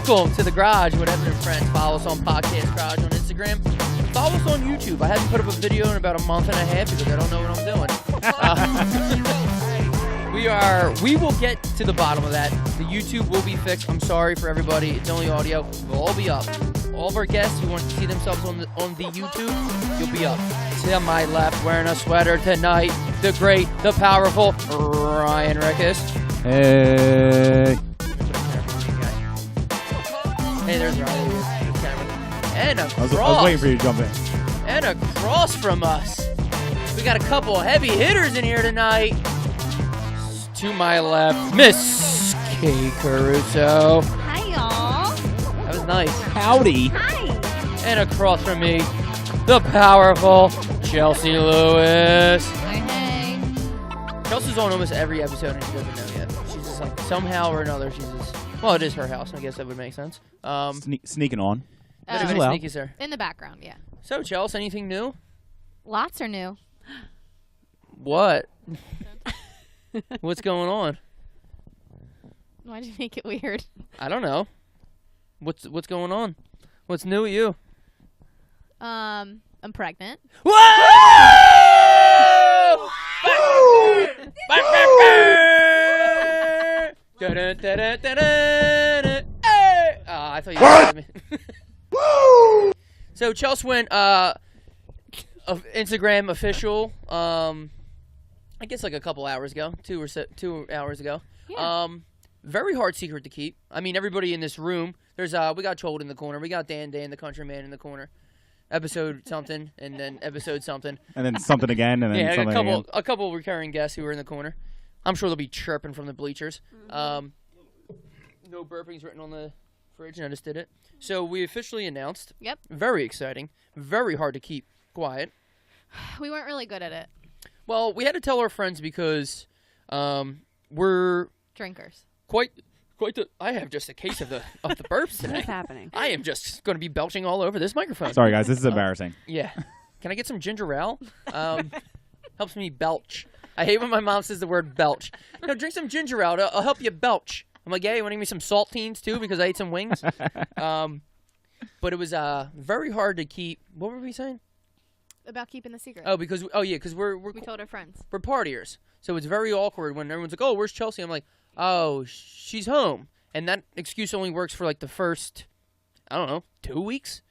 Welcome to the Garage, whatever your friends. Follow us on Podcast Garage on Instagram. Follow us on YouTube. I haven't put up a video in about a month and a half because I don't know what I'm doing. We will get to the bottom of that. The YouTube will be fixed. I'm sorry for everybody. It's only audio. We'll all be up. All of our guests who want to see themselves on the YouTube, you'll be up. To my left, wearing a sweater tonight, the great, the powerful Ryan Rickus. Hey. Hey, there's Riley. And across. I was waiting for you to jump in. And across from us, we got a couple of heavy hitters in here tonight. To my left, Miss Cait Caruso. Hi, y'all. That was nice. Howdy. Hi. And across from me, the powerful Chelsea Lewis. Hey. Chelsea's on almost every episode and she doesn't know yet. She's just like, somehow or another, she's just... Well, it is her house. I guess that would make sense. Sneaking on. Sneaky, sir. In the background, yeah. So, Chelsea, anything new? Lots are new. What? What's going on? Why'd you make it weird? I don't know. What's going on? What's new with you? I'm pregnant. Whoa! I thought you were me. So Chelsea went Instagram official. I guess like a couple hours ago, 2 hours ago. Yeah. Very hard secret to keep. I mean, everybody in this room. There's we got Chold in the corner. We got Dan, the countryman, in the corner. Episode something, and then episode something. And then something again, and then something again. A couple recurring guests who were in the corner. I'm sure they'll be chirping from the bleachers. No burping's written on the fridge, and I just did it. So we officially announced. Yep. Very exciting. Very hard to keep quiet. We weren't really good at it. Well, we had to tell our friends because we're drinkers. I have just a case of the burps today. What's happening? I am just going to be belching all over this microphone. Sorry, guys. This is embarrassing. Yeah. Can I get some ginger ale? Helps me belch. I hate when my mom says the word belch. No, drink some ginger ale. It'll help you belch. I'm like, yeah, you want to give me some saltines too because I ate some wings? But it was very hard to keep. What were we saying? About keeping the secret. Because we told our friends. We're partiers. So it's very awkward when everyone's like, oh, where's Chelsea? I'm like, oh, she's home. And that excuse only works for like the first, I don't know, 2 weeks.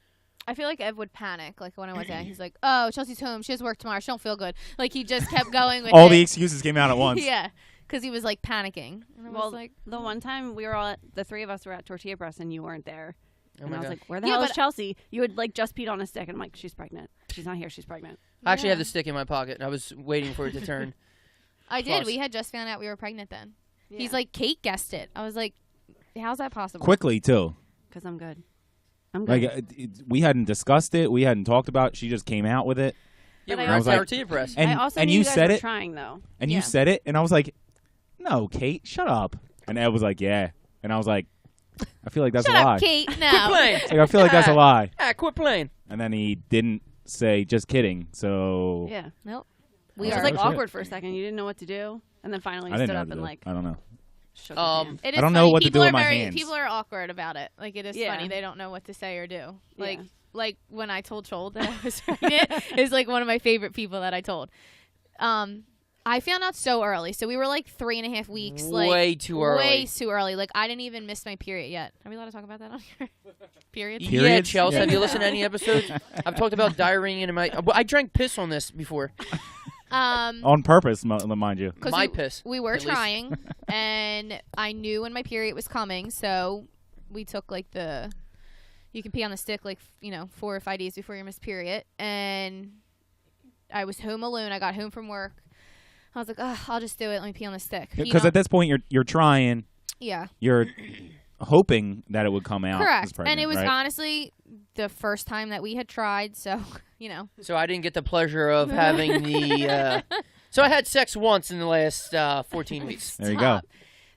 I feel like Ev would panic, like when I was there. He's like, "Oh, Chelsea's home. She has work tomorrow. She don't feel good." Like he just kept going with all the excuses came out at once. Yeah, because he was like panicking. And I was like, the one time we were all the three of us were at Tortilla Press and you weren't there. Oh and I was God. like, "Where the hell is Chelsea?" You had like just peed on a stick, and I'm like, "She's pregnant. She's not here. She's pregnant." I actually have the stick in my pocket. I was waiting for it to turn. I did. We had just found out we were pregnant then. Yeah. He's like, Cait guessed it. I was like, how's that possible? Quickly too. Because I'm good. I'm good. Like we hadn't discussed it. We hadn't talked about it. She just came out with it. Yeah, we were at Tortilla Press. I also and knew you guys said were it. Trying though. And you said it, and I was like, "No, Cait, shut up." And Ed was like, "Yeah," and I was like, "I feel like that's shut a lie." Up, Cait. No. Quit playing. Like, I feel like that's a lie. Quit playing. And then he didn't say, "Just kidding." So yeah, nope. We were like awkward for a second. You didn't know what to do, and then finally you stood up and like I don't know. Shook his hand. It is I don't funny. know what to People do with are my very, hands. People are awkward about it. Like it is funny. They don't know what to say or do. Like when I told Chold that I was pregnant, is like one of my favorite people that I told. I found out so early. So we were like 3.5 weeks. Like way too early. Way too early. Like I didn't even miss my period yet. Are we allowed to talk about that on here? Period? Yeah, Chelsea. Have you listened to any episodes? I've talked about diarrhea in my. I drank piss on this before. On purpose, mind you. My piss. We were trying, and I knew when my period was coming, so we took like you can pee on the stick like 4 or 5 days before your missed period, and I was home alone. I got home from work. I was like, ugh, I'll just do it. Let me pee on the stick. Because at this point, you're trying. Yeah. You're hoping that it would come out. Correct. as pregnant, And it was right? honestly the first time that we had tried, so, So I didn't get the pleasure of having the... So I had sex once in the last 14 weeks. There you go.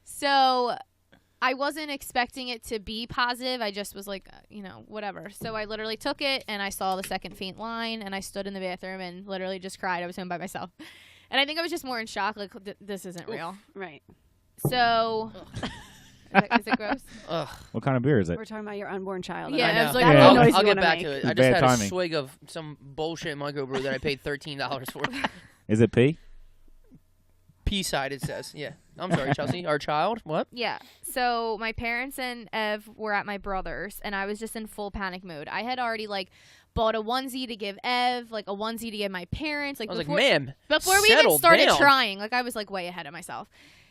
So I wasn't expecting it to be positive. I just was like, whatever. So I literally took it, and I saw the second faint line, and I stood in the bathroom and literally just cried. I was home by myself. And I think I was just more in shock, like, this isn't real. Right. So... Is it gross? Ugh. What kind of beer is it? We're talking about your unborn child. Yeah, I know. I was like, That's Yeah. the noise I'll you get wanna back make. to it. It's I just bad had timing. a swig of some bullshit microbrew that I paid $13 for. Is it pee? P-side, it says. Yeah. I'm sorry, Chelsea. Our child? What? Yeah. So my parents and Ev were at my brother's, and I was just in full panic mode. I had already, bought a onesie to give Ev, a onesie to give my parents. I was before, like, ma'am, before we even settle started down. trying, I was, way ahead of myself.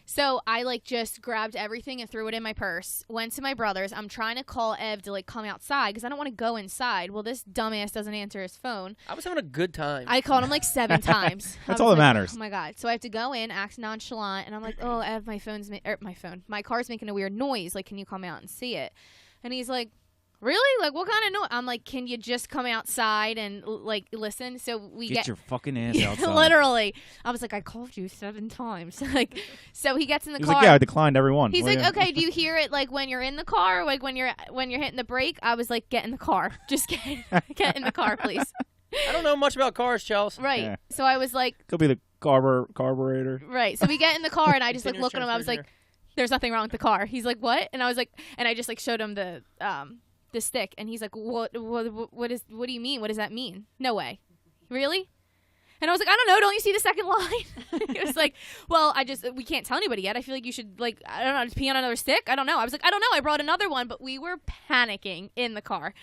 So I, just grabbed everything and threw it in my purse, went to my brother's. I'm trying to call Ev to, come outside because I don't want to go inside. Well, this dumbass doesn't answer his phone. I was having a good time. I called him 7 times. That's I all was that like, matters. Oh my god! So I have to go in, act nonchalant, and I'm like, "Oh, Ev, my car's making a weird noise. Can you come out and see it?" And he's like, "Really? What kind of noise?" I'm like, "Can you just come outside and listen?" So we Get your fucking ass outside. literally. I was like, "I called you 7 times." So he gets in the He was car. like, yeah, I declined every one. He's What do like, you- "Okay, do you hear it when you're in the car, or when you're hitting the brake?" I was like, "Get in the car. Just get in the car, please." I don't know much about cars, Chelsea. Right. Yeah. So I was like, Could be the carburetor. right. So we get in the car, and I just Continuous look at him. I was like, transfer "There's nothing wrong with the car." He's like, "What?" And I was like, and I just showed him the stick, and he's like, what do you mean? What does that mean? No way. Really? And I was like, I don't know. Don't you see the second line? He was like, well, we can't tell anybody yet. I feel like you should, I don't know, just pee on another stick. I don't know. I was like, I don't know. I brought another one, but we were panicking in the car.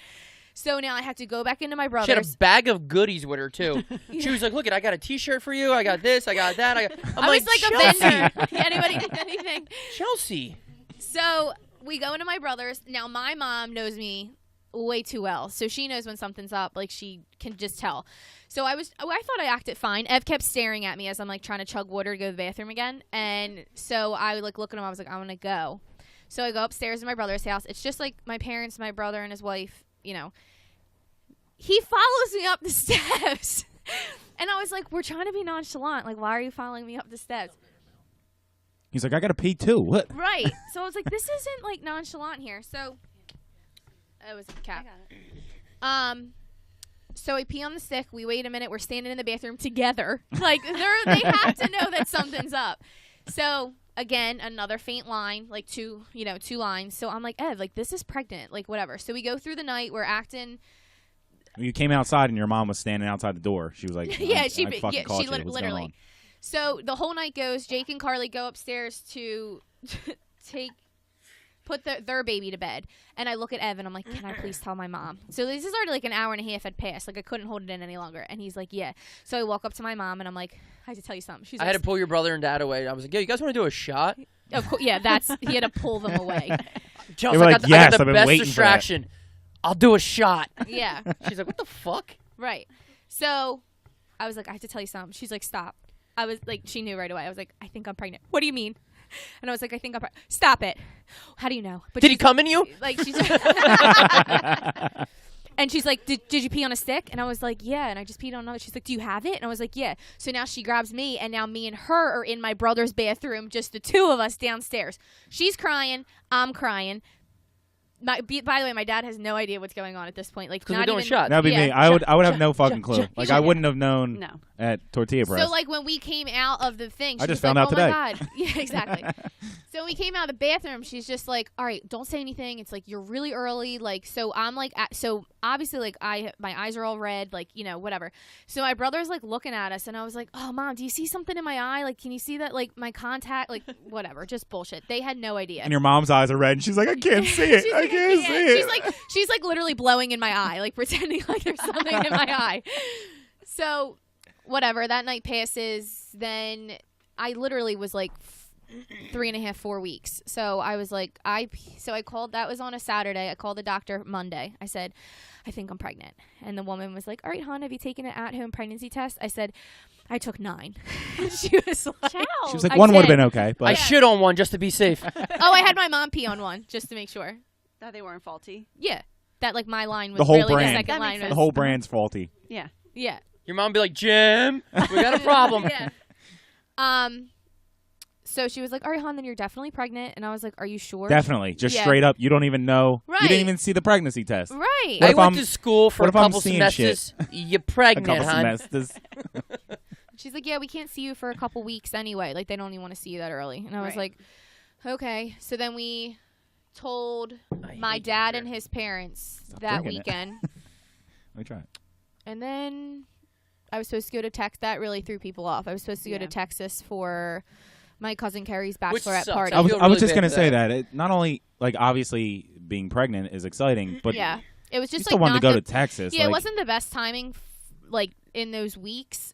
So now I have to go back into my brother's. She had a bag of goodies with her, too. She was like, look, I got a T-shirt for you. I got this. I got that. I'm I was like Chelsea. a vendor. Anybody need anything? Chelsea. So we go into my brother's. Now, my mom knows me way too well. So she knows when something's up. She can just tell. So I thought I acted fine. Ev kept staring at me as I'm, trying to chug water to go to the bathroom again. And so I would, look at him. I was like, I want to go. So I go upstairs to my brother's house. It's just, my parents, my brother, and his wife, He follows me up the steps. And I was like, we're trying to be nonchalant. Why are you following me up the steps? He's like, I got to pee too. What? Right. So I was like, this isn't nonchalant here. So it was a cat. So I pee on the stick. We wait a minute. We're standing in the bathroom together. They have to know that something's up. So again, another faint line, two lines. So I'm like, Ev, this is pregnant, whatever. So we go through the night. We're acting. You came outside and your mom was standing outside the door. She was like, Yeah, I she fucking caught you. What's literally. going on? So the whole night goes. Jake and Carly go upstairs to put their baby to bed, and I look at Ev and I'm like, can I please tell my mom? So this is already an hour and a half had passed. I couldn't hold it in any longer, and he's like, yeah. So I walk up to my mom and I'm like, I have to tell you something. She's I had to pull your brother and dad away. I was like, yo, you guys want to do a shot? Of course, yeah. He had to pull them away. Chelsea, were I like, got yes, the I've been best waiting for that. distraction. I'll do a shot. Yeah. She's like, what the fuck? Right. So I was like, I have to tell you something. She's like, stop. I was like, she knew right away. I was like, I think I'm pregnant. What do you mean? And I was like, I think I'm pregnant. Stop it. How do you know? But Did he come in you? She's and she's like, did you pee on a stick? And I was like, yeah. And I just peed on another. She's like, do you have it? And I was like, yeah. So now she grabs me, and now me and her are in my brother's bathroom, just the two of us downstairs. She's crying. I'm crying. By the way, my dad has no idea what's going on at this point. Because we're doing even, shots. That'd be Yeah, me. I would have no fucking clue. I wouldn't. wouldn't have known No. at Tortilla Press. So when we came out of the thing, she I just was found like, out oh today. my God. Yeah, exactly. So when we came out of the bathroom, she's just like, all right, don't say anything. It's you're really early. So I'm so obviously my eyes are all red, whatever. So my brother's looking at us, and I was like, oh mom, do you see something in my eye? Can you see that my contact? Whatever, just bullshit. They had no idea. And your mom's eyes are red, and she's like, I can't see it. She's I like, can't see it. She's literally blowing in my eye, pretending there's something in my eye. So, whatever. That night passes. Then I literally was 3.5, 4 weeks. So I was like, I called, that was on a Saturday. I called the doctor Monday. I said, I think I'm pregnant. And the woman was like, all right, hon, have you taken an at-home pregnancy test? I said, I took 9. She was like, Child. She was like, one would have been okay. But I shit on one just to be safe. oh, I had my mom pee on one just to make sure. That they weren't faulty. Yeah. That like my line was the whole really brand. the second That line makes was. The whole brand's faulty. Yeah. Yeah. Your mom be like, Jim, we got a problem. Yeah. So she was like, all right, hon, then you're definitely pregnant. And I was like, are you sure? Definitely. Just Yeah. straight up. You don't even know. Right. You didn't even see the pregnancy test. Right. What I if went I'm- to school for what a if I'm couple seeing semesters. You're A pregnant, couple hon. semesters. She's like, yeah, we can't see you for a couple weeks anyway. Like, they don't even want to see you that early. And I was Right. like, okay. So then we told I my hate dad beer. and his parents Stop that drinking it. weekend. Let me try it. And then I was supposed to go to Texas. That really threw people off. I was supposed to go to Yeah. Texas for my cousin Carrie's Which bachelorette sucks. party. I I was feel I was really just bad gonna for say that. that. It, not only like obviously being pregnant is exciting, but yeah. It was you just still like wanted not to go the, to Texas. Yeah, like, it wasn't the best timing like in those weeks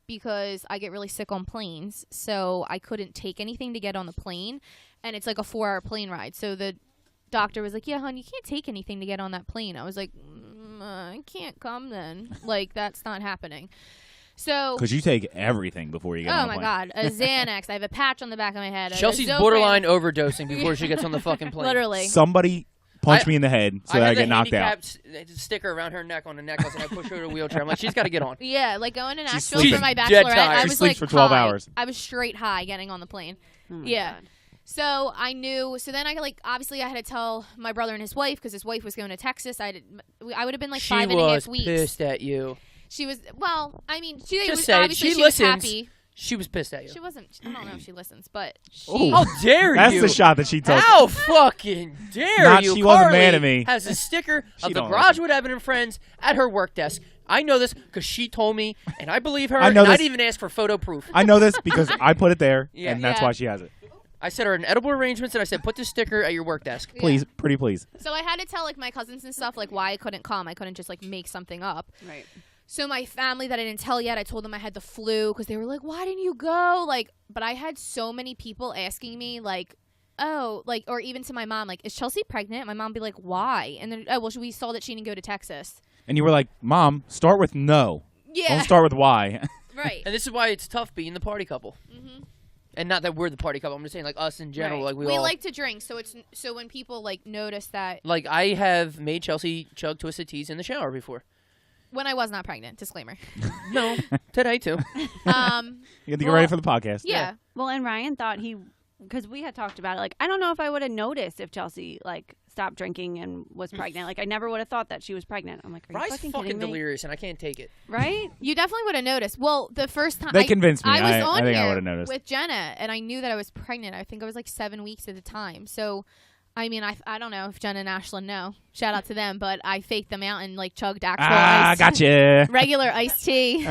because I get really sick on planes. So I couldn't take anything to get on the plane. And it's like a 4-hour plane ride. So the doctor was like, yeah, hon, you can't take anything to get on that plane. I was like, I can't come then. Like, that's not happening. So, Because you take everything before you get on oh the my plane. God, a Xanax. I have a patch on the back of my head. Chelsea's a Zofran. borderline overdosing before she gets on the fucking plane. Literally. Somebody punch me in the head so that I have get the knocked out. handicapped sticker around her neck on a necklace, and I push her to a wheelchair. I'm like, she's got to get on. Yeah, like going to She's Nashville for sleeping. my Dead bachelorette. tired. I She was sleeps like for 12 high. hours. I was straight high getting on the plane. Oh my Yeah. God. So I knew. So then I like obviously I had to tell my brother and his wife because his wife was going to Texas. I would have been like She 5.5 was weeks. pissed at you. She was I mean, she Just was say it. obviously She she was listens. happy. She was pissed at you. She wasn't. I don't know if she listens, but she. Ooh. How dare That's you? the shot that she took. How fucking dare Not you? she wasn't Carly mad at me. has a sticker She of the don't Garage listen. with Evan and Friends at her work desk. I know this because she told me, and I believe her. I know and I this. didn't even ask for photo proof. I know this because I put it there, Yeah. and that's Yeah. why she has it. I sent her an edible arrangements, and I said, put this sticker at your work desk. Please, pretty please. So I had to tell like my cousins and stuff like why I couldn't come. I couldn't just like make something up. Right. So my family that I didn't tell yet, I told them I had the flu because they were like, "Why didn't you go?" Like, but I had so many people asking me like, "Oh, like," or even to my mom, like, "Is Chelsea pregnant?" My mom be like, "Why?" And then, "Oh, well, we saw that she didn't go to Texas." And you were like, Mom, start with no. Yeah, Don't start with why. right. And this is why it's tough being the party couple. Mm-hmm. And not that we're the party couple. I'm just saying, like, us in general. Right. Like, we we all... like to drink, so it's so when people like notice that Like, I have made Chelsea chug Twisted Teas in the shower before. when I was not pregnant. Disclaimer. No, today, too. You have to get Well, ready for the podcast. Yeah. Well, and Ryan thought because we had talked about it, like, I don't know if I would have noticed if Chelsea, like, stopped drinking and was pregnant. Like, I never would have thought that she was pregnant. I'm like, are you Rye's fucking fucking kidding me? delirious, and I can't take it. Right? You definitely would have noticed. Well, the first time They convinced me. I was I on think I here would've noticed. with Jenna, and I knew that I was pregnant. I think I was like 7 weeks at the time. So, I mean, I don't know if Jenna and Ashlyn know. Shout out to them, but I faked them out and like chugged actual ice, Gotcha. regular iced tea,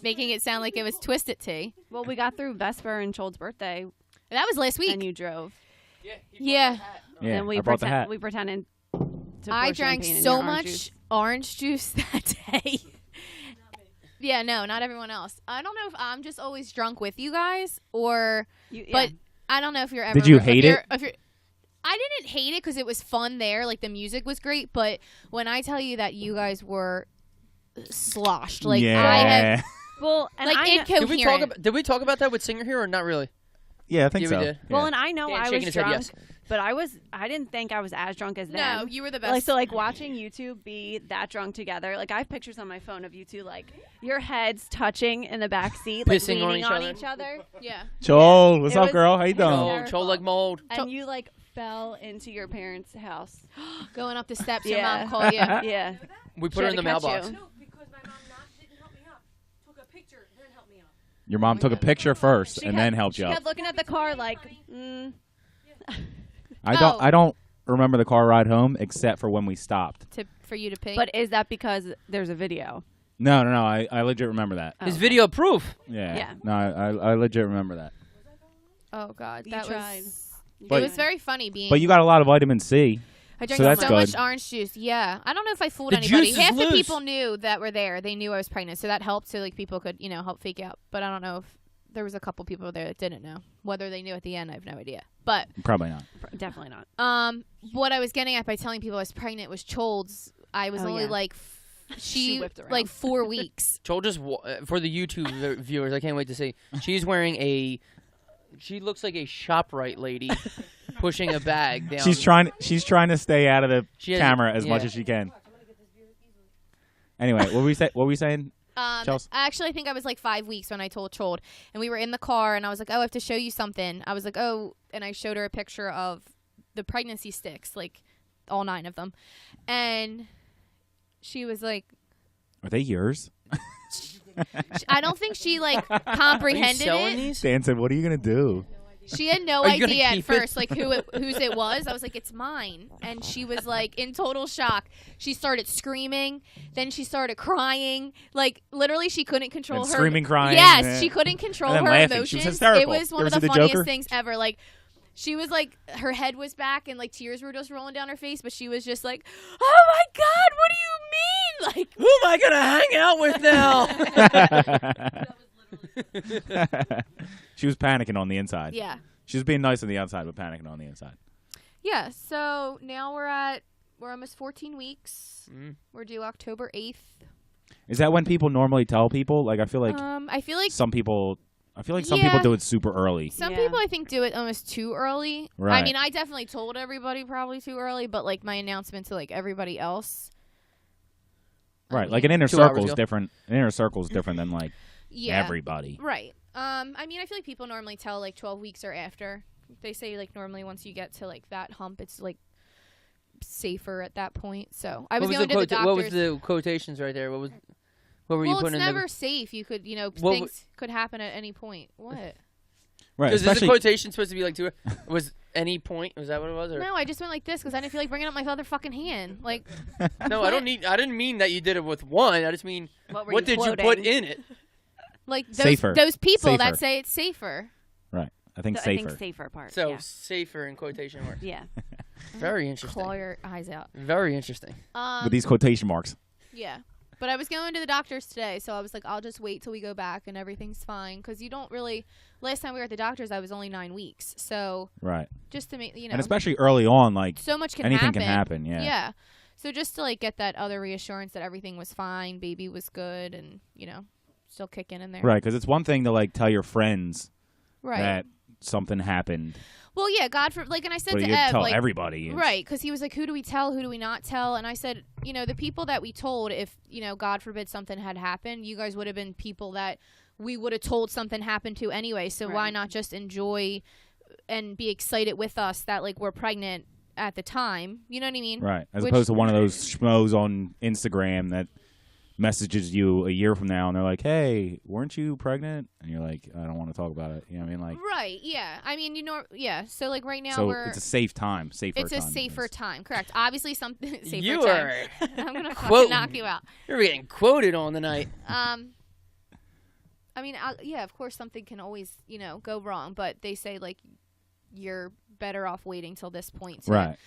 making it sound like it was Twisted tea. Well, we got through Vesper and Chold's birthday, That was last week. and you drove. Yeah, Yeah, and we I brought the hat. we pretended to I pour drank champagne in so your orange much juice. orange juice that day. Yeah, no, not everyone else. I don't know if I'm just always drunk with you guys, or but I don't know if you're ever. Did you if hate you're- it? If you're, I didn't hate it because it was fun there. Like the music was great, but when I tell you that you guys were sloshed, like yeah. I had well, and like I incoherent. Did we talk about that with Singer here or not really? Yeah, I think Yeah, so. we did. well, Yeah. and I know Dan I shaking was his head drunk, yes. but I didn't think I was as drunk as them. No, you were the best. Like so, like watching you two be that drunk together. Like I have pictures on my phone of you two, like your heads touching in the back seat, like Pissing on leaning each on other. each other, yeah. Chol, what's It up, was- girl? How you doing? Mold, Chol like mold. and you like fell into your parents' house. Going up the steps, your Yeah. mom called you. Yeah, We put She her had in the to catch mailbox. you. No, because my mom didn't help me up. Took a picture, then helped me up. Your mom took a picture first She and kept- then helped you She up. kept looking at the car like, I don't remember the car ride home except for when we stopped. For you to pay. but is that because there's a video? No. I legit remember that. Oh. His video proof. Yeah. Yeah. No, I legit remember that. oh god, You that tried. was. But- it was very funny being. But you got a lot of vitamin C. I drank so that's so good. much orange juice. Yeah, I don't know if I fooled The anybody. juice is Half the loose. people knew that were there. They knew I was pregnant, so that helped. So like people could help fake out. But I don't know if there was a couple people there that didn't know. Whether they knew at the end, I have no idea. But Probably not. Definitely not. what I was getting at by telling people I was pregnant was Chold's. I was only like She whipped around. like 4 weeks. Chold just for the YouTube viewers, I can't wait to see. She's wearing she looks like a ShopRite lady pushing a bag down. She's trying to stay out of the camera as much as she can. Anyway, what were we saying? Chelsea? Actually, I think I was like 5 weeks when I told Chold, and we were in the car, and I was like, "Oh, I have to show you something." I was like, "Oh," and I showed her a picture of the pregnancy sticks, like all 9 of them, and she was like, Are they yours? I don't think she like comprehended selling it. these? Dan said, "What are you gonna do?" She had no Are you gonna idea at keep first, it? like whose it was. I was like, "It's mine," and she was like in total shock. She started screaming, then she started crying. Like literally, she couldn't control And her screaming, crying. Yes, yeah. she couldn't control And then her laughing. She emotions. was hysterical. It was one You of ever the see the funniest Joker? things ever. Like she was like, her head was back and like tears were just rolling down her face, but she was just like, "Oh my God, what do you mean?" Like, Who am I gonna hang out with now? She was panicking on the inside. yeah. She was being nice on the outside, but panicking on the inside. Yeah, so now we're almost 14 weeks. We're due October 8th. Is that when people normally tell people? Like, I feel like I feel like some people do it super early. some Yeah. people I think do it almost too early. I Right. mean, I definitely told everybody probably too early, but like my announcement to like everybody else. Right, like an inner 2 hours circle is ago. different. An inner circle is different than like Yeah. everybody. Right. I mean, I feel like people normally tell like 12 weeks or after. They say like normally once you get to like that hump, it's like safer at that point. So I was going to the doctors. What was the quotations right there? What were you Well, it's putting in never safe. You could, What things could happen at any point. What? Right, Because is the especially quotation supposed to be like was any point? Was that what it was? Or? No, I just went like this because I didn't feel like bringing up my other fucking hand. Like, No, I didn't mean that you did it with one. I just mean what did you put in it? like those Safer. those people Safer. that say it's safer. right. I think I safer. think safer part. So yeah. safer in quotation marks. Yeah. Very interesting. Claw your eyes out. Very interesting. With these quotation marks. Yeah. But I was going to the doctor's today, so I was like, I'll just wait till we go back and everything's fine. Because you don't really. Last time we were at the doctor's, I was only 9 weeks. So Right. just to make, And especially early on, like so much can anything happen. can happen. Yeah. Yeah. So just to like get that other reassurance that everything was fine, baby was good, and, still kicking in there. Right, because it's one thing to like tell your friends Right. that something happened, Well, yeah, God for like, and I said but to you Ev, tell like, everybody. It's- right, because he was like, who do we tell? Who do we not tell? And I said, the people that we told, if, God forbid something had happened, you guys would have been people that we would have told something happened to anyway. So why Right. not just enjoy and be excited with us that, like, we're pregnant at the time? You know what I mean? Right, as Which- opposed to one of those schmoes on Instagram that messages you a year from now and they're like, "Hey, weren't you pregnant?" And you're like, "I don't want to talk about it." You know what I mean? Like, Right, yeah. I mean, yeah. So, like, right now so it's a safe time, safer. it's a time. safer time, correct. Obviously, something safer You time. are I'm going to fucking quoting. knock you out. You're getting quoted on tonight. I mean, yeah, of course something can always, go wrong, but they say, like, you're better off waiting till this point Right.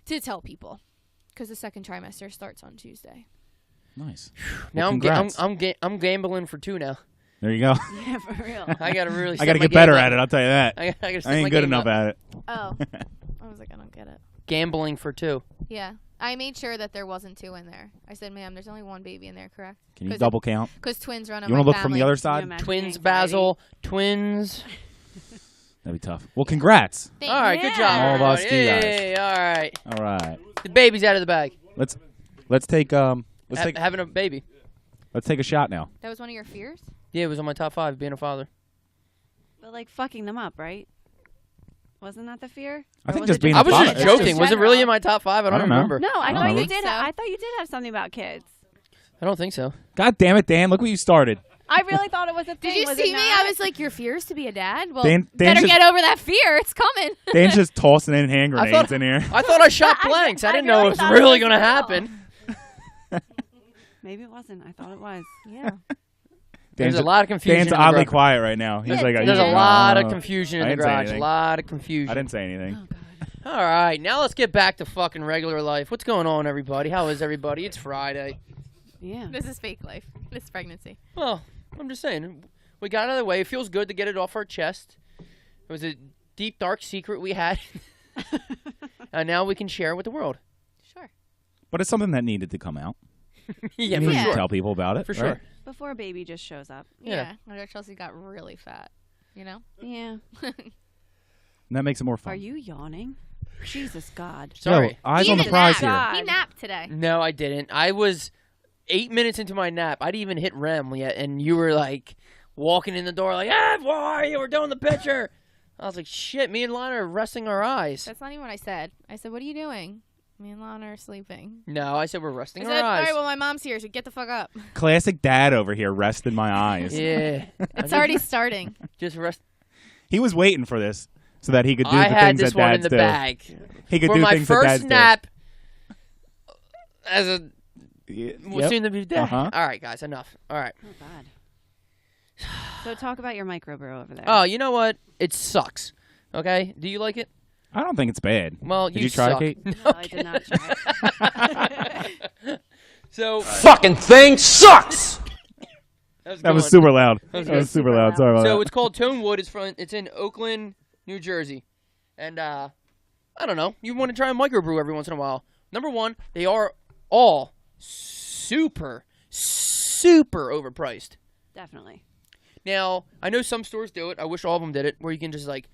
to tell people because the second trimester starts on Tuesday. Nice. Now Well, congrats. I'm gambling for 2 now. There you go. Yeah, for real. I gotta really. I got to get better at it. I'll tell you that. I gotta step I my ain't good game enough up. at it. Oh. I was like, I don't get it. Gambling for 2. Yeah. I made sure that there wasn't 2 in there. I said, ma'am, there's only 1 baby in there, correct? Can you double count? Because twins run in You my want to look from family. the other Can you side? imagine Twins, the anxiety? Basil. Twins. That'd be tough. Well, congrats. Thanks. All right, good job. Yeah. All of us everybody. do, guys. Hey, all right. All right. The baby's out of the bag. Let's take Having a baby. let's take a shot now. That was one of your fears? Yeah, it was on my top 5, being a father. But like fucking them up, right? Wasn't that the fear? I Or think was just it being I a was father. just It's joking. Was it really general? in my top 5? I don't don't know. remember. No, I don't thought know. you did. So. I thought you did have something about kids. I don't think so. God damn it, Dan! Look what you started. I really thought it was a thing. Did you was see it me? not? I was like, your fears to be a dad? Well, Dan better just- get over that fear. It's coming. Dan's just tossing in hand I grenades thought- in here. I thought I shot blanks. I didn't know really it was thought it really was going to real. happen. Maybe it wasn't. I thought it was. Yeah. There's a lot of confusion. Dan's in the oddly garage. quiet right now. He's like, There's a Yeah. lot of confusion in I the didn't say garage. A anything. lot of confusion. I didn't say anything. Oh, God. All right, now let's get back to fucking regular life. What's going on, everybody? How is everybody? It's Friday. Yeah. This is fake life. This pregnancy. Well, I'm just saying. We got it out of the way. It feels good to get it off our chest. It was a deep, dark secret we had. And now we can share it with the world. Sure. But it's something that needed to come out. Yeah, You for need to sure. tell people about it. For right? sure. Before a baby just shows up. Yeah. Our Chelsea got really fat. You know? Yeah. And that makes it more fun. Are you yawning? Jesus God. Sorry. Yo, eyes He on the even prize napped. here. He napped today. No, I didn't. I was 8 minutes into my nap. I didn't even hit REM yet, and you were like walking in the door like, why are you? We're doing the picture. I was like, shit, me and Lana are resting our eyes. That's not even what I said. I said, what are you doing? Me and Lana are sleeping. No, I said we're resting I our said, all eyes. right, well, my mom's here, so get the fuck up. Classic dad over here, resting my eyes. Yeah. It's already starting. Just rest. He was waiting for this so that he could do I the had things this that one in dads the do. bag. He could For do my things that first dads nap as a do. soon to be dad. Uh-huh. All right, guys, enough. All right. Oh God. So talk about your microbrew over there. Oh, you know what? It sucks. Okay? Do you like it? I don't think it's bad. Well, Did you try suck. it, Cait? No, I did not try it. So Fucking thing sucks! That was super loud. was That was good. super loud. Sorry about So that. it's called Tonewood. It's in Oakland, New Jersey, and I don't know. You want to try a microbrew every once in a while. Number one, they are all super overpriced. Definitely. Now I know some stores do it. I wish all of them did it, where you can just like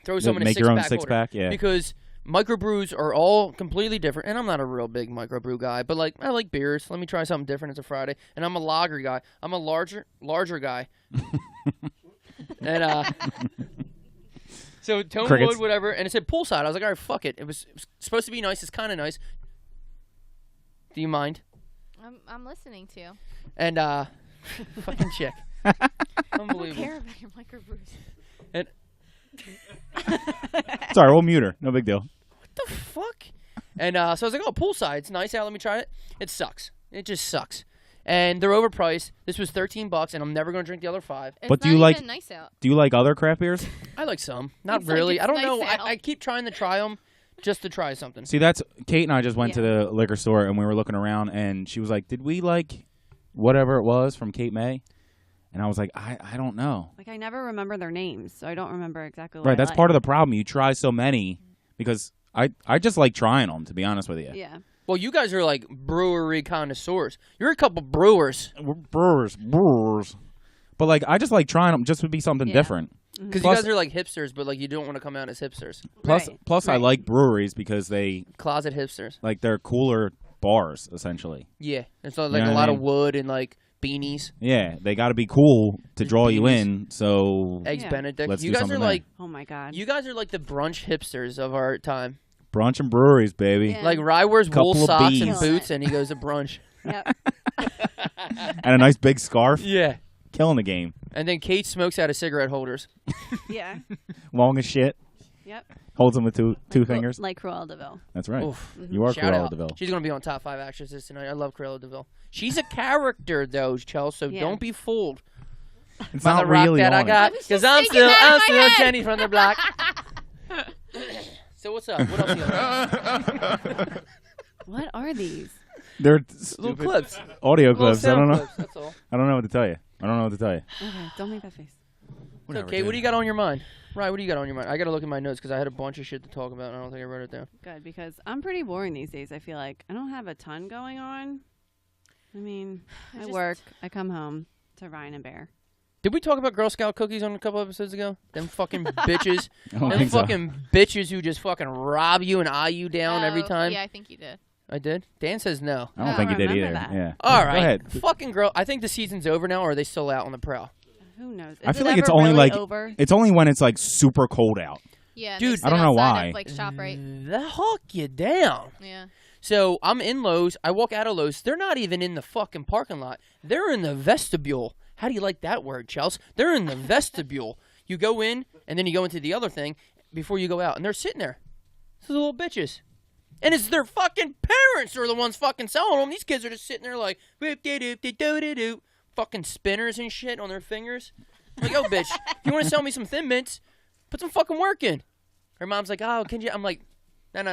throw someone Make a your own six-pack six-pack, yeah. Because microbrews are all completely different, and I'm not a real big microbrew guy, but like I like beers. Let me try something different. It's a Friday, and I'm a lager guy. I'm a larger guy, and so Tonewood, Crickets. whatever, and it said poolside. I was like, all right, fuck it. It was supposed to be nice. It's kind of nice. Do you mind? I'm listening to you. And fucking chick, I don't unbelievable. care about your microbrews. And Sorry, we'll mute her. No big deal. what the fuck? And so I was like, oh, poolside. It's nice out. Let me try it. It sucks. It just sucks. And they're overpriced. This was $13, and I'm never going to drink the other 5. It's But do not you like- even nice out. Do you like other craft beers? I like some. Not He's like, really. it's I don't nice know. out. I keep trying to try them just to try something. See, that's Cait and I just went to the liquor store and we were looking around and she was like, "Did we like whatever it was from Cape May?" And I was like, I don't know. Like I never remember their names, so I don't remember exactly what Right, I that's like. part of the problem. You try so many because I just like trying them, to be honest with you. Yeah. Well, you guys are like brewery connoisseurs. You're a couple brewers. We're brewers. But like I just like trying them just to be something Yeah. different. Because you Plus- guys are like hipsters, but like you don't want to come out as hipsters. Plus I Right. like breweries because they Closet hipsters. like they're cooler bars essentially. Yeah. It's like You know a what lot I of mean? wood and like beanies. Yeah, they got to be cool to draw you beanies. in. So Eggs Yeah. Benedict. Let's You do guys something are there. like Oh my God. you guys are like the brunch hipsters of our time. brunch and breweries, baby, Yeah. Like Rye wears wool Couple of socks bees. and Killing boots, it. and he goes to brunch. Yep. and a nice big scarf, Yeah. killing the game. And then Cait smokes out of cigarette holders. Yeah. Long as shit. Yep. Holds them with two fingers. Like Cruella de Vil. That's right. Oof. You are Shout Cruella out. de Vil. She's going to be on top 5 actresses tonight. I love Cruella de Vil. She's a character, though, Chelsea, so Yeah. don't be fooled It's by not the rock really that I on it. got. I was Because just I'm thinking still, that in my head. Jenny from the block. So what's up? What else you got? What are these? They're Little stupid clips. audio Little clips. I sound don't know. clips, that's all. I don't know what to tell you. Okay, don't make that face. Whatever, Okay, dude. what do you got on your mind? Right, what do you got on your mind? I got to look at my notes because I had a bunch of shit to talk about, and I don't think I wrote it down. Good, because I'm pretty boring these days. I feel like I don't have a ton going on. I mean, I just- work, I come home to Ryan and Bear. Did we talk about Girl Scout cookies on a couple episodes ago? Them fucking bitches. I don't Them think so. fucking bitches who just fucking rob you and eye you down every Oh, time. Yeah, I think you did. I did? Dan says no. I don't I think you don't did either. remember that. Yeah. All Go right. ahead. Fucking girl. I think the season's over now, or are they still out on the prowl? Who knows? I Is feel it like it's ever only really like over. it's only when it's like super cold out. Yeah, Dude, they I don't sit know outside why. Of, like ShopRite. The huck you down. Yeah. So I'm in Lowe's. I walk out of Lowe's. They're not even in the fucking parking lot. They're in the vestibule. How do you like that word, Chelsea? They're in the vestibule. You go in, and then you go into the other thing before you go out. And they're sitting there. These little bitches. And it's their fucking parents who are the ones fucking selling them. These kids are just sitting there like, whoop-de-doop-de-doo-de-doo. Fucking spinners and shit on their fingers. I'm like, oh, bitch, if you want to sell me some Thin Mints, put some fucking work in. Her mom's like, oh, can you? I'm like, no. I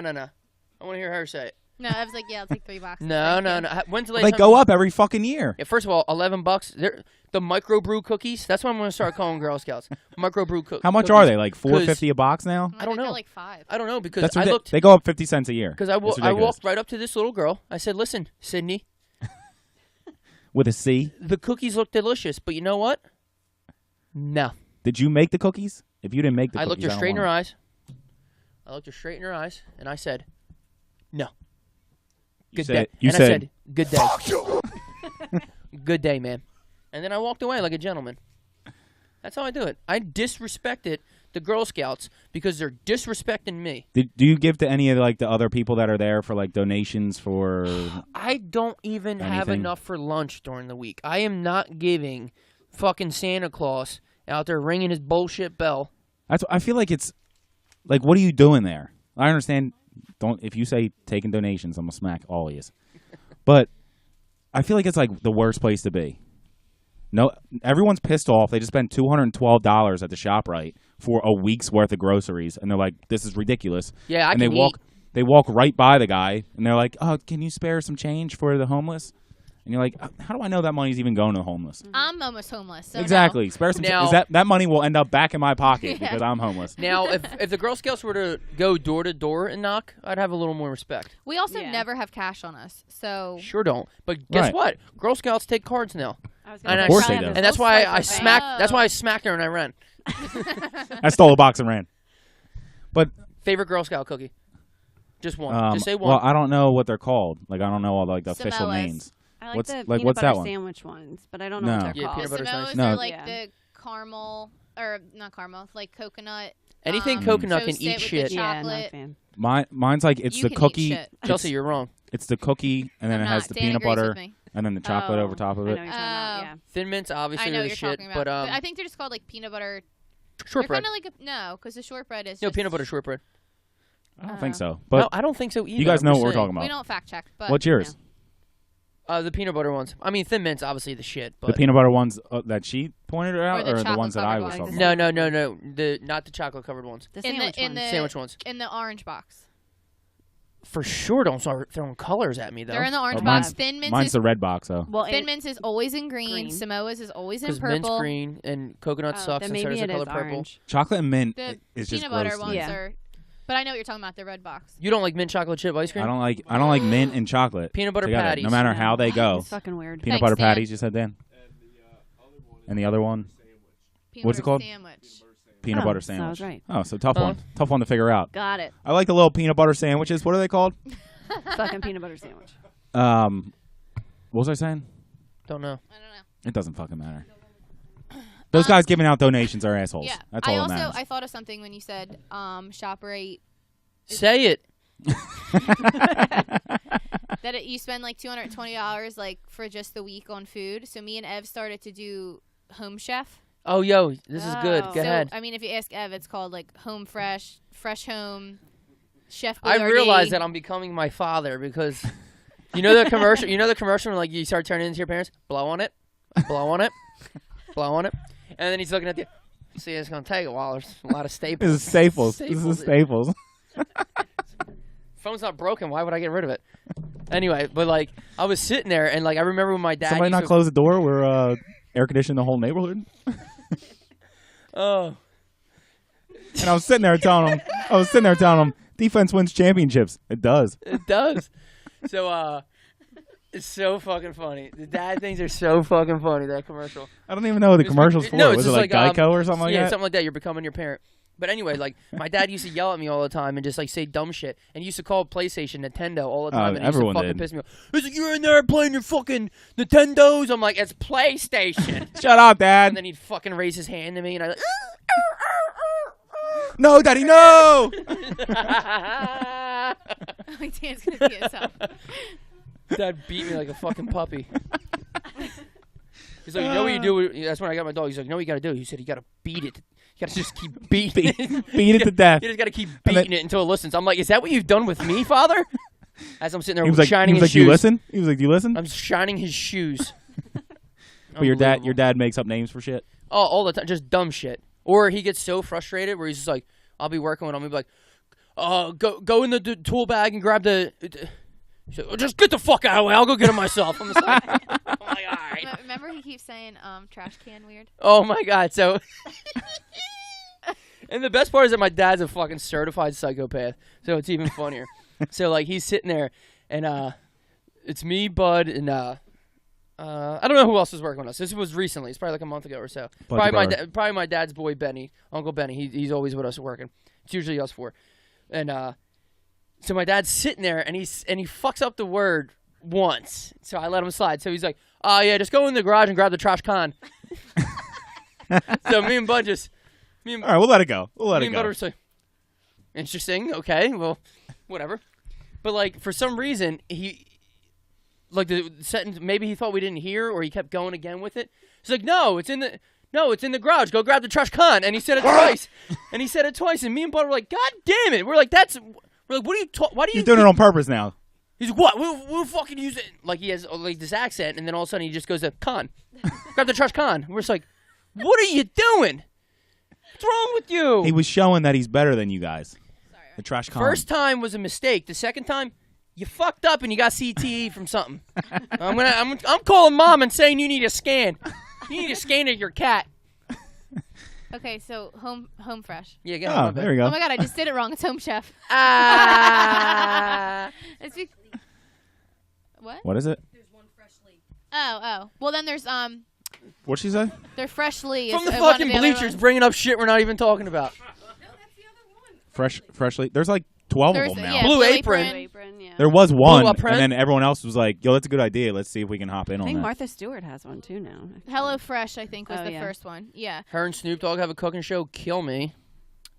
want to hear her say it. No, I was like, yeah, I'll take $3. No. When's the latest They time- go up every fucking year. Yeah, first of all, $11. The microbrew cookies. That's what I'm going to start calling Girl Scouts. Microbrew cookies. How much are they? Like $4.50 a box now? I don't know. They're like $5. I don't know because That's I looked. They go up 50 cents a year. Because I walked right up to this little girl. I said, "Listen, Sydney, with a C. the cookies look delicious, but you know what? No." Did you make the cookies? If you didn't make the I cookies, looked her don't straight in want her 'em. eyes. I looked her straight in her eyes, and I said, "No." Good day. You And I said, said, "Good day." Good day, man. And then I walked away like a gentleman. That's how I do it. I disrespected the Girl Scouts because they're disrespecting me. do you give to any of like the other people that are there for like donations for? I don't even have Anything? enough for lunch during the week. I am not giving fucking Santa Claus out there ringing his bullshit bell. I feel like it's like, what are you doing there? I understand. If you say taking donations, I'm gonna smack all of you. But I feel like it's like the worst place to be. No, everyone's pissed off. They just spent $212 at the ShopRite for a week's worth of groceries, and they're like, "This is ridiculous." Yeah, and they walk right by the guy, and they're like, "Oh, can you spare some change for the homeless?" And you're like, "How do I know that money's even going to the homeless?" I'm almost homeless. So Exactly. No. Spare some. Now- that money will end up back in my pocket Yeah. because I'm homeless. Now, if the Girl Scouts were to go door to door and knock, I'd have a little more respect. We also Yeah. never have cash on us, so Sure don't. But guess Right. what? Girl Scouts take cards now. I was And gonna I- Of course try they this do. And that's little why swiper I thing. smacked. That's why I smacked her and I ran. I stole a box and ran. But Favorite Girl Scout cookie? Just one. Just say one. well, I don't know what they're called. Like, I don't know all like the official Samoas. names. I like What's- the like, peanut what's butter that one? sandwich ones, but I don't know No. what they're Yeah, called. peanut the butter's Samoas nice. No. are like Yeah. the caramel, or not caramel, like coconut. Anything coconut can toast eat it with the shit. Yeah, not a chocolate. fan. Mine's like it's You the can eat cookie. shit. Chelsea, you're wrong. It's the cookie, and then I'm it has not. the Dan peanut agrees butter, with me. and then the chocolate Oh, over top of I know it. what you're talking about, yeah. Thin Mints, obviously, I know are what the you're shit. talking about. But I think they're just called like peanut butter. They're shortbread. kind of like no, because the shortbread is. No, just, peanut butter shortbread. I don't think so. No, But I don't think so either. you guys I'm know just what we're saying. talking about. We don't fact check, but What's yours? The peanut butter ones. I mean, Thin Mints, obviously the shit. But The peanut butter ones that she pointed out, the or the ones that I chocolate-covered was ones. talking about? No. Not the chocolate covered ones. The in sandwich the in ones. the Sandwich ones. in the orange box. For sure, don't start throwing colors at me though. They're in the orange Oh, box. Thin Mints Mine's is the red box, though. Well, Thin Mints is always in green. Green. Samoa's is always in Because purple. mint's green and coconut sucks then instead maybe of it the is color purple. orange. Chocolate and mint The is just peanut gross butter to ones me. Yeah. are. But I know what you're talking about. The red box. You don't like mint chocolate chip ice cream? I don't like mint and chocolate Peanut butter together, patties. no matter how they go. It's fucking weird. Peanut Thanks, butter Dan. patties, you said, Dan? And the other one? Peanut What's it butter called? Sandwich. Peanut Oh, butter so I sandwich. was right. Oh, so tough Huh? one. Tough one to figure out. Got it. I like the little peanut butter sandwiches. What are they called? Fucking peanut butter sandwich. What was I saying? Don't know. I don't know. It doesn't fucking matter. Those guys giving out donations are assholes. Yeah. That's I all that also matters. I thought of something when you said ShopRite Say it. that you spend like $220 like for just the week on food. So me and Ev started to do Home Chef. Oh, yo, this is good. Oh. Go so ahead. I mean, if you ask Ev, it's called like Home Fresh, Fresh Home, Chef. I Boyardee. realize that I'm becoming my father because you know the commercial. You know the commercial when like you start turning into your parents. Blow on it, blow on it, blow on it, and then he's looking at you. See, it's gonna take a while. There's a lot of staples. This is Staples. This is Staples. Phone's not broken. Why would I get rid of it? Anyway, but like I was sitting there and like I remember when my dad. Somebody used not to, close the door? We're air conditioning the whole neighborhood. Oh, And I was sitting there telling him, defense wins championships. It does. it does. So it's so fucking funny. The dad things are so fucking funny. That commercial. I don't even know what the commercial's for. No, it's Was it just like Geico or something like yeah, that? something like that. You're becoming your parent. But anyway, like my dad used to yell at me all the time and just like say dumb shit, and he used to call PlayStation Nintendo all the time. And it used to everyone fucking did. piss me off. He's like, "You're in there playing your fucking Nintendos." I'm like, "It's PlayStation." Shut up, Dad. And then he'd fucking raise his hand to me, and I like, No, Daddy, no. Like Dan's gonna see himself. Dad beat me like a fucking puppy. He's like, "You know what you do?" That's when I got my dog. He's like, "You know what you got to do?" He said, "You got to beat it. You got to just keep beating it. Beat it to death. You just got to keep And then- beating it until it listens." I'm like, "Is that what you've done with me, Father?" As I'm sitting there He was like, shining his "Do you shoes. listen?" He was like, "Do you listen?" I'm shining his shoes. But your Unbelievable. dad makes up names for shit. Oh, all the time, just dumb shit. Or he gets so frustrated where he's just like, I'll be working with him, he'll be like, go in the tool bag and grab the She's like, just get the fuck out of the way. I'll go get him myself. I'm like, all right. Remember he keeps saying trash can weird? Oh, my God. So, and the best part is that my dad's a fucking certified psychopath. So it's even funnier. So, like, he's sitting there, and it's me, Bud, and I don't know who else was working with us. This was recently. It's probably like a month ago or so. Probably my dad's boy, Benny, Uncle Benny. He's always with us working. It's usually us four. And so my dad's sitting there, and he fucks up the word once. So I let him slide. So he's like, "Oh yeah, just go in the garage and grab the trash can." So me and Bud just, All right, we'll let it go. We'll let me it and go. Bud were like, interesting. Okay, well, whatever. But like for some reason he, like the sentence, maybe he thought we didn't hear, or he kept going again with it. He's like, "No, it's in the garage. Go grab the trash can." And he said it twice. And me and Bud were like, "God damn it!" We're like, what are you? Why do you? You're doing it on purpose now. He's like, "What? We'll fucking use it." Like he has like this accent, and then all of a sudden he just goes to con, grab the trash can. We're just like, "What are you doing? What's wrong with you?" He was showing that he's better than you guys. Sorry. The trash can. First time was a mistake. The second time, you fucked up and you got CTE from something. I'm calling mom and saying you need a scan. You need a scan of your cat. Okay, so home fresh. Yeah, get Oh, there we go. Oh my God, I just did it wrong. It's Home Chef. What? What is it? There's one freshly. Oh. Well, then there's What'd she say? they're freshly From the is one of fucking the other bleachers, ones. bringing up shit we're not even talking about. No, that's the other one. Freshly. There's like 12 There's of them now. yeah, Blue Blue Apron. Apron, yeah. There was one, Apron? and then everyone else was like, "Yo, that's a good idea. Let's see if we can hop in I on think that." Martha Stewart has one too now. Hello Fresh, I think, was Oh, the yeah. first one. Yeah. Her and Snoop Dogg have a cooking show. Kill me.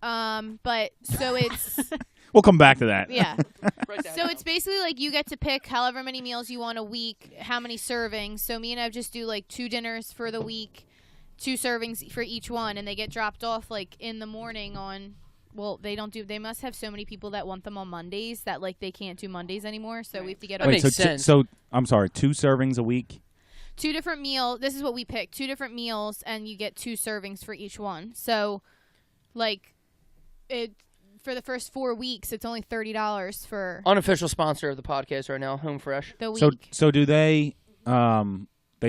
But so it's We'll come back to that. yeah. So it's basically like you get to pick however many meals you want a week, how many servings. So me and Ev just do like 2 dinners for the week, 2 servings for each one, and they get dropped off like in the morning on. Well, they must have so many people that want them on Mondays that like they can't do Mondays anymore. So we have to get That them. makes sense. So I'm sorry, 2 servings a week. 2 different meals. This is what we pick. 2 different meals, and you get 2 servings for each one. So, like, it for the first 4 weeks, it's only $30 for Unofficial sponsor of the podcast right now, Home Fresh. the week. So do they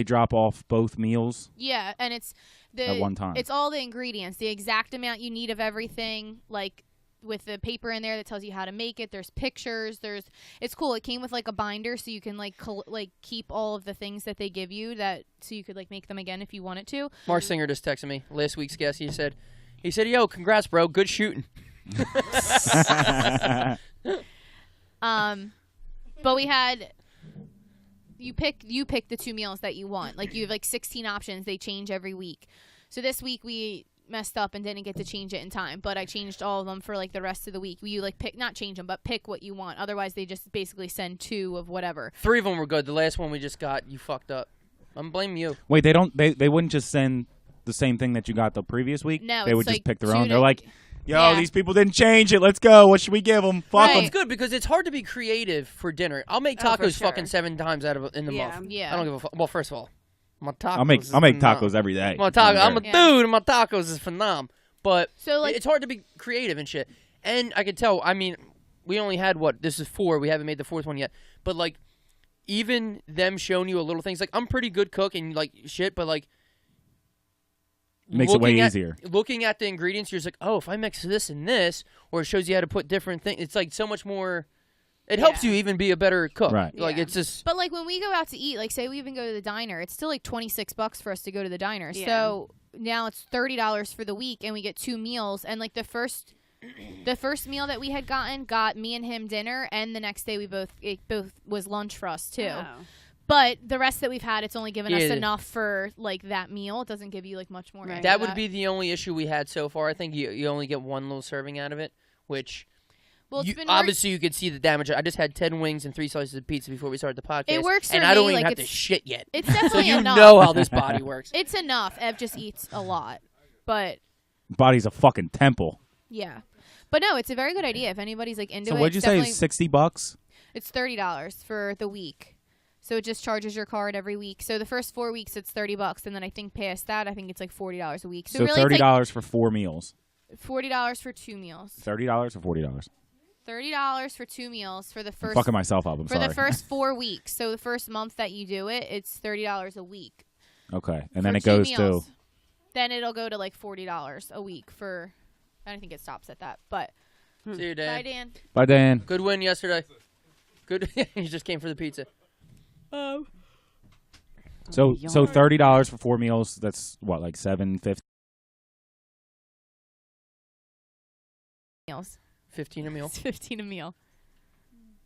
drop off both meals Yeah, and it's at one time? It's all the ingredients, the exact amount you need of everything, like with the paper in there that tells you how to make it. There's pictures. It's cool. It came with like a binder, so you can like keep all of the things that they give you, so you could like make them again if you wanted to. Mark Singer just texted me. Last week's guest, he said, "Yo, congrats, bro. Good shooting." But we had you pick the 2 meals that you want. Like you have like 16 options. They change every week. So this week we messed up and didn't get to change it in time, but I changed all of them for like the rest of the week. You like not change them, but pick what you want. Otherwise, they just basically send 2 of whatever. 3 of them were good. The last one we just got, you fucked up. I'm blaming you. Wait, they wouldn't just send the same thing that you got the previous week? No, they it's would just like pick their 2 own. They're to- like, "Yo, Yeah. these people didn't change it. Let's go. What should we give them? Fuck Right. them." It's good because it's hard to be creative for dinner. I'll make Oh, for tacos sure. fucking 7 times in the Yeah. month. Yeah. I don't give a fuck. Well, first of all, my tacos. I'll make is tacos phenom. every day. I'm a Yeah. dude, and my tacos is phenom. But So like it's hard to be creative and shit. And I can tell. I mean, we only had this is 4. We haven't made the 4th one yet. But like, even them showing you a little things. Like, I'm pretty good cook and like shit, but like. Makes it way looking easier. Looking at the ingredients, you're just like, oh, if I mix this and this, or it shows you how to put different things. It's like so much more. It helps Yeah. you even be a better cook. Right. Like Yeah. it's just. But like when we go out to eat, like say we even go to the diner, it's still like $26 for us to go to the diner. Yeah. So now it's $30 for the week, and we get 2 meals. And like the first meal that we had got me and him dinner, and the next day it both was lunch for us too. Oh. But the rest that we've had, it's only given us Yeah. enough for like that meal. It doesn't give you like much more. Right. after That would be the only issue we had so far. I think you only get 1 little serving out of it, which Well, it's you, been obviously you could see the damage. I just had 10 wings and 3 slices of pizza before we started the podcast. It works and for I don't me, even like, have to it's- shit yet. It's So definitely you enough. know how this body works. It's enough. Ev just eats a lot, but Body's a fucking temple. yeah. But no, it's a very good idea if anybody's like into So it. what'd you it's say? definitely- $60? It's $30 for the week. So it just charges your card every week. So the first 4 weeks it's $30, and then I think past that I think it's like $40 a week. So, So really $30 it's for 4 meals. like $40 for 2 meals. $30 or $40? $30 for 2 meals for the I'm first fucking myself up. I'm for sorry. the first 4 weeks. So the first month that you do it, it's $30 a week. Okay, and for then it 2 goes meals. to. Then it'll go to like $40 a week for. I don't think it stops at that, but. See you, Dan. Bye, Dan. Bye, Dan. Good win yesterday. Good. He just came for the pizza. So $30 for 4 meals. That's what, like $7.50. Meals. 15 a meal. It's 15 a meal.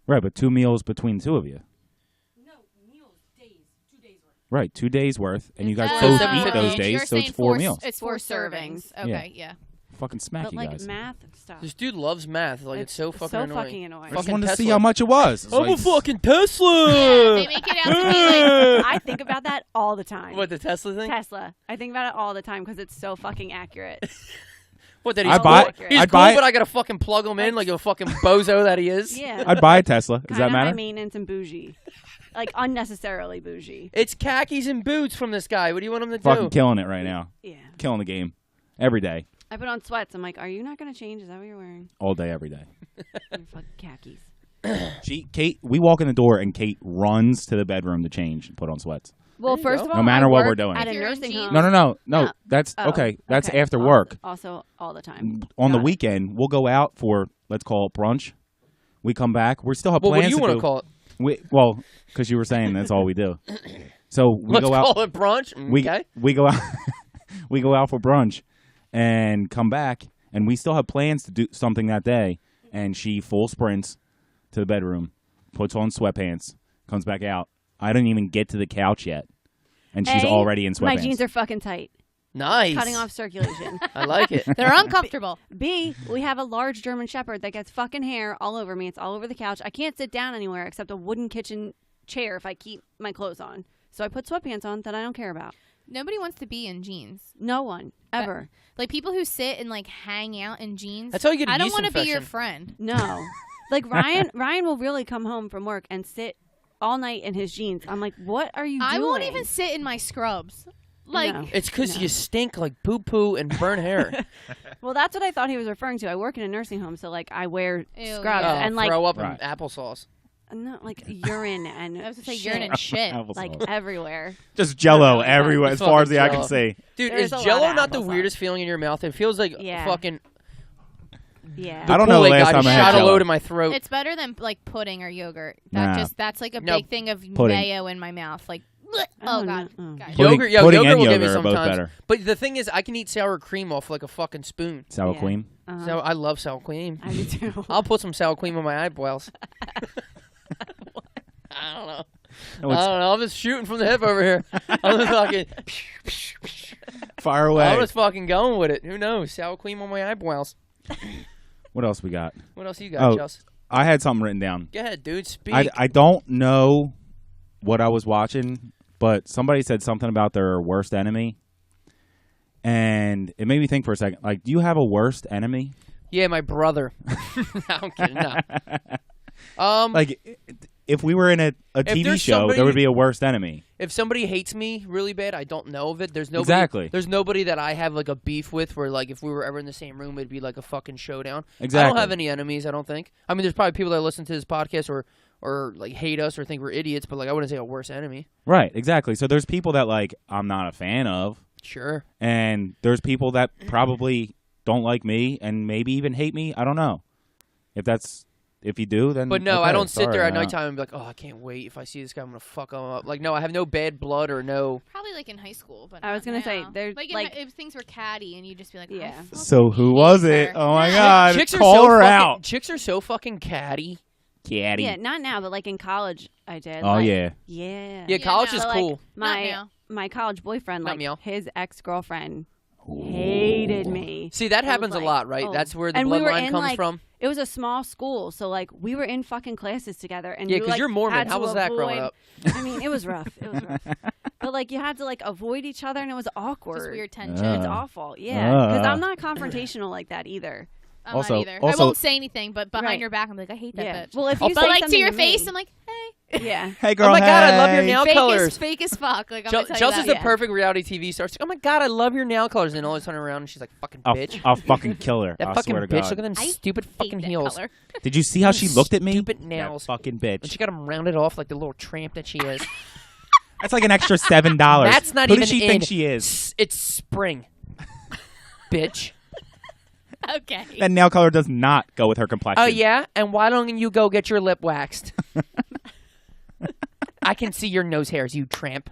Right, but 2 meals between 2 of you. No, meals, days, 2 days worth. Right, 2 days worth, and you guys Oh, both seven eat fifty. those You're days, so it's saying 4 meals. It's 4 servings. Okay, yeah. Fucking smack But you like guys. math stuff. This dude loves math. Like, it's so fucking annoying. fucking annoying. I just fucking wanted to see Tesla. how much it was. It's I'm a like- fucking Tesla. Yeah, they make it out to be like I think about that all the time. What, the Tesla thing? Tesla. I think about it all the time because it's so fucking accurate. What, that I he's buy- cool? He's I'd cool, buy it- but I gotta fucking plug him in like a fucking bozo that he is. Yeah. I'd buy a Tesla. Does Kind that of matter? high maintenance and bougie. Like unnecessarily bougie. It's khakis and boots from this guy. What do you want him to Fucking do? killing it right now. Yeah. Killing the game. Every day. I put on sweats. I'm like, are you not going to change? Is that what you're wearing? All day, every day. Your fucking khakis. Cait, we walk in the door and Cait runs to the bedroom to change and put on sweats. Well, There you first go. of all, No matter I what we're work doing. at a If you're in nursing jeans. home. No. No. That's Oh, okay. That's okay. after work. Also, all the time. On the Got it. weekend, we'll go out for, let's call it brunch. We come back. We still have Well, what plans do you to want do. to call it? Well, because you were saying that's all we do. So we Let's go out. call it brunch. Okay. We go out. We go out for brunch, and come back, and we still have plans to do something that day. And she full sprints to the bedroom, puts on sweatpants, comes back out. I didn't even get to the couch yet, and she's A, already in sweatpants. My jeans are fucking tight. Nice. Cutting off circulation. I like it. they're uncomfortable. B, we have a large German Shepherd that gets fucking hair all over me. It's all over the couch. I can't sit down anywhere except a wooden kitchen chair if I keep my clothes on. So I put sweatpants on that I don't care about. Nobody wants to be in jeans. No one. Ever. Like people who sit and like hang out in jeans. That's how you get a I don't yeast want to be your infection. friend. No. Like Ryan will really come home from work and sit all night in his jeans. I'm like, what are you doing? I won't even sit in my scrubs. Like No. It's because No. you stink like poo-poo and burnt hair. Well, that's what I thought he was referring to. I work in a nursing home, so like I wear Ew, scrubs yeah. and like throw up Right. in applesauce. no, like urine and I was gonna say shit, urine and shit. Applesauce. like everywhere. Just Jello Really everywhere, It's as far as fucking the eye can Jell-O. see. Dude, There's is a lot Jello of not the applesauce. weirdest feeling in your mouth? It feels like Yeah. fucking Yeah. I don't know the Kool-Aid last guy time just I had shot a Jell-O. load in my throat. It's better than like pudding or yogurt. Nah. That's like a No. big thing of Pudding. mayo in my mouth. Like oh Oh, god. no. Oh. Guys. Pudding- Yogurt, yeah, pudding yogurt and will get me yogurt are both sometimes. better. But the thing is, I can eat sour cream off like a fucking spoon. Sour Yeah. cream. Uh-huh. So I love sour cream. I do too. I'll put some sour cream on my eyebrows. I don't know. No, I it's don't know. I'm just shooting from the hip over here. I'm just fucking. far away. I'm just fucking going with it. Who knows? Sour cream on my eyebrows. What else we got? What else you got, Oh. Chelsea? I had something written down. Go ahead, dude. Speak. I don't know what I was watching, but somebody said something about their worst enemy, and it made me think for a second. Like, do you have a worst enemy? Yeah, my brother. No, I'm kidding. No. Like, if we were in a TV there's show, somebody- there would be a worst enemy. If somebody hates me really bad, I don't know of it. There's nobody. Exactly. There's nobody that I have like a beef with. Where like if we were ever in the same room, it'd be like a fucking showdown. I Exactly. don't have any enemies. I don't think. I mean, there's probably people that listen to this podcast or like hate us or think we're idiots. But like I wouldn't say a worst enemy. Right, exactly. So there's people that like I'm not a fan of, Sure. and there's people that probably don't like me and maybe even hate me. I don't know. If you do, then But no, okay, I don't sit sorry, there at I don't. nighttime and be like, oh, I can't wait. If I see this guy, I'm gonna fuck him up. Like, no, I have no bad blood or no. Probably like in high school, but I was not gonna say, now. there's, like, like- if things were catty and you just be like, Yeah. I fucking So who hate was her. it? Oh my Yeah. God! Chicks are Call so her fucking, out, Chicks are so fucking catty. Caddy. Yeah, not now, but like in college, I did. Oh like, yeah. Yeah. Yeah, college no. is But, like, cool. Not now. my college boyfriend, Not like meow. his ex-girlfriend hated me. See, that It was happens like, a lot, right? oh. That's where the And we were bloodline in, comes like, from. It was a small school, so like we were in fucking classes together, and Yeah, you, 'cause like, you're Mormon. had How to was that growing avoid- up? I mean, it was rough. It was rough. But like you had to like avoid each other, and it was awkward. Just weird tension. Uh. It's awful. Yeah, because Uh. I'm not confrontational like that either. I'm Also- not either. I also- won't say anything, but behind Right. your back, I'm like, I hate that Yeah. bitch. Well, if but you say like to something your to face, me- I'm like, hey. Yeah. Hey, girl. Oh my God, I love your hey. nail colors. Fake as fuck. Like, I'm Chel- gonna tell Chelsea's you the that. perfect reality TV star. She's like, oh my God, I love your nail colors. And then always turn around and she's like, fucking bitch. I'll fucking kill her. That I fucking swear to bitch. God. Look at them I stupid hate fucking that heels. color. Did you see how she looked at me? Stupid That nails. fucking And bitch. she got them rounded off like the little tramp that she is. That's like an extra $7. That's not Who even does she in. think she is? It's spring. Bitch. Okay. That nail color does not go with her complexion. Oh, yeah? And why don't you go get your lip waxed? I can see your nose hairs, you tramp.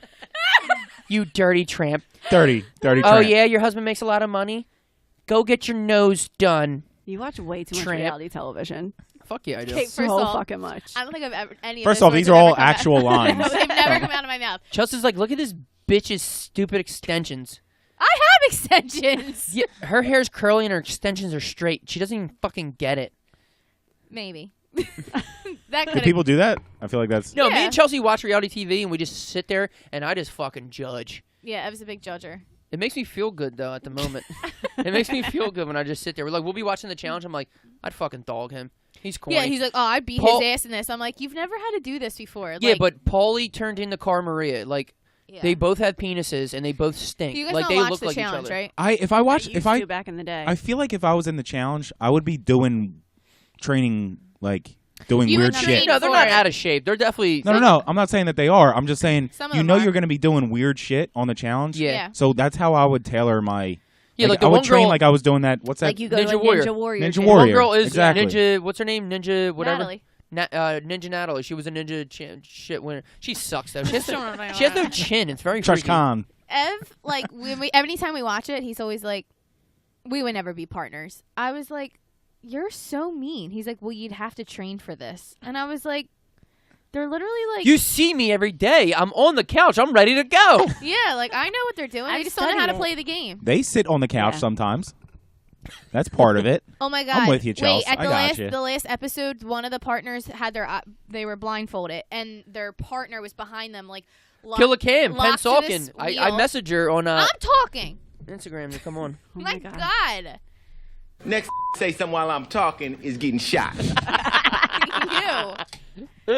You dirty tramp. Dirty Oh, tramp. yeah? Your husband makes a lot of money? Go get your nose done. You watch way too much Tramp. reality television. Fuck yeah, I do. Okay, So first of all, fucking much. I don't think I've ever any of First those off, words these have are ever all come out- actual lines. No, they've never come out of my mouth. Chelsea's like, look at this bitch's stupid extensions. I have extensions. Yeah, her hair's curly and her extensions are straight. She doesn't even fucking get it. Maybe. That Do could people do that? I feel like that's. No, me Yeah. and Chelsea watch reality TV and we just sit there and I just fucking judge. Yeah, I was a big judger. It makes me feel good though at the moment. It makes me feel good when I just sit there. We'll be watching the challenge. I'm like, I'd fucking dog him. He's corny. Yeah, he's like, oh, I beat Paul- his ass in this. I'm like, you've never had to do this before. yeah, Like, but Paulie turned into Car Maria. Like yeah. they both have penises and they both stink. You guys like don't they watch look the like each challenge, other. right? If I watch, used if I to back in the day. I feel like if I was in the challenge, I would be doing training, like doing You weird would shit. train No, they're for not it. out of shape. They're definitely No. I'm not saying that they are. I'm just saying Some of you them know are. you're going to be doing weird shit on the challenge. Yeah. So that's how I would tailor my. Yeah, like the I would one train girl- like I was doing that. What's that? like you go Ninja to a Warrior. Ninja Warrior. Ninja shit. Warrior. One girl is exactly. Ninja. What's her name? Ninja whatever. Natalie. Ninja Natalie. She was a ninja shit winner. She sucks though. She has, Don't remember she has no that. chin. It's very Trash freaky. Khan. Ev, like, every time we watch it, he's always like, we would never be partners. I was like, you're so mean. He's like, well, you'd have to train for this. And I was like, they're literally like, You see me every day. I'm on the couch. I'm ready to go. yeah, like, I know what they're doing. They I've just don't know how to studied play the game. They sit on the couch Yeah. sometimes. That's part of it. Oh my god! with you, Chels. Wait, at I the gotcha. last episode, one of the partners had their they were blindfolded, and their partner was behind them, like Kill a Cam. Penn locked to this Salkin. I wheel. messaged her on I'm talking. Instagram to come on. Oh my my God. god! Next say something while I'm talking is getting shot. You.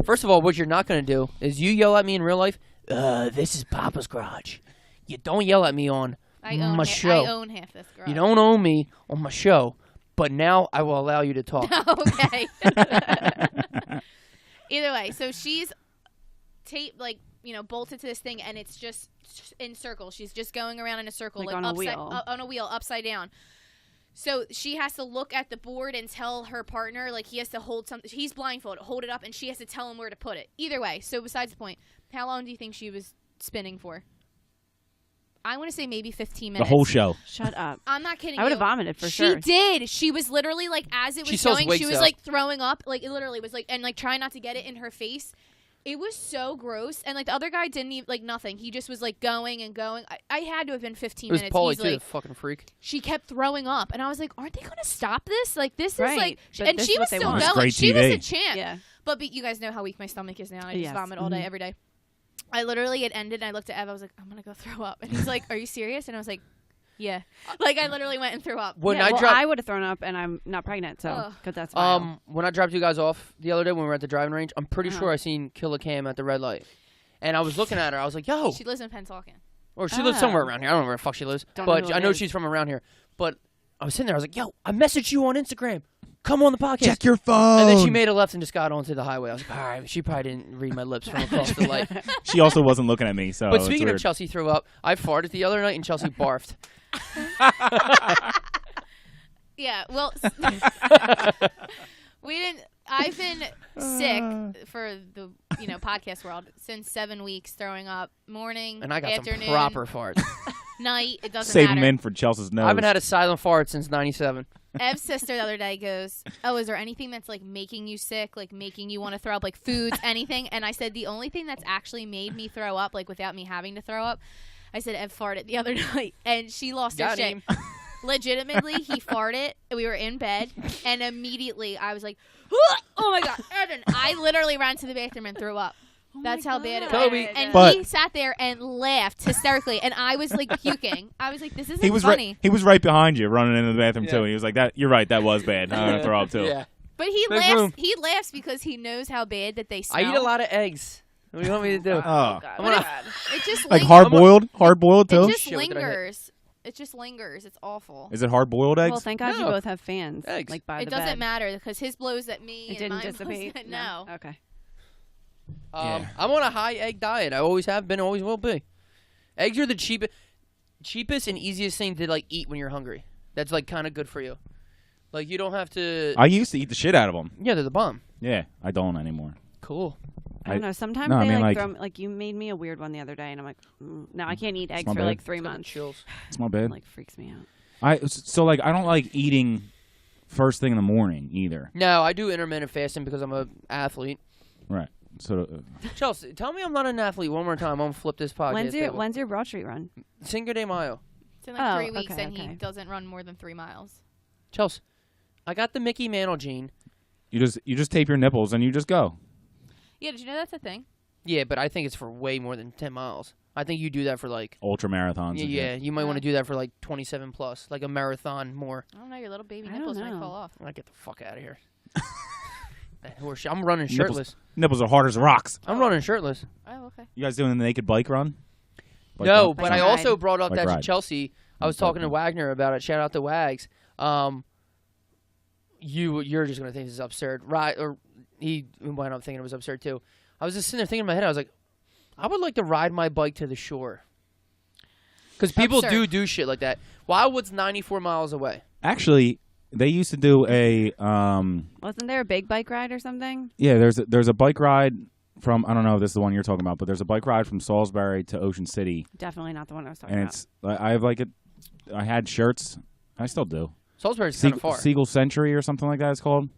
First of all, what you're not going to do is you yell at me in real life, this is Papa's garage. You don't yell at me on I own my show. I own half this garage. You don't own me on my show, but now I will allow you to talk. Okay. Either way, so she's taped, like, bolted to this thing, and it's just in circles. She's just going around in a circle, Like like on a upside, wheel. on a wheel, upside down. So she has to look at the board and tell her partner, like, he has to hold something. He's blindfolded, hold it up, and she has to tell him where to put it. Either way, so besides the point, how long do you think she was spinning for? I want to say maybe 15 The minutes. whole show. Shut up. I'm not kidding. I would have you. vomited for She sure. did. She was literally like, as it She was sells going, wigs, she was though. like throwing up. Like, it literally was like, and like trying not to get it in her face. It was so gross. And like the other guy didn't even, like, nothing. He just was like going and going. I had to have been 15 It was minutes Paulie, easily. too, the fucking freak. She kept throwing up. And I was like, aren't they going to stop this? Like, this is Right. like, But and this she is was what they still want. It's going. great She was TV. a champ. Yeah. But you guys know how weak my stomach is now. I just Yes. vomit all day, every day. I literally, it ended, and I looked at Ev. I was like, I'm going to go throw up. And he's like, are you serious? And I was like, yeah. Like, I literally went and threw up. When Yeah, I well, dropped, I would have thrown up, and I'm not pregnant, so Ugh. because that's wild. when I dropped you guys off the other day when we were at the driving range, I'm pretty Uh-huh. sure I seen Killer Cam at the red light, and I was looking at her. I was like, "Yo," She lives in Pennsauken. or she lives somewhere Oh. around here. I don't know where the fuck she lives, Don't know but who I it know is. she's from around here. But I was sitting there. I was like, "Yo, I messaged you on Instagram. Come on the podcast." Check your phone. And then she made a left and just got onto the highway. I was like, all right, she probably didn't read my lips from across the light. She also wasn't looking at me. So. But it's speaking of weird. Chelsea threw up, I farted the other night and Chelsea barfed. Yeah, well, we didn't. I've been sick for the podcast world since 7 weeks, throwing up morning, And I got afternoon, some proper farts. night. It doesn't Save matter. them in for Chelsea's nose. I haven't had a silent fart since 97. Ev's sister the other day goes, "Oh, is there anything that's like making you sick, like making you want to throw up, like foods, anything?" And I said, "The only thing that's actually made me throw up, like without me having to throw up," I said, "Ev farted the other night," and she lost her Got shit. him. Legitimately, he farted. We were in bed, and immediately I was like, "Oh my god, Evan!" I literally ran to the bathroom and threw up. That's how bad it Kobe. was. And But- he sat there and laughed hysterically, and I was like puking. I was like, "This isn't He was funny." right. He was right behind you, running into the bathroom Yeah. too. And he was like, "That you're right. That was bad. I'm gonna throw up too." Yeah. But he There's laughs. room. He laughs because he knows how bad that they smell. I eat a lot of eggs. What do you want me to do? Oh, God. I'm gonna- It just like lingers. hard boiled too. It just Shit, what did I hit? lingers. It just lingers. It's awful. Is it hard boiled eggs? Well, thank God you No. both have fans. Eggs. Like by It the doesn't bed. matter because his blows at me It and didn't mine blows dissipate. at- no. Okay. Yeah. I'm on a high egg diet. I always have been, always will be. Eggs are the cheapest and easiest thing to like eat when you're hungry. That's like kind of good for you. Like you don't have to. I used to eat the shit out of them. Yeah, they're the bomb. Yeah, I don't anymore. Cool. I don't know. Sometimes no, I they mean, like like- throw like you made me a weird one the other day, and I'm like, no, I can't eat eggs my for bad. like 3 Got the months. Chills. It's my bad. It, like freaks me out. I don't like eating first thing in the morning either. No, I do intermittent fasting because I'm a athlete. Right. So Chelsea, tell me I'm not an athlete one more time. I'm gonna flip this podcast. When's your Broad Street run? Cinco de Mayo. It's in like Oh, 3 weeks, okay, and he okay. doesn't run more than 3 miles. Chelsea, I got the Mickey Mantle gene. you just tape your nipples and you just go. Yeah, did you know that's a thing? Yeah, but I think it's for way more than 10 miles. I think you do that for like. Ultra marathons. and Yeah, shit. you might want to do that for like 27 plus, like a marathon more. I don't know. Your little baby I don't nipples might know. fall off. I get the fuck out of here. I'm running Nipples- shirtless. Nipples are hard as rocks. I'm running shirtless. Oh, okay. You guys doing the naked bike run? Bike No, run? but Bike I ride. also brought up Bike that to ride. Chelsea. I was Bike talking to ride. Wagner about it. Shout out to Wags. You're just gonna think this is absurd, right? Or he wound up thinking it was absurd too. I was just sitting there thinking in my head. I was like, I would like to ride my bike to the shore. Because people Absurd. do shit like that. Wildwood's 94 miles away. Actually, they used to do a Wasn't there a big bike ride or something? yeah. There's a bike ride from I don't know if this is the one you're talking about, but there's a bike ride from Salisbury to Ocean City, Definitely not the one I was talking and about. it's I have like I had shirts. I still do. Salisbury's kind of far. Siegel Century or something like that it's called.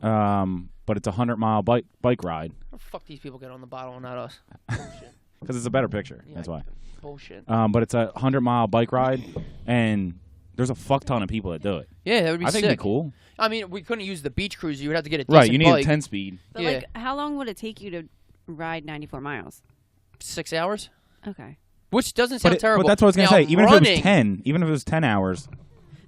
But it's a 100-mile bike ride How the fuck these people get on the bottle and not us? because it's a better picture. Yeah, That's why. Bullshit. But it's a 100-mile bike ride, and there's a fuck ton of people that do it. Yeah, that would be I think sick. it'd be cool. I mean, we couldn't use the beach cruiser. You would have to get a decent Right, you need bike. a 10-speed. But yeah. like, how long would it take you to ride 94 miles? 6 hours, Okay. which doesn't sound But terrible. that's what I was gonna Now, say. Even if it running, was 10, even if it was 10 hours.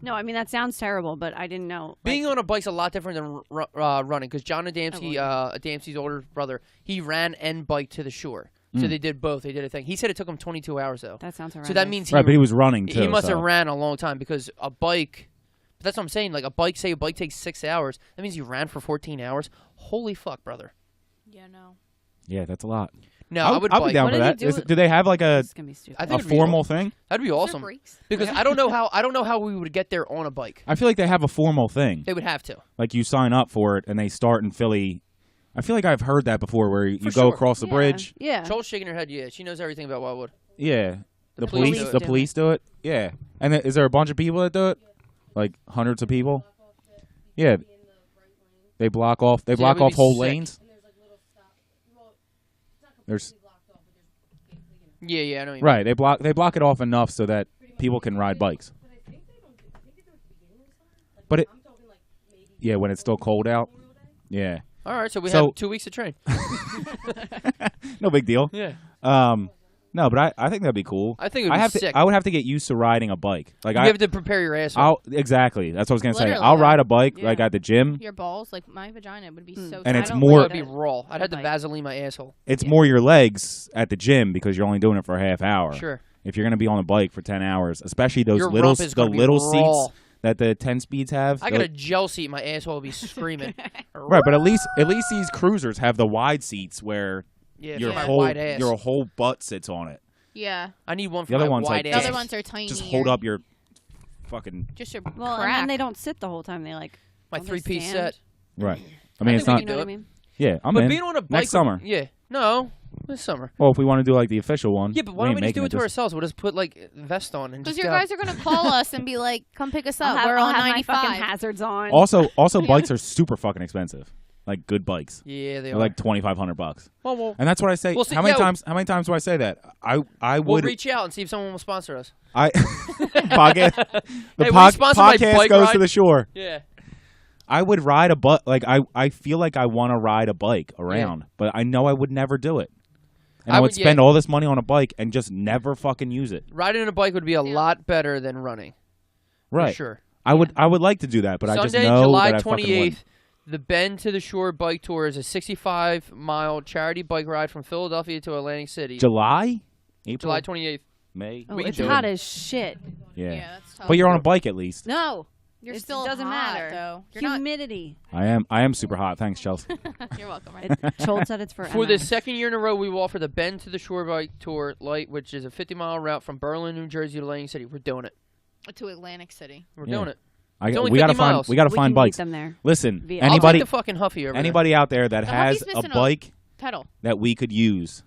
No, I mean that sounds terrible, but I didn't know. being on a bike's a lot different than running. Because John Adamski, Adamski's older brother, he ran and biked to the shore. So they did both. They did a thing. He said it took him 22 hours though. That sounds horrendous. So that means Right, but he was running too. he must so. have ran a long time because a bike. But that's what I'm saying. Like a bike, say a bike takes 6 hours. That means you ran for 14 hours. Holy fuck, brother. Yeah, no. Yeah, that's a lot. No, I would I'll bike. be down What for did he that. do with- Do they have like a It's gonna be stupid. I think it'd be formal awesome. thing? That'd be awesome. Brakes. Because I don't know how we would get there on a bike. I feel like they have a formal thing. They would have to. Like you sign up for it and they start in Philly. I feel like I've heard that before where you For go sure. across the bridge. Yeah. Joel's shaking her head. Yeah, she knows everything about Wildwood. Yeah. The police police do the it. police do it. Yeah. And is there a bunch of people that do it? Like hundreds of people? Yeah. They block off that block would off be whole sick. lanes. There's Yeah, I know. What you right. They block it off enough so that people can ride bikes. But it yeah, when it's still cold out. Yeah. mean. All right, so we So- have 2 weeks to train. No big deal. Yeah. No, but I think that'd be cool. I think it would be sick. I would have to get used to riding a bike. Like You have to prepare your asshole. exactly. That's what I was gonna say. Literally, I'll though. ride a bike like Yeah. at the gym. Your balls, like my vagina, would be so. And I it's don't more- like It would be it. raw. I'd have to Bike. Vaseline my asshole. It's more your legs at the gym because you're only doing it for a half hour. Sure. If you're gonna be on a bike for 10 hours, especially those Your little rump is gonna be little raw. seats that the 10 speeds have. I got a gel seat. My asshole would be screaming. Right, but at least these cruisers have the wide seats where Yeah, your for my whole wide ass. your whole butt sits on it. Yeah. I need one for The other my one's wide like The ass. other ones are tiny. Just hold up your fucking Just your Well, crack. and then they don't sit the whole time. They like My don't they 3-piece stand? set. right. I think mean, it's we not. can You know do what I it. mean? Yeah, I'm But in. being on a bike Next summer. Yeah. No, this summer. Well, if we want to do like the official one. Yeah, but why we don't ain't we just do making it to this- ourselves? We'll just put like a vest on and Because just your go. guys are gonna call us and be like, "Come pick us up. I'll have, We're I'll on have my 95." fucking hazards on. Also, bikes are super fucking expensive. Like good bikes, Yeah, they they're are. like $2,500. well, And that's what I say. We'll see- how many yeah, times? How many times do I say that? I we'll would. reach out and see if someone will sponsor us. I podcast. The Hey, will you sponsor my podcast bike goes ride? to the shore. Yeah. I would ride a bike. Like I feel like I want to ride a bike around, but I know I would never do it. And I would spend all this money on a bike and just never fucking use it. Riding a bike would be a lot better than running. Right. For sure. I would like to do that, but Sunday, I just know July that I fucking 28th, wouldn't. the Bend to the Shore Bike Tour is a 65-mile charity bike ride from Philadelphia to Atlantic City. July? April? July 28th. May? Oh, We can it's do hot it. as shit. Yeah. that's tough. But you're on a bike at least. No. You're It still doesn't hot, matter. though. You're not. Humidity. I am super hot. Thanks, Chelsea. You're welcome. Right? Chold said it's for For the MS. second year in a row, we will offer the Bend to the Shore Bike Tour Light, which is a 50-mile route from Berlin, New Jersey to Atlantic City. We're doing it. To Atlantic City. We're doing it. We only gotta 50 find miles. we gotta We find can meet bikes. them there. Listen, Via- I'll anybody take the fucking Huffy over anybody out there that The has Huffy's a missing bike Pedal. that we could use,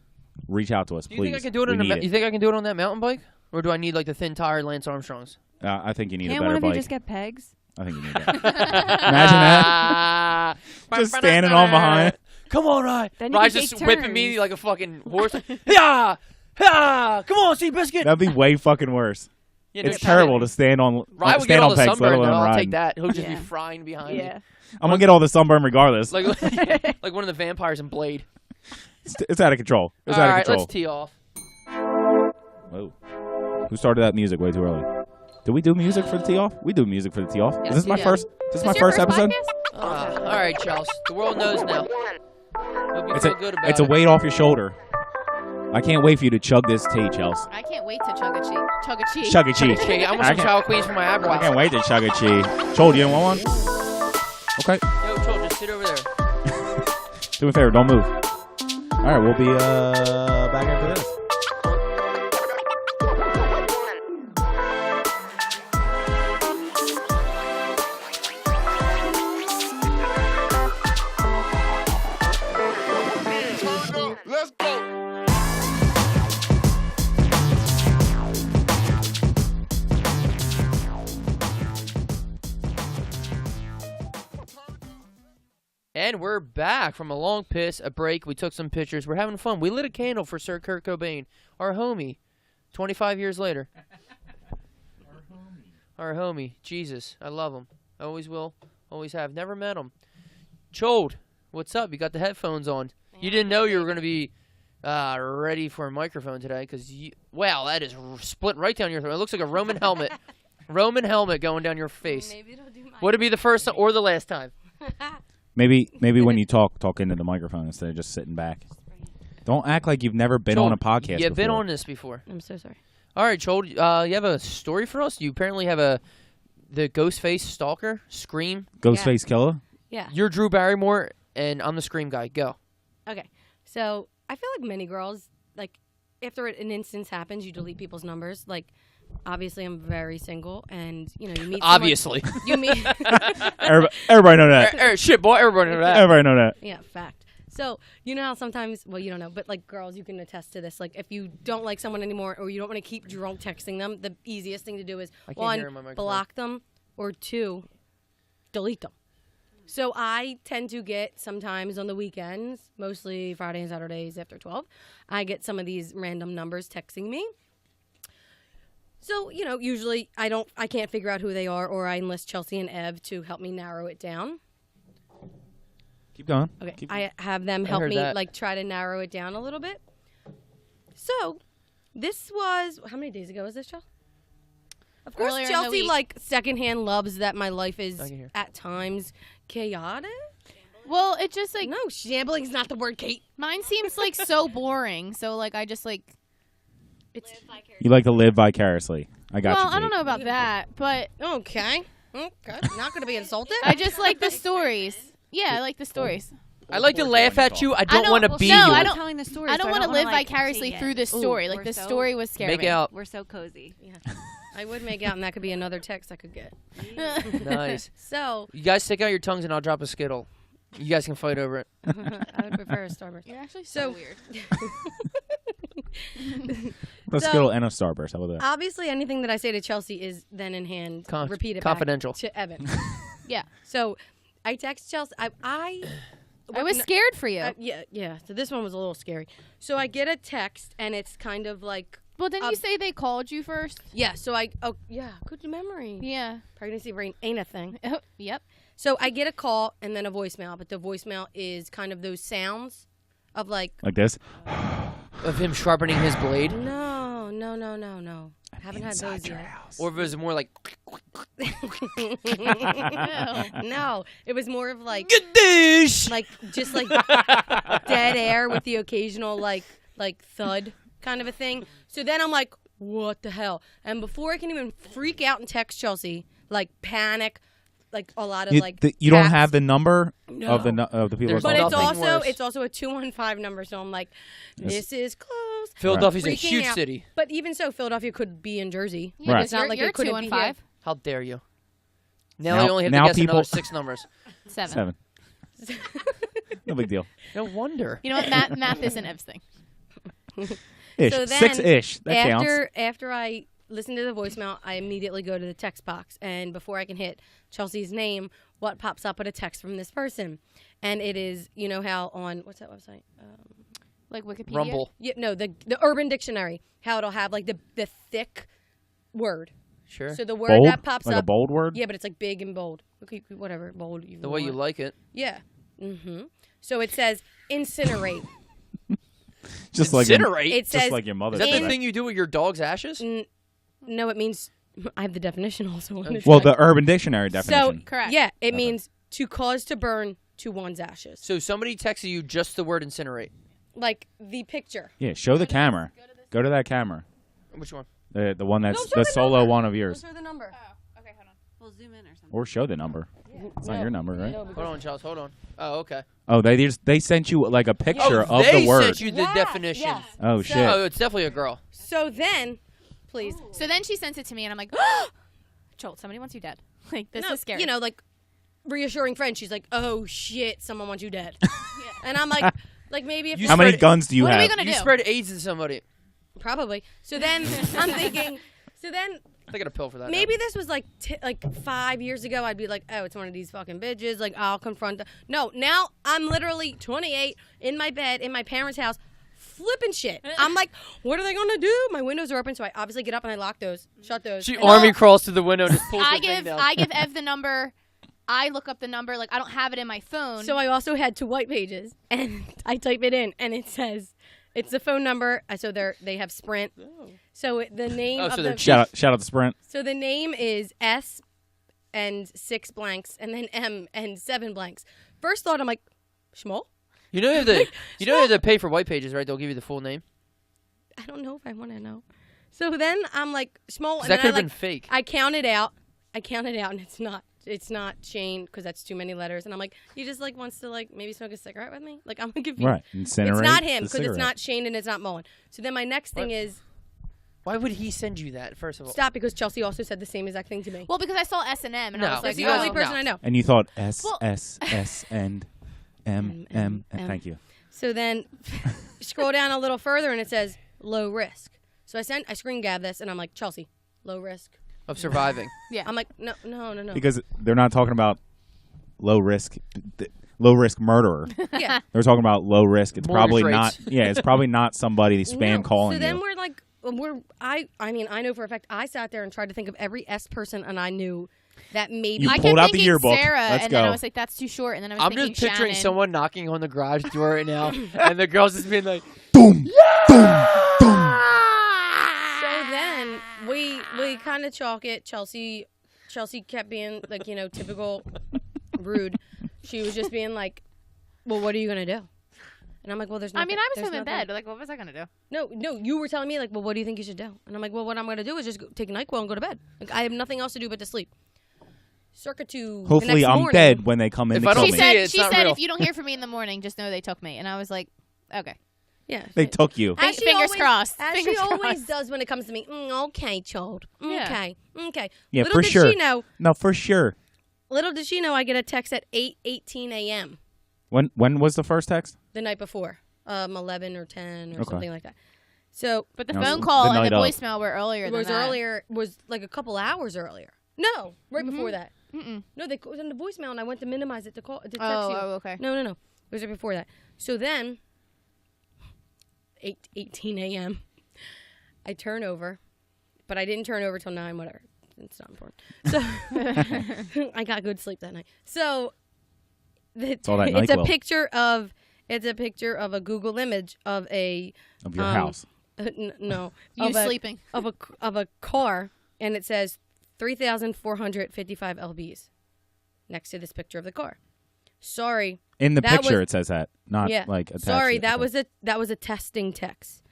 reach out to us, Do you think I please. can do it We on need you think I can do it on that mountain bike? Or do I need like the thin tire Lance Armstrong's? I think you need Can't a one better of you bike. just get pegs? I think you need that. Imagine that. Just standing on behind. Come on, Rye. Then you Rye's can just take whipping me turns. like a fucking horse. Yeah! Yeah! Come on, see biscuit. That'd be way fucking worse. Yeah, no It's shit. terrible to stand on Rye would get stand all on the pegs, let sunburn, alone though. I'll riding. take that. He'll just Yeah. be frying behind me. Yeah. I'm gonna get all the sunburn regardless. Like like one of the vampires in Blade. It's out of control. It's All out of right, control. let's tee off. Whoa. Who started that music way too early? Did we do music for the tee off? We do music for the tee off. Yes, Is this we my do. first? Is this my your first episode? podcast? All right, Chelsea. The world knows now. Hope you It's feel good about it's a it. weight off your shoulder. I can't wait for you to chug this tea, Chelsea. I can't wait to chug a cheese. Chug a cheese. Chug a cheese. Okay, I want I some can't- sour queens for my I eyebrows. can't wait to chug a cheese. Chold, you don't want one? Okay. Yo, Joel, just sit over there. Do me a favor, don't move. All right, we'll be back after this. Let's go. And we're back from a long piss, a break. We took some pictures. We're having fun. We lit a candle for Sir Kurt Cobain, our homie, 25 years later. Our homie. Jesus, I love him. Always will, always have. Never met him. Chold, what's up? You got the headphones on. You didn't know you were going to be ready for a microphone today because, wow, that is split right down your throat. It looks like a Roman helmet. Roman helmet going down your face. Maybe it'll do Would it be the first or the last time? Maybe when you talk into the microphone instead of just sitting back. Don't act like you've never been on a podcast You've been before. on this before. I'm so sorry. All right, Chold, you have a story for us? You apparently have the Ghostface stalker, Scream. Ghostface Killer? Yeah. You're Drew Barrymore, and I'm the Scream guy. Go. Okay. So I feel like many girls, like, after an instance happens, you delete people's numbers. Like, obviously, I'm very single, and, you know, you meet someone- Obviously. You meet... Everybody know that. Shit, boy, everybody know that. Everybody know that. Yeah, fact. So, you know how sometimes, well, you don't know, but like girls, you can attest to this. Like, if you don't like someone anymore or you don't want to keep drunk texting them, the easiest thing to do is I can't one, hear him on my microphone. block them, or two, delete them. So I tend to get sometimes on the weekends, mostly Friday and Saturdays after 12, I get some of these random numbers texting me. So, you know, usually I can't figure out who they are, or I enlist Chelsea and Ev to help me narrow it down. Keep going. Okay, I have them help heard me that. like try to narrow it down a little bit. So, this was how many days ago was this, Chelsea? Of course, Earlier in the Chelsea week. like secondhand loves that my life is I can hear. at times chaotic. Well, it just like No, shambling's not the word, Cait. mine seems like so boring. So like I just like It's You like to live vicariously. I got you. well, I don't Jake. know about that, but okay. Okay, not gonna be insulted. I just like the stories. Yeah, I like the stories. I like to laugh at you. I don't don't- want to well, be no, you. I don't- telling the story. I don't want to live vicariously through this story. Like we're the so- story was scary. Make out. We're so cozy. I would make out, and that could be another text I could get. Nice. So You guys stick out your tongues, and I'll drop a Skittle. You guys can fight over it. I would prefer a Starburst. You're actually So- so weird. Let's So- go and a Starburst. How about that? Obviously, anything that I say to Chelsea is then in hand repeated confidential. back to Evan. Yeah. So I text Chelsea. I I was scared for you. yeah. So this one was a little scary. So I get a text, and it's kind of like, Well, didn't you say they called you first? yeah. So good memory. Yeah. Pregnancy brain ain't a thing. Yep. So I get a call and then a voicemail, but the voicemail is kind of those sounds of like this. Of him sharpening his blade? No. Haven't had those yet. Or if it was more like... No, it was more of like... Get this! Like, just like dead air with the occasional like thud kind of a thing. So then I'm like, what the hell? And before I can even freak out and text Chelsea, like panic, like a lot of you don't taps. have the number No. of the people. But Nothing it's also a 215 number, so I'm like, this is close. Philadelphia's a Freaking huge out. city. But even so, Philadelphia could be in Jersey. Yeah, Right. It's not like you're it couldn't be here. 215. How dare you? Now Now- I only have now to guess people- another 6 numbers. 7. No big deal. No wonder. You know what? Math isn't everything. Ish. So then, 6-ish. That counts. After I listen to the voicemail, I immediately go to the text box, and before I can hit Chelsea's name, what pops up with a text from this person? And it is, you know how on what's that website? Like Wikipedia. Rumble. Yeah, no, the Urban Dictionary. How it'll have like the thick word. Sure. So the word Bold? that pops Like up, a bold word? yeah, but it's like big and bold. Okay, whatever, bold. The way you want. like it. Yeah. So it says incinerate. Just like your, Incinerate? It says just like your mother. Is that said. the thing you do with your dog's ashes? No, it means I have the definition also on it. Well, the Urban Dictionary definition. So Correct. Yeah, it means to cause to burn to one's ashes. So somebody texted you just the word incinerate. Like the picture. Yeah, show the camera. Go to that camera. Which one? The one that's No, show the the solo number. one of yours. Show the number. Okay, hold on. We'll zoom in or something. Or show the number. It's not your number, right? Hold on, Charles. Hold on. Oh, okay. Oh, they sent you like a picture Oh, of they the word. sent you the Yes, definition. yes. Oh shit. Oh, it's definitely a girl. So then, please. So then she sends it to me, and I'm like, Chold, somebody wants you dead. Like, this No, is scary. You know, like reassuring friend. She's like, "Oh shit, someone wants you dead." And I'm like maybe if How many spread- guns do you What are have? we gonna You do? spread AIDS to somebody. probably. So then I'm thinking. So then I got a pill for that. maybe this was like 5 years ago. I'd be like, "Oh, it's one of these fucking bitches." Like I'll confront them. No, now I'm literally 28 in my bed in my parents' house. Flipping shit. I'm like, what are they gonna do? My windows are open, so I obviously get up and I lock those, shut those. She And army crawls to the window and just pulls I the thing give down. I give Ev the number. I look up the number. Like, I don't have it in my phone. So I also had 2 white pages, and I type it in, and it says, it's the phone number. So they have Sprint. So the name Oh, so of they're the Shout out to Sprint. so the name is S and 6 blanks, and then M and 7 blanks. First thought, I'm like, Schmoll? You know you have to pay for white pages, right? They'll give you the full name. I don't know if I want to know. So then I'm like, Schmoll, 'Cause and that then could have I been fake. I counted out, and it's not Shane because that's too many letters. And I'm like, he just like wants to like maybe smoke a cigarette with me. Like I'm confused. Right. Incinerate It's not him the because it's cigarette. not Shane and it's not Mullen. So then my next thing What? is Why would he send you that? First of all, stop because Chelsea also said the same exact thing to me. well, because I saw S and M, and No. I was That's like, the you guys- only person no. I know. And you thought S Well- S S and M M. Thank you. So then scroll down a little further and it says low risk. So I screen grab this and I'm like, Chelsea, low risk. of surviving. yeah. I'm like, no. Because they're not talking about low risk murderer. Yeah. They're talking about low risk. It's Mortgage probably rates. not. Yeah, it's probably not somebody spam No. calling So then you. we're like, I mean, I know for a fact I sat there and tried to think of every S person and I knew that maybe You I pulled kept out the thinking yearbook. Sarah, Let's and go. then I was like, that's too short. And then I was I'm thinking just picturing Shannon. someone knocking on the garage door right now, and the girl's just being like, Boom, boom, boom. So then we kind of chalk it. Chelsea kept being like, typical rude. She was just being like, well, what are you going to do? And I'm like, well, there's nothing. I mean, I was there's home in nothing. bed. Like, what was I gonna do? No, you were telling me like, well, what do you think you should do? And I'm like, well, what I'm going to do is just take a NyQuil and go to bed. Like, I have nothing else to do but to sleep. Circa to the Hopefully, next I'm morning, dead when they come in If to I kill don't She me. see said, it, it's not real. if you don't hear from me in the morning, just know they took me. And I was like, okay. Yeah. They took you. As she Fingers always- crossed. As Fingers she always crossed. does when it comes to me. Okay, Chold. Okay. Yeah. Okay. Yeah, Little for did sure. she know. No, for sure. Little did she know I get a text at 8:18 a.m. When was the first text? the night before, 11 or 10 or Okay. something like that. So But the No, phone the call and night the of. voicemail were earlier it than was that. earlier. Was like a couple hours earlier. No, right before that. Mm-mm. No, they called in the voicemail and I went to minimize it to call to text Oh, you. okay. No. It was right before that. So then, 8:18 a.m. I turn over, but I didn't turn over till 9. Whatever. it's not important. So I got good sleep that night. So it's all that a NyQuil. picture of a Google image of a Of your house. no, You sleeping. of a car, and it says 3,455 lbs next to this picture of the car. Sorry. In the that picture, was- it says that, not like attached. Sorry, to it. that was a testing text.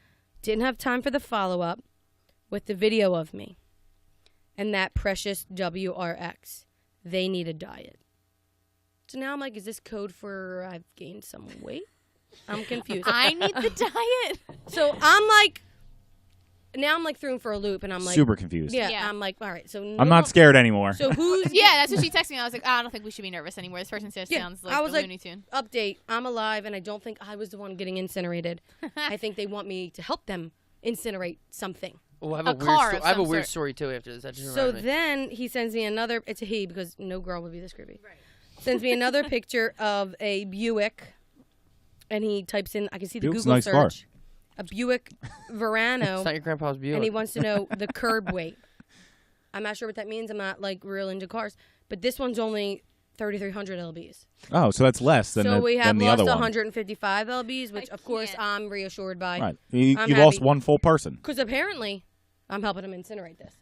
Didn't have time for the follow up with the video of me and that precious WRX. They need a diet. So now I'm like, is this code for I've gained some weight? I'm confused. I need the diet. So I'm like, now I'm like through for a loop, and I'm like super confused. Yeah, I'm like, all right. So I'm not scared anymore. So who's Yeah, that's what she texted me. I was like, I don't think we should be nervous anymore. This person says sounds like I was a like, Looney Tune. update. I'm alive, and I don't think I was the one getting incinerated. I think they want me to help them incinerate something. Oh, I have A a, weird car sto- of I have a some weird sort. story too after this. That just So reminded me. then he sends me another. It's a he because no girl would be this creepy. Right. Sends me another picture of a Buick, and he types in. I can see the Buick's a Google nice car. search. A Buick Verano. It's not your grandpa's Buick. And he wants to know the curb weight. I'm not sure what that means. I'm not like real into cars, but this one's only 3,300 lbs. Oh, so that's less than So the, we have than the lost other one. 155 lbs, which of course can't. I'm reassured by. Right. You I'm lost happy. one full person. Because apparently I'm helping him incinerate this.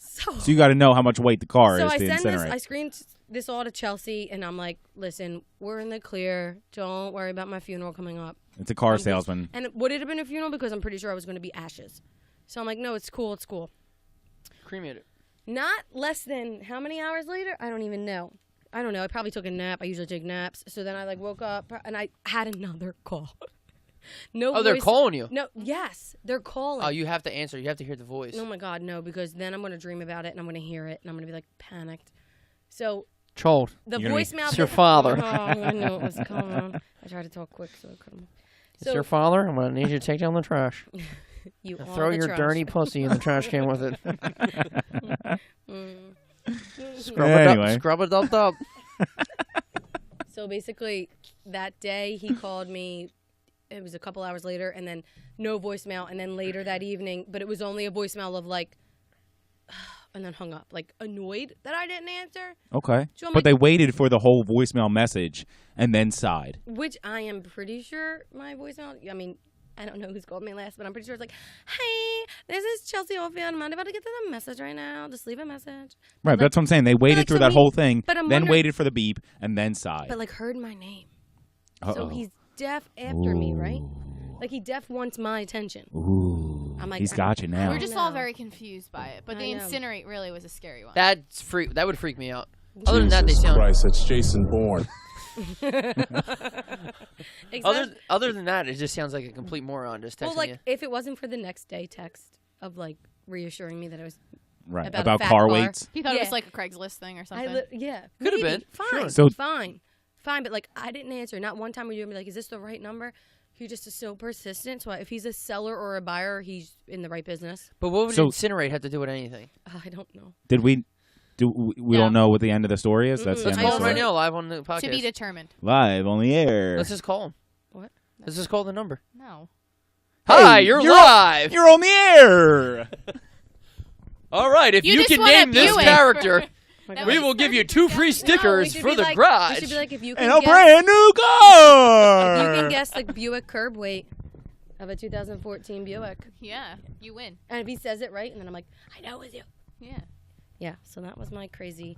So you got to know how much weight the car So is I to send this. incinerate. I screened this all to Chelsea, and I'm like, "Listen, we're in the clear. Don't worry about my funeral coming up." It's a car I'm good. salesman. And would it have been a funeral? Because I'm pretty sure I was going to be ashes. So I'm like, "No, it's cool. It's cool." Cremate it. Not less than how many hours later? I don't even know. I don't know. I probably took a nap. I usually take naps. So then I like woke up and I had another call. No. Oh, they're voice- calling you. No. Yes, they're calling. Oh, you have to answer. You have to hear the voice. Oh my God, no! Because then I'm gonna dream about it and I'm gonna hear it and I'm gonna be like panicked. So Chold. the You're gonna be- voicemail. It's your father. Oh, I knew it was coming. I tried to talk quick so I couldn't. It's your father. I'm gonna need you to take down the trash. You And are throw the your trash. dirty pussy in the trash can with it. Scrub Anyway. it up. Scrub it up. So basically, that day he called me. It was a couple hours later, and then no voicemail, and then later that evening, but it was only a voicemail of like, and then hung up, like annoyed that I didn't answer. Okay. So I'm But like- they waited for the whole voicemail message and then sighed. Which I am pretty sure my voicemail. I mean, I don't know who's called me last, but I'm pretty sure it's like, "Hey, this is Chelsea Oldfield. I'm not about to get to the message right now. Just leave a message." Right, Like- that's what I'm saying. They waited like, through so that he- whole thing, but I'm then wondering- waited for the beep, and then sighed. But like heard my name, Uh-oh. so he's deaf after me, right? Like he deaf wants my attention. Ooh, I'm like, he's I- got you now. We're just all know. very confused by it, but the I know. incinerate really was a scary one. That would freak me out. Other than that, they sound. Christ, it's Jason Bourne. Exactly. Other than that, it just sounds like a complete moron just texting Well, like you. if it wasn't for the next day text of like reassuring me that I was Right, about a about fat car car. weights. He thought it Yeah. was like a Craigslist thing or something. yeah, Could have maybe. been, Fine, sure. So- fine, but like I didn't answer. Not one time were you gonna be like, "Is this the right number?" He just is so persistent. So if he's a seller or a buyer, he's in the right business. But what would So- incinerate have to do with anything? I don't know. Did we? We don't know what the end of the story is. That's the Let's end of call the him right story. now, live on the podcast. To be determined. Live on the air. Let's just call him. What? Let's just call the number. No. Hi, you're live. You're on the air. All right, if You you just can want a name this Buick. character, That we was will give you 2 free stickers No, we for should be the like- garage. We should be like, if you can And a guess, brand new you car. can guess the Buick curb weight of a 2014 Buick, Yeah, you win. and if he says it right, and then I'm like, I know it's you. Yeah. Yeah. So that was my crazy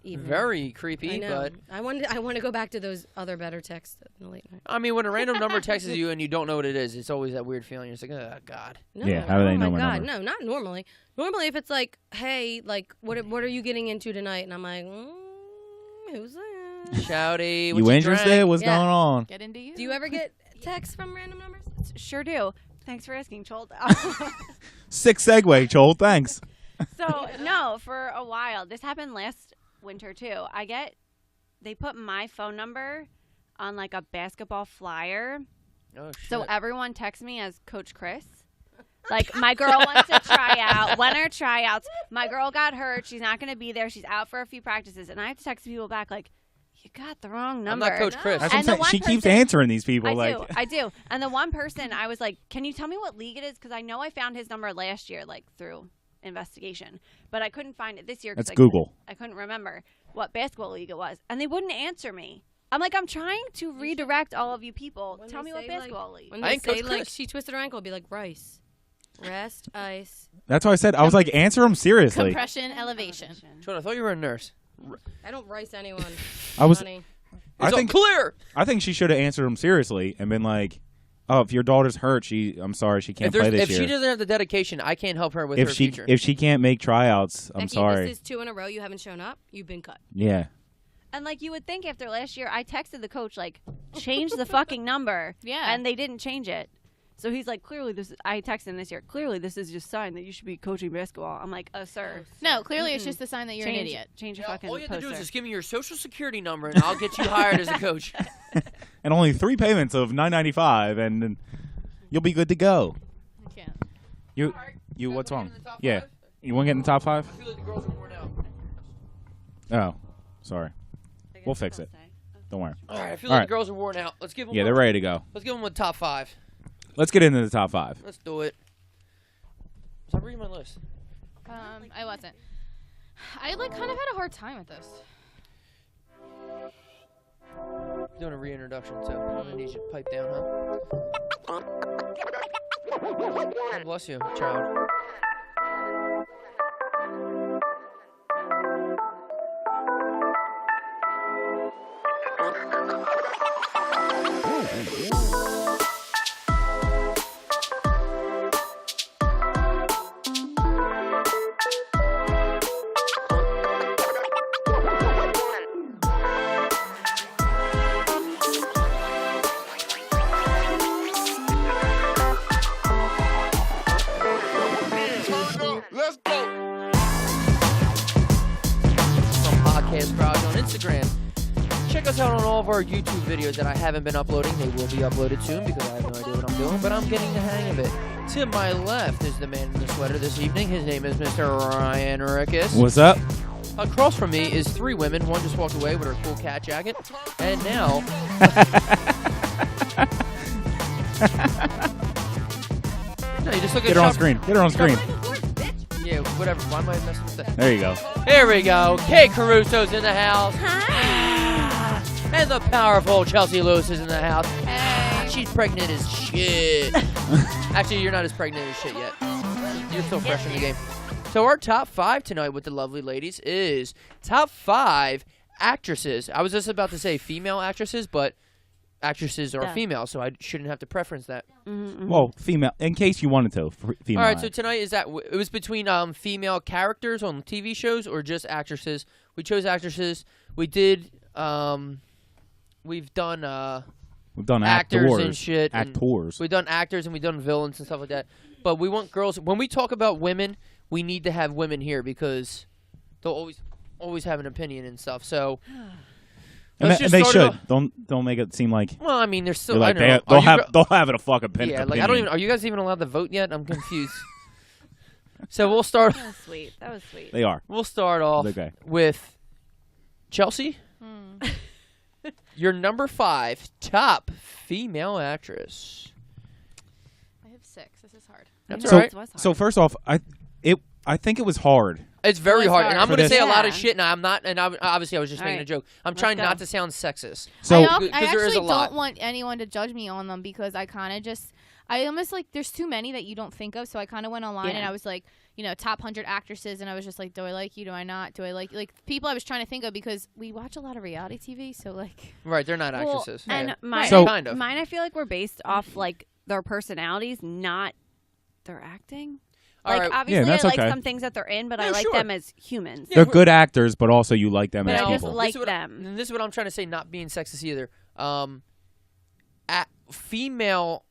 evening. Very I creepy, know. but I want to go back to those other better texts in the late night. I mean, when a random number texts you and you don't know what it is, it's always that weird feeling. You're just like, oh, God. No, Yeah, how do they oh know my my God, number? no, not normally. Normally, if it's like, hey, like, what are you getting into tonight? And I'm like, who's that? Shouty, You interested? drank? What's Yeah. going on? Get into you. Do you ever get texts from random numbers? Sure do. Thanks for asking, Chold. Sick segue, Joel. Thanks. So no, for a while. This happened last winter too. They put my phone number on like a basketball flyer. Oh, shit. So everyone texts me as Coach Chris. Like, my girl wants to try out. When are tryouts? My girl got hurt. She's not going to be there. She's out for a few practices. And I have to text people back like, you got the wrong I'm number. not Coach Chris. That's what I'm And the saying. one She keeps person- answering these people. I do. And the one person, I was like, can you tell me what league it is? Because I know I found his number last year, like through investigation. But I couldn't find it this year. That's Google. I couldn't remember what basketball league it was. And they wouldn't answer me. I'm like, I'm trying to redirect all of you people. Tell me what basketball league. When I they ain't Coach say, like, Chris. she twisted her ankle, it'd be like, rice, rest, ice. That's what I said. I was like, answer him seriously. Compression, elevation. Sean, I thought you were a nurse. I don't rice anyone. I was. Honey. It's all clear. I think she should have answered him seriously and been like, "Oh, if your daughter's hurt, I'm sorry, she can't play this If year. she doesn't have the dedication, I can't help her with If her she future. if she can't make tryouts, I'm Becky, sorry." this is 2 in a row. You haven't shown up. You've been cut. Yeah. And like you would think after last year, I texted the coach like, change the fucking number. Yeah. And they didn't change it. So he's like, clearly I texted him this year. Clearly this is just a sign that you should be coaching basketball. I'm like, oh sir. No, clearly it's just a sign that you're change, an idiot. Change your Yeah, fucking all you have to do is poster. just give me your social security number, and I'll get you hired as a coach. And only 3 payments of $9.95, and then you'll be good to go. I can't. You what's wrong? in the top Yeah. 5? You want to get in the top 5? I feel like the girls are worn out. Oh, sorry. We'll fix it. Don't worry. All right, I feel All like right. the girls are worn out. Let's give them. Yeah, they're ready to go. Let's give them a top 5. Let's get into the top 5. Let's do it. Stop reading my list. I wasn't. I like kind of had a hard time with this. Doing a reintroduction, so I'm gonna need you to pipe down, huh? God bless you, child. Let's go. From Podcast Garage on Instagram. Check us out on all of our YouTube videos that I haven't been uploading. They will be uploaded soon because I have no idea what I'm doing, but I'm getting the hang of it. To my left is the man in the sweater this evening. His name is Mr. Ryan Rickus. What's up? Across from me is 3 women. One just walked away with her cool cat jacket. And now... No, you just look at Get her on shop- screen. Get her on screen. Yeah, whatever. Why am I messing with that? There you go. Here we go. Cait Caruso's in the house. Hi. And the powerful Chelsea Lewis is in the house. Hey. She's pregnant as shit. Actually, you're not as pregnant as shit yet. You're still fresh in the game. So our top 5 tonight with the lovely ladies is top 5 actresses. I was just about to say female actresses, but actresses are Yeah. female, so I shouldn't have to preference that. Well, female, in case you wanted to. Female. All right, so tonight is that it was between female characters on TV shows or just actresses. We chose actresses. We did we've done We've done actors actors and shit. and Actors. We've done actors and we've done villains and stuff like that. But we want girls. When we talk about women, we need to have women here because they'll always have an opinion and stuff. So And, let's and just they start should. it off. Don't make it seem like Well, I mean, there's still. you're like I don't know. they'll have a fucking opinion. Yeah, like I don't even. Are you guys even allowed to vote yet? I'm confused. So we'll start. That was sweet. That was sweet. They are. We'll start off Okay. with Chelsea. Your number 5 top female actress. I have 6. This is hard. That's know, all right. it was hard. So first off, I think it was hard. It's very Well, hard, it's and I'm hard. going to say a lot of Yeah. shit. And I'm not. And obviously, I was just All making right. a joke. I'm Let's trying go. not to sound sexist. So I there is actually a lot. don't want anyone to judge me on them because I kind of just, I almost like, there's too many that you don't think of. So I kind of went online and Yeah. I was like, top 100 actresses. And I was just like, do I like you? Do I not? Do I like people I was trying to think of because we watch a lot of reality TV. So like, Right, they're not Well, actresses. and Yeah. mine, So- kind of. mine, I feel like we're based off like their personalities, not their acting. All Like right. obviously, that's I like okay. some things that they're in, but I Yeah, like sure. them as humans. they're good actors, but also you like them But as I just people. like this is what them. and this is what I'm trying to say, not being sexist either. Female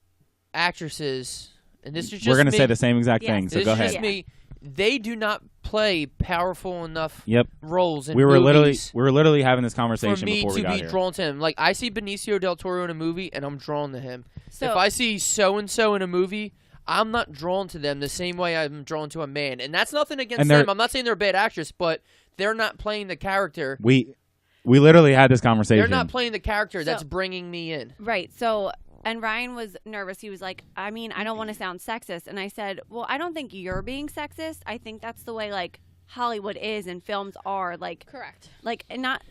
actresses, and this is just We're gonna me, say the same exact Yes. thing. So This go is ahead. just me. They do not play powerful enough Yep. roles in We were movies literally having this for conversation me before we to got be here. drawn to him. Like I see Benicio del Toro in a movie, and I'm drawn to him. So If I see so and so in a movie, I'm not drawn to them the same way I'm drawn to a man. And that's nothing against And they're- them. I'm not saying they're a bad actress, but they're not playing the character. We literally had this conversation. They're not playing the character that's So- bringing me in. right. So And Ryan was nervous. He was like, I mean, I don't want to sound sexist. And I said, well, I don't think you're being sexist. I think that's the way, like, Hollywood is and films are. Like, Correct. Like, and not,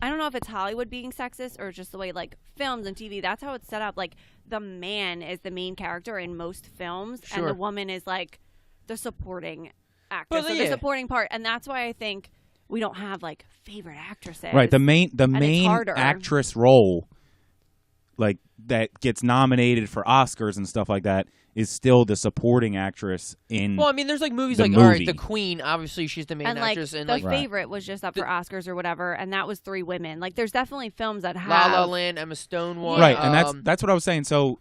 I don't know if it's Hollywood being sexist or just the way, like, films and TV, that's how it's set up. Like, the man is the main character in most films, and the woman is, like, the supporting actress. So the supporting part. And that's why I think we don't have, like, favorite actresses. Right. The main actress role, like, that gets nominated for Oscars and stuff like that, is still the supporting actress in. Well, I mean, there's like movies the like movie. all right, The Queen. Obviously, she's the main actress, and the favorite was just up for Oscars or whatever, and that was 3 women. Like, there's definitely films that have La La Land, Emma Stone one. Right, and that's what I was saying. So,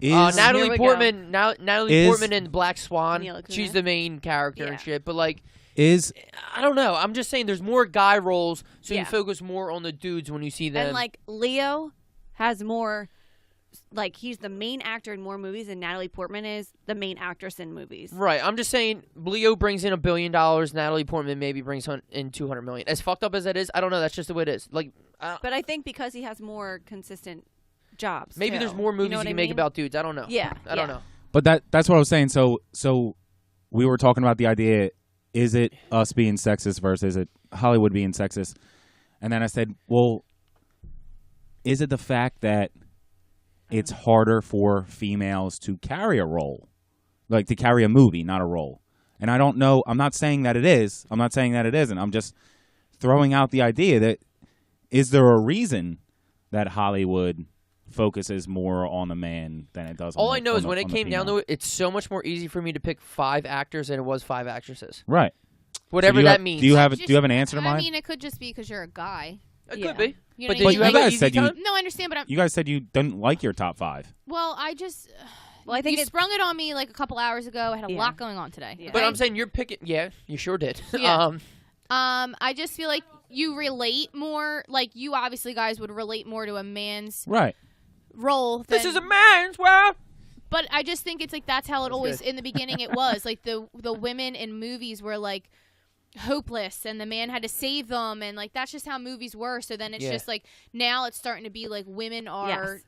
is Natalie Portman? Natalie Portman in Black Swan. She's the main character and shit. But like, I don't know. I'm just saying, there's more guy roles, so you focus more on the dudes when you see them. And like Leo has more, like, he's the main actor in more movies than Natalie Portman is the main actress in movies. Right. I'm just saying, Leo brings in $1 billion. Natalie Portman maybe brings in $200 million. As fucked up as that is, I don't know. That's just the way it is. Like, but I think because he has more consistent jobs. Maybe there's more movies you can make about dudes. I don't know. Yeah. I don't know. But that's what I was saying. So we were talking about the idea: is it us being sexist versus is it Hollywood being sexist? And then I said, well, is it the fact that it's harder for females to carry a role, like to carry a movie, not a role? And I don't know. I'm not saying that it is. I'm not saying that it isn't. I'm just throwing out the idea that is there a reason that Hollywood focuses more on the man than it does on All the, I know on is the, when it on the came down female. to it, it's so much more easy for me to pick 5 actors than it was 5 actresses. Right. Whatever that means. Do you have an answer to mine? I mean, it could just be because you're a guy. It could be. You know But what I did mean? you guys said No, I understand, but you guys said you didn't like your top 5. Well, I just. Well, I think you sprung it on me like a couple hours ago. I had a lot going on today. Yeah. But I'm saying you're picking. Yeah, you sure did. Yeah. I just feel like you relate more. Like, you obviously guys would relate more to a man's role. This is a man's world. But I just think it's like that's how it always in the beginning it was. Like the women in movies were like hopeless and the man had to save them, and like that's just how movies were. So then it's just like now it's starting to be like women are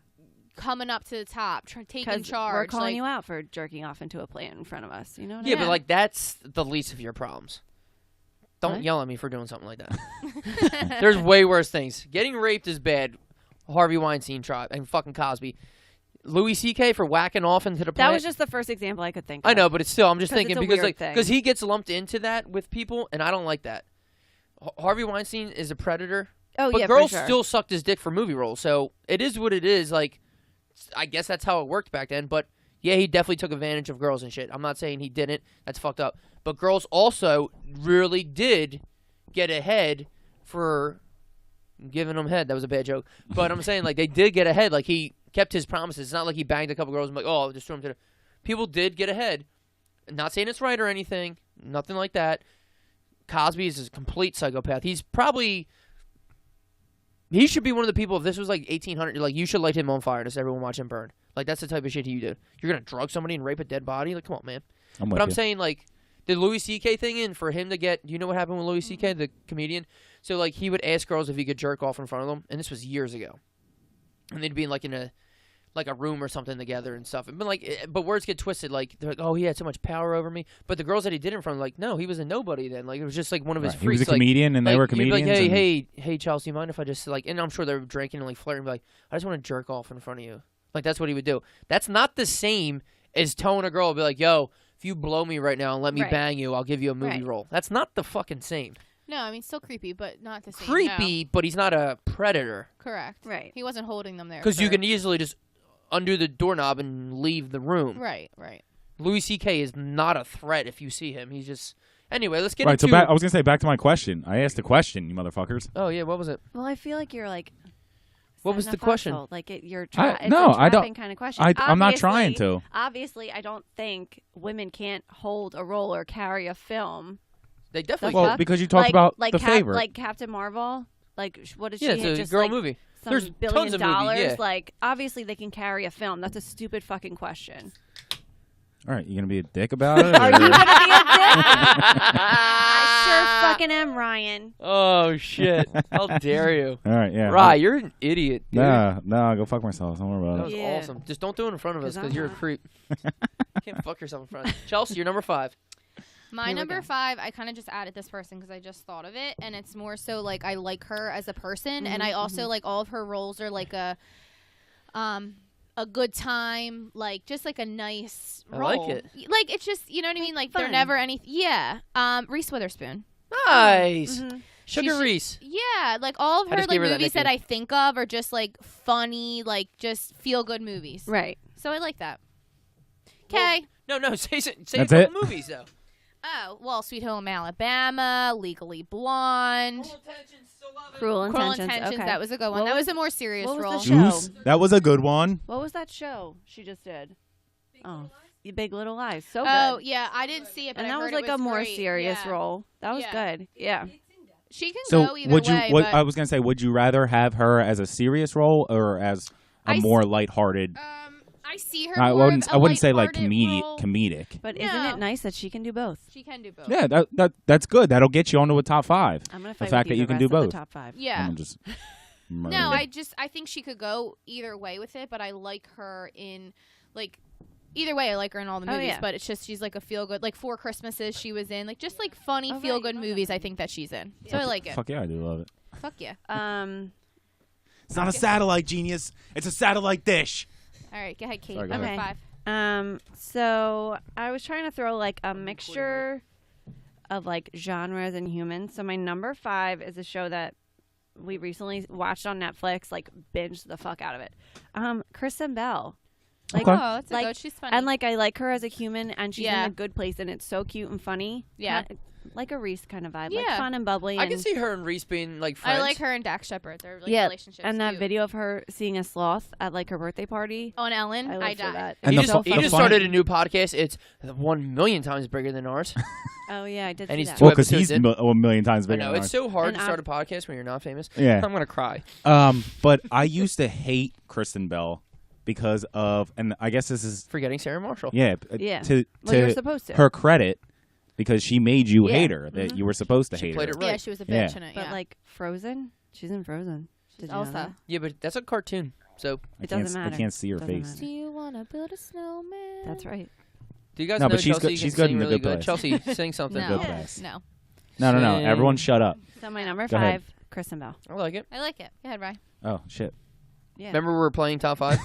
coming up to the top, taking charge. We're calling you out for jerking off into a plant in front of us. You know what I mean? But like that's the least of your problems. Don't yell at me for doing something like that. There's way worse things. Getting raped is bad. Harvey Weinstein tried, and fucking Cosby. Louis C.K. for whacking off into the plant. That was just the first example I could think of. I know, but it's still, I'm just thinking because he gets lumped into that with people, and I don't like that. Harvey Weinstein is a predator. Oh, but yeah, girls for sure. still sucked his dick for movie roles, so it is what it is. Like, I guess that's how it worked back then, but yeah, he definitely took advantage of girls and shit. I'm not saying he didn't. That's fucked up. But girls also really did get ahead for giving them head. That was a bad joke. But I'm saying, like, they did get ahead. Like, he kept his promises. It's not like he banged a couple girls and like, oh, I'll just throw him to the... People did get ahead. Not saying it's right or anything. Nothing like that. Cosby is a complete psychopath. He's probably... He should be one of the people, if this was like 1800, like, you should light him on fire to everyone watch him burn. Like, that's the type of shit you do. You're going to drug somebody and rape a dead body? Like, come on, man. I'm saying, like, the Louis C.K. thing in, for him to get... Do you know what happened with Louis C.K., the comedian? So, like, he would ask girls if he could jerk off in front of them, and this was years ago. And they'd be in, like, in a room or something together and stuff. But words get twisted. Like, they're like, oh, he had so much power over me. But the girls that he did it in front of, like, no, he was a nobody then. Like, it was just, like, one of his freaks. He was a comedian, and they were comedians. He'd be like, hey, Chelsea, you mind if I just, like... And I'm sure they were drinking and, like, flirting. And be like, I just want to jerk off in front of you. Like, that's what he would do. That's not the same as telling a girl, be like, yo, if you blow me right now and let me bang you, I'll give you a movie role. That's not the fucking same. No, I mean, still creepy, but not the same. Creepy, but he's not a predator. Correct. Right. He wasn't holding them there. Because you can easily just undo the doorknob and leave the room. Right. Louis C.K. is not a threat if you see him. He's just... Anyway, let's get into... So I was going to say, back to my question. I asked a question, you motherfuckers. Oh, yeah, what was it? Well, I feel like you're, like... What was the question? Like, it's I a don't... trapping kind of question. I'm not trying to. Obviously, I don't think women can't hold a role or carry a film. They definitely Well, because you talked about the favorite. Like Captain Marvel. Like, what is she? Yeah, it's a just girl like movie. Some There's $1 tons billion. of movies, yeah. Like, obviously they can carry a film. That's a stupid fucking question. All right, you gonna be a dick about it? Are you or- gonna be a dick? I sure fucking am, Ryan. Oh shit! How dare you? All right, yeah. Rye, you're an idiot, dude. No, go fuck myself. Don't worry That about was it. Yeah. awesome. Just don't do it in front of us 'Cause because you're a I'm not. creep. You can't fuck yourself in front of Chelsea, you're number 5. My Here we number go. 5, I kind of just added this person because I just thought of it, and it's more so like I like her as a person, and I also like all of her roles are like a good time, like just like a nice I role. like it. Like it's just you know what I mean. Like they're fun. never any. Yeah. Reese Witherspoon. Nice. Mm-hmm. Sugar She's- Reese. Yeah, like all of I her just like gave her that movies that nickname. I think of are just like funny, like just feel good movies. Right. So I like that. Okay. No, say That's a couple it? movies though. Oh well, Sweet Home Alabama, Legally Blonde, Cruel Cruel Intentions. Intentions. Okay. That was a good one. What That was- was a more serious what was the role. show? Juice. That was a good one. What was that show she just did? Big Little Lies. So Oh good. yeah, I didn't see it, but And I that was heard like it a more great. serious Yeah. role. That was Yeah. good. Yeah. She can So go either would you? way. What but, I was gonna say, would you rather have her as a serious role or as a I s- more lighthearted? I see her. I more wouldn't. of I a wouldn't say like lighthearted role. comedic. But isn't No. it nice that she can do both? She can do both. Yeah, that's good. That'll get you onto a top 5. I'm gonna The fight fact with that you the can do rest of both. the top 5. Yeah. I'm just No, I think she could go either way with it, but I like her in like either way. I like her in all the Oh, movies, yeah. but it's just she's like a feel good. Like 4 Christmases she was in, like just like funny Oh, right, feel good you love movies. I think that she's in, so I like it. Fuck yeah, I do love it. Fuck yeah. It's not a satellite, genius. It's a satellite dish. All right, go ahead, Cait. Sorry, go Number ahead. 5. So I was trying to throw like a mixture of like genres and humans. So my number 5 is a show that we recently watched on Netflix, like binged the fuck out of it. Kristen Bell. Like, Okay. Oh, that's a like- good. She's funny. and like I like her as a human, and she's Yeah. in a good place, and it's so cute and funny. Yeah. Like a Reese kind of vibe, Yeah. like fun and bubbly. I and, can see her and Reese being like friends. I like her and Dax Shepard. Their like, yeah, relationship. and that video of her seeing a sloth at like her birthday party. on Ellen. I I live for died. that. And He the just, fu- he the just funny- started a new podcast. It's 1,000,000 times bigger than ours. Oh yeah, I did And see he's that. two Well, because episodes he's in. a million times I bigger. know than it's ours. so hard And to start a podcast when you're not famous. Yeah. I'm gonna cry. But I used to hate Kristen Bell because of, and I guess this is Forgetting Sarah Marshall. yeah. Yeah. To Well, you were supposed to. her credit, because she made you Yeah. hate her. That you were supposed to She hate played her. it right. Yeah, she was a Yeah. bitch in it. But Yeah. like Frozen, she's in Frozen. Did you know also. that? Yeah, but that's a cartoon. So I It can't, doesn't I matter. can't see her Doesn't face. matter. Do you wanna build a snowman? That's right. do you guys No, know but she's Chelsea good- she's can good sing in The really Good good? Place. Chelsea, sing something. No. Good Yes. place. No. No. Sing. Everyone shut up. So my number Go ahead. 5, Kristen Bell. I like it. I like it. Go ahead, Ryan. Oh shit! Yeah. Remember we were playing top 5?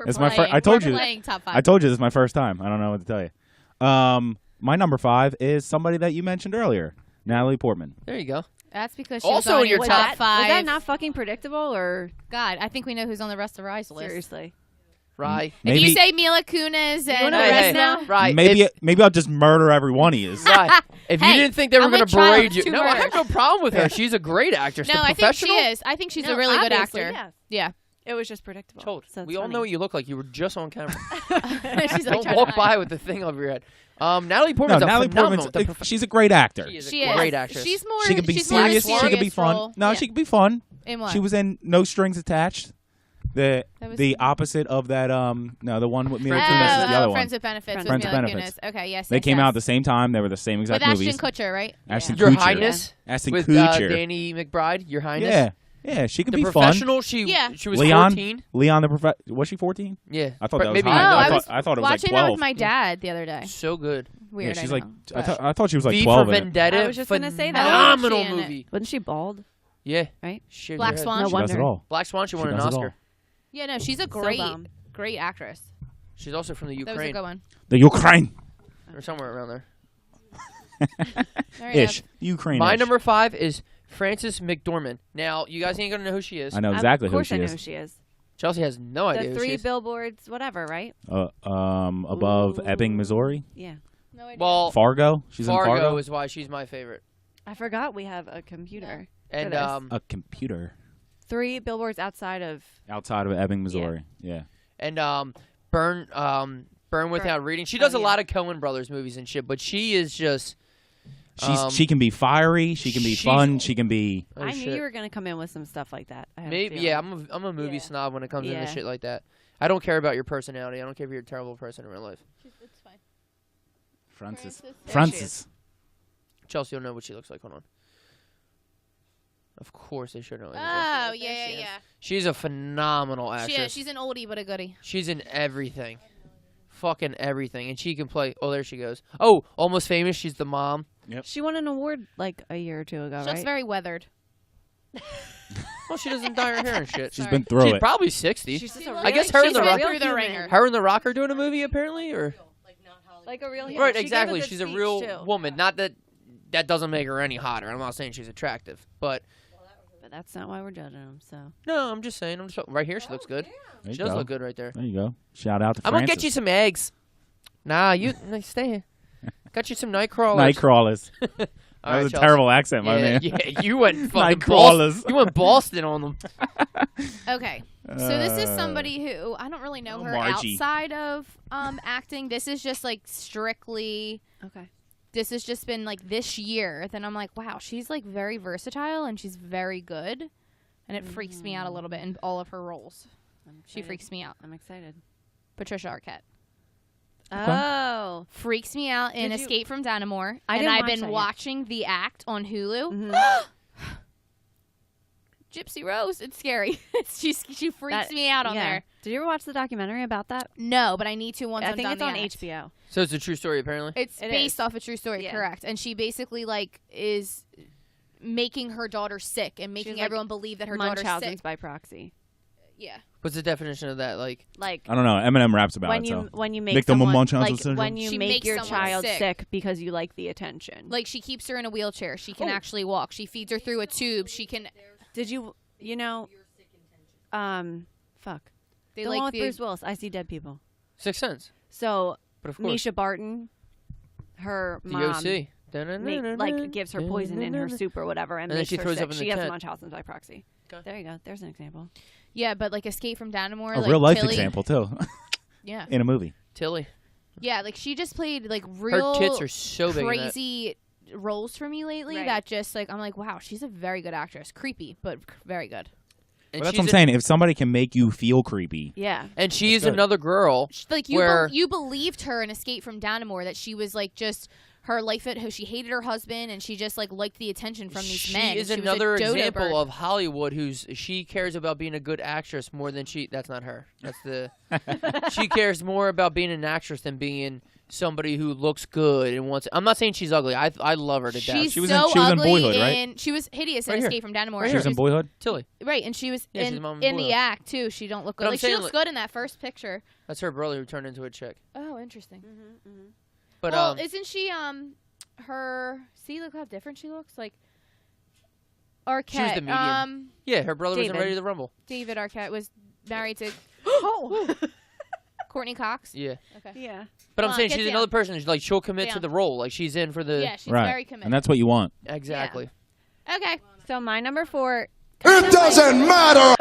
It's my I told We're you. playing top 5. I told you this is my first time. I don't know what to tell you. My number 5 is somebody that you mentioned earlier, Natalie Portman. There you go. That's because she Also was on in your your top top 5. Was that not fucking predictable or God, I think we know who's on the rest of Rye's list. seriously? Rye. If you say Mila Kunis and wanna the Hey, rest hey, now, Rye. maybe I'll just murder every one of you. Rye. If you Hey, didn't think they were I'm going gonna to try berate you. 2 No, I have no murders. problem with her. She's a great actress. no, The I think she professional. is. I think she's No, a really good obviously, actor. yes. Yeah. It was just predictable. Told. So it's We all funny. know what you look like. You were just on camera. She's like Don't trying walk to by hide. with the thing over your head. Natalie No, Portman's Natalie phenomenal. Portman's she's a great actor. She is She a is. great actress. She's more. She can be she's more of a serious. She can be fun. role. No, Yeah. she can be fun. In what? She was in No Strings Attached. The That was- the opposite of that. No, the one with Mila Friends Kunis is the other Friends one. with Benefits. Friends with with Mila Benefits. Kunis. Okay. Yes. They yes, came yes. out at the same time. They were the same exact with movies. Ashton Kutcher, right? Ashton Your Kutcher. Highness Ashton with Kutcher. Danny McBride. Your Highness. Yeah, yeah, she can The be fun. professional. She was Leon, 14. Leon the was she 14? Yeah. I thought But that was maybe high. Oh, I I was thought it was like watching that 12. with my dad the other day. so good. Weird. Yeah, she's I like know. I thought she was like V 12. for in it. Vendetta. I was just gonna say that. Phenomenal How old is she in it? movie. Wasn't she bald? Yeah. Right? Shit, Black your head. Swan? No She does it wonder. all. Black Swan. She won She an does it Oscar. all. Yeah, no, she's a bomb. great actress. She's also from the That was a Ukraine good one. The Ukraine or somewhere around there. There you ish. go. Ukraine. My number 5 is Frances McDormand. Now, you guys ain't gonna know who she is. I know exactly Of who course she I know is. who she is. Chelsea has no idea The who she 3 is. billboards, whatever, right? Above Ooh. Ebbing, Missouri. Yeah. No idea. Well, Fargo. She's in Fargo Fargo. is why she's my favorite. I forgot we have a computer. And this. A computer 3 billboards outside of. outside of Ebbing, Missouri. Yeah. Burn Without Reading. She does a yeah. lot of Coen Brothers movies and shit, but she is just She can be fiery. She can be she's- fun. She can be. oh, I knew shit. you were gonna come in with some stuff like that. I had a Maybe feeling. I'm a movie Yeah. snob when it comes into Yeah. shit like that. I don't care about your personality. I don't care if you're a terrible person in real life. It's fine. Francis. There she Francis. Chelsea will know what she looks like. Hold on. Of course they should know. Oh, yeah. She's a phenomenal actress. She's an oldie but a goodie. She's in everything. Fucking everything. And she can play. Oh, there she goes. Oh, Almost Famous. She's the mom. She won an award like a year or two ago, She right? looks very weathered. Well, she doesn't dye her hair and shit. She's been through She's it. probably 60. She's just a I guess her and she's the been Rock. through the ringer. Her and the Rock are doing a movie apparently, or Like a real human. right? She gave Exactly. good She's a speech, real too. woman. Not that that doesn't make her any hotter. I'm not saying she's attractive, but But that's not why we're judging them. So no, I'm just saying. Right here, she looks good. There She you does go. look good right there. There you go. Shout out to I'm Francis. gonna get you some eggs. Nah, you stay here. Got you some night crawlers. Night crawlers. All That right, was a Chelsea. terrible accent, my man. Yeah, you went fucking Night Boston. crawlers. You went Boston on them. Okay. So this is somebody who I don't really know Oh, her Margie. outside of acting. This is just like strictly okay. this has just been like this year. Then I'm like, wow, she's like very versatile and she's very good. And it freaks me out a little bit in all of her roles. She freaks me out. I'm excited. Patricia Arquette. Oh. Freaks me out in Did you- Escape from Dannemore. I and didn't I've watch been that yet. watching The Act on Hulu. Mhm. Gypsy Rose. It's scary. She freaks That- me out on yeah. there. Did you ever watch the documentary about that? No, but I need to once I I'm think done it's The on Act. HBO. So it's a true story, apparently. It's It based is. off a true story, Yeah. correct? And she basically like is making her daughter sick and making She's, like, everyone believe that her daughter's Munchausen's sick. by proxy. Yeah. What's the definition of that? Like, Like I don't know. Eminem raps about when it. you So. when you make Victim of someone, Munchausen like syndrome? when you She make makes your someone child sick. because you like the attention. Like she keeps her in a wheelchair. She can actually walk. She feeds her through a tube. She can. Did you know? Fuck. They The like one with the. Bruce Willis. I See Dead People. Sixth Sense. So But of course, Misha Barton, her the mom, OC. like gives her poison in her soup or whatever, and then makes she her throws sick. up in the She has tent. Munchausen's by proxy. Okay. There you go. There's an example. Yeah, but like Escape from Dannemore. A like real life Tilly, example, too. Yeah. In a movie. Tilly. Yeah, like she just played like Her real tits are so big. in that. crazy roles for me lately Right. that just like I'm like, wow, she's a very good actress. Creepy, but very good. And Well, that's she's what I'm saying. If somebody can make you feel creepy, Yeah. And she is good. another girl. Like Where- you believed her in Escape from Dannemore that she was like just her life at who she hated her husband and she just like liked the attention from these She men. is She was a another dodo example bird. of Hollywood she cares about being a good actress more than that's not her. That's the she cares more about being an actress than being somebody who looks good and wants. I'm not saying she's ugly. I love her to death. She's She was so in- she was in ugly Boyhood, right? and she was hideous Right in here. Escape from Dannemore. Right she was here. in Boyhood. Tilly. Right, and she was Yeah, she's the in mom in the Boyhood. act too. She don't look But good. I'm Like she saying, looks like- good in that first picture. That's her brother who turned into a chick. Oh, interesting. But Well, isn't she her? See, look how different she looks. Like Arquette. She was the medium. Yeah, her brother was in David. Ready to Rumble. David Arquette was married to Oh. Courtney Cox. Yeah. Okay. Yeah. But I'm Come on, saying get she's down. another person. Like she'll commit to Down. the role. Like she's in for the Yeah, she's Right. very committed. And that's what you want. exactly. Okay. So my number 4. It doesn't matter.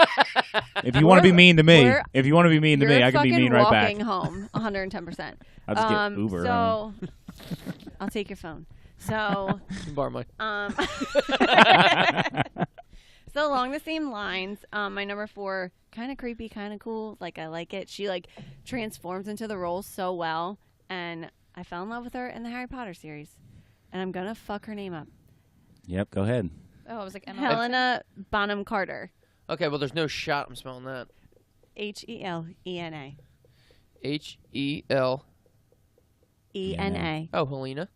If you want to be mean to me, we're- if you want to be mean to me, You're I can be fucking mean right back. walking home 110%. I'll just get Uber. So I'll take your phone. So Bar my. So along the same lines, my number 4, kind of creepy, kind of cool. Like I like it. She like transforms into the role so well, and I fell in love with her in the Harry Potter series, and I'm gonna fuck her name up. Yep, go ahead. Oh, I was like Emma. Helena Bonham Carter, Okay, well, there's no shot. I'm smelling that. Helena. Hel. Ena. Oh, Helena.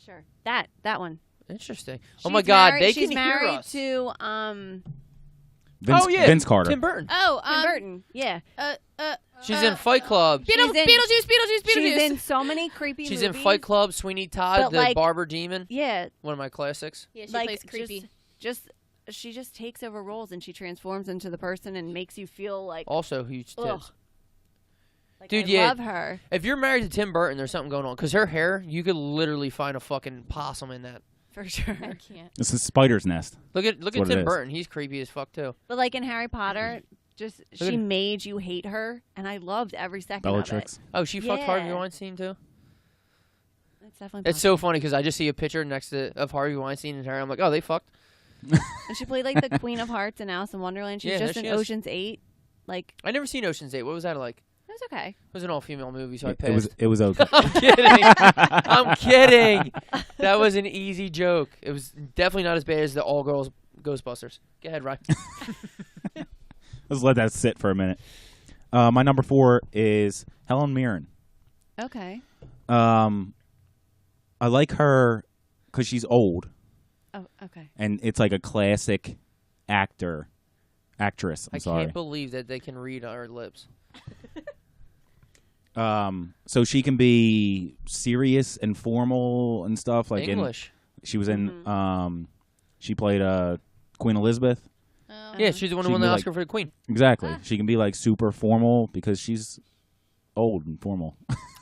Sure. That one. Interesting. She's Oh my God, married- they she's can hear married us. to Vince, oh yeah, Vince Carter. Tim Burton. Oh, Tim Burton. Yeah. She's in Fight Club. Beetlejuice. She's in so many creepy She's movies. in Fight Club. Sweeney Todd, But, the like- Barber Demon. Yeah. One of my classics. Yeah, she Like plays creepy. she just takes over roles and she transforms into the person and makes you feel like Also huge tits. Ugh. Dude, I yeah. love her. If you're married to Tim Burton, there's something going on. Because her hair, you could literally find a fucking possum in that. For sure. I can't. It's a spider's nest. Look at what it Tim is. Burton. He's creepy as fuck too. But like in Harry Potter, just at she her. made you hate her and I loved every second of it. Bellatrix. Oh, she fucked Harvey Yeah. Weinstein too. It's definitely It's so funny because I just see a picture next to of Harvey Weinstein and her. I'm like, oh, they fucked. And she played like the Queen of Hearts in Alice in Wonderland. She's Yeah, there just in she is. Ocean's 8. Like, I never seen Ocean's 8. What was that like? it was okay. It was an all-female movie, so I passed. It was okay. I'm kidding. I'm kidding. That was an easy joke. It was definitely not as bad as the all-girls Ghostbusters. Go ahead, Ryan. Let's let that sit for a minute. My number 4 is Helen Mirren. Okay. I like her because she's old, Oh, okay. and it's like a classic actress. I'm I sorry. can't believe that they can read our lips. So she can be serious and formal and stuff. Like English. she was in. She played Queen Elizabeth. Oh. Yeah, she's the one who She won can the be Oscar for the Queen. Exactly. She can be like super formal because she's old and formal.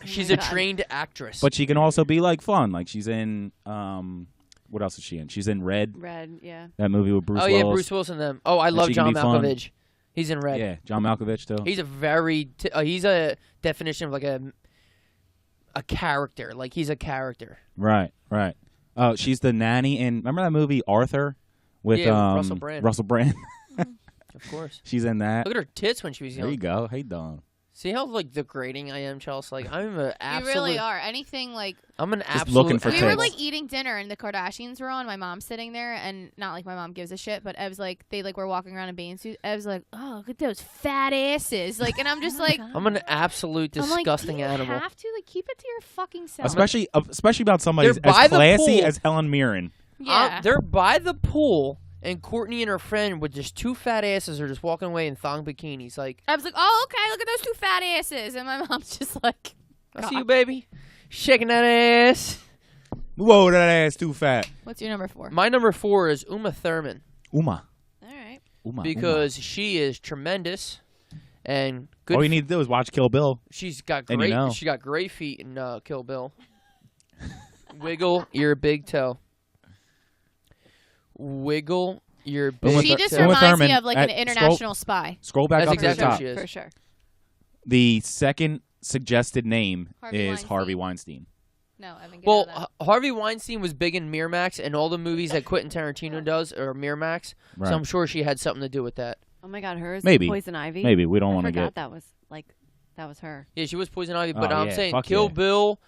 She's a trained actress. But she can also be like fun. Like she's in. What else is she in? She's in Red. Red, yeah. That movie with Bruce oh Willis. yeah, Bruce Willis and them. Oh, I love she can John be fun. Malkovich. He's in Red. Yeah, John Malkovich too. He's a very. He's a definition of like a character. Like he's a character. Right. Oh, she's the nanny in. Remember that movie Arthur with Russell Brand. Russell Brand. Of course. She's in that. Look at her tits when she was young. There you go. How you doing? See how like degrading I am, Chelsea? Like I'm an absolute. You really are. Anything like I'm an Just absolute. looking for we were tits. like eating dinner and the Kardashians were on. My mom's sitting there and not like my mom gives a shit, but I was like they like were walking around in bathing suits. I was like, oh, look at those fat asses. Like, and I'm just like, I'm an absolute I'm like, disgusting do you animal. have to like keep it to your fucking self. Especially about somebody They're by as the classy pool. as Helen Mirren. yeah. They're by the pool, and Courtney and her friend with just two fat asses are just walking away in thong bikinis. Like, I was like, oh, okay, look at those two fat asses, and my mom's just like, I see you, baby, shaking that ass. Whoa, that ass too fat. what's your number 4? My number 4 is Uma Thurman Uma. All right. because she is tremendous and good. All you need to do is watch Kill Bill. She's got and great. you know. She got great feet in Kill Bill. Wiggle your big toe. Wiggle your big She just toe. Uma reminds me Thurman of like at- an international spy. Scroll back That's up exactly to the what top. she is. For sure. The second suggested name Harvey is Weinstein. Harvey Weinstein. No, Evan. Get Well, out of that. Harvey Weinstein was big in Miramax, and all the movies that Quentin Tarantino does are Miramax. Right. So I'm sure she had something to do with that. Oh my God, hers. Maybe. Poison Ivy. Maybe we don't I want to forgot get. that was that was her. Yeah, she was Poison Ivy, but Oh, I'm yeah, saying fuck Kill yeah. Bill,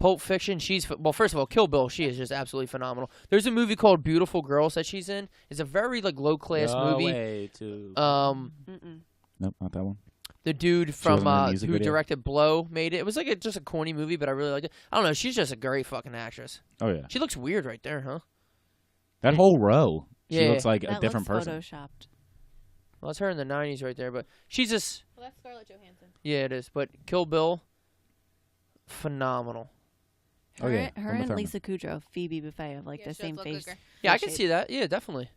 Pulp Fiction. Well, first of all, Kill Bill. She is just absolutely phenomenal. There's a movie called Beautiful Girls that she's in. It's a very like low class movie. Nope, not that one. The dude from wasn't in the music who video? directed Blow made it. It was like just a corny movie, but I really liked it. I don't know. She's just a great fucking actress. Oh yeah, She looks weird right there, huh? that whole row. She Yeah. looks like That a different looks person. photoshopped. Well, it's her in the 90s right there, but she's just Well, that's Scarlett Johansson. yeah, it is. But Kill Bill, phenomenal. Oh, yeah. Her Uma and Thurman. Lisa Kudrow, Phoebe Buffay of like Yeah, the she same does look face. like her. Yeah, I shape. can see that. Yeah, definitely.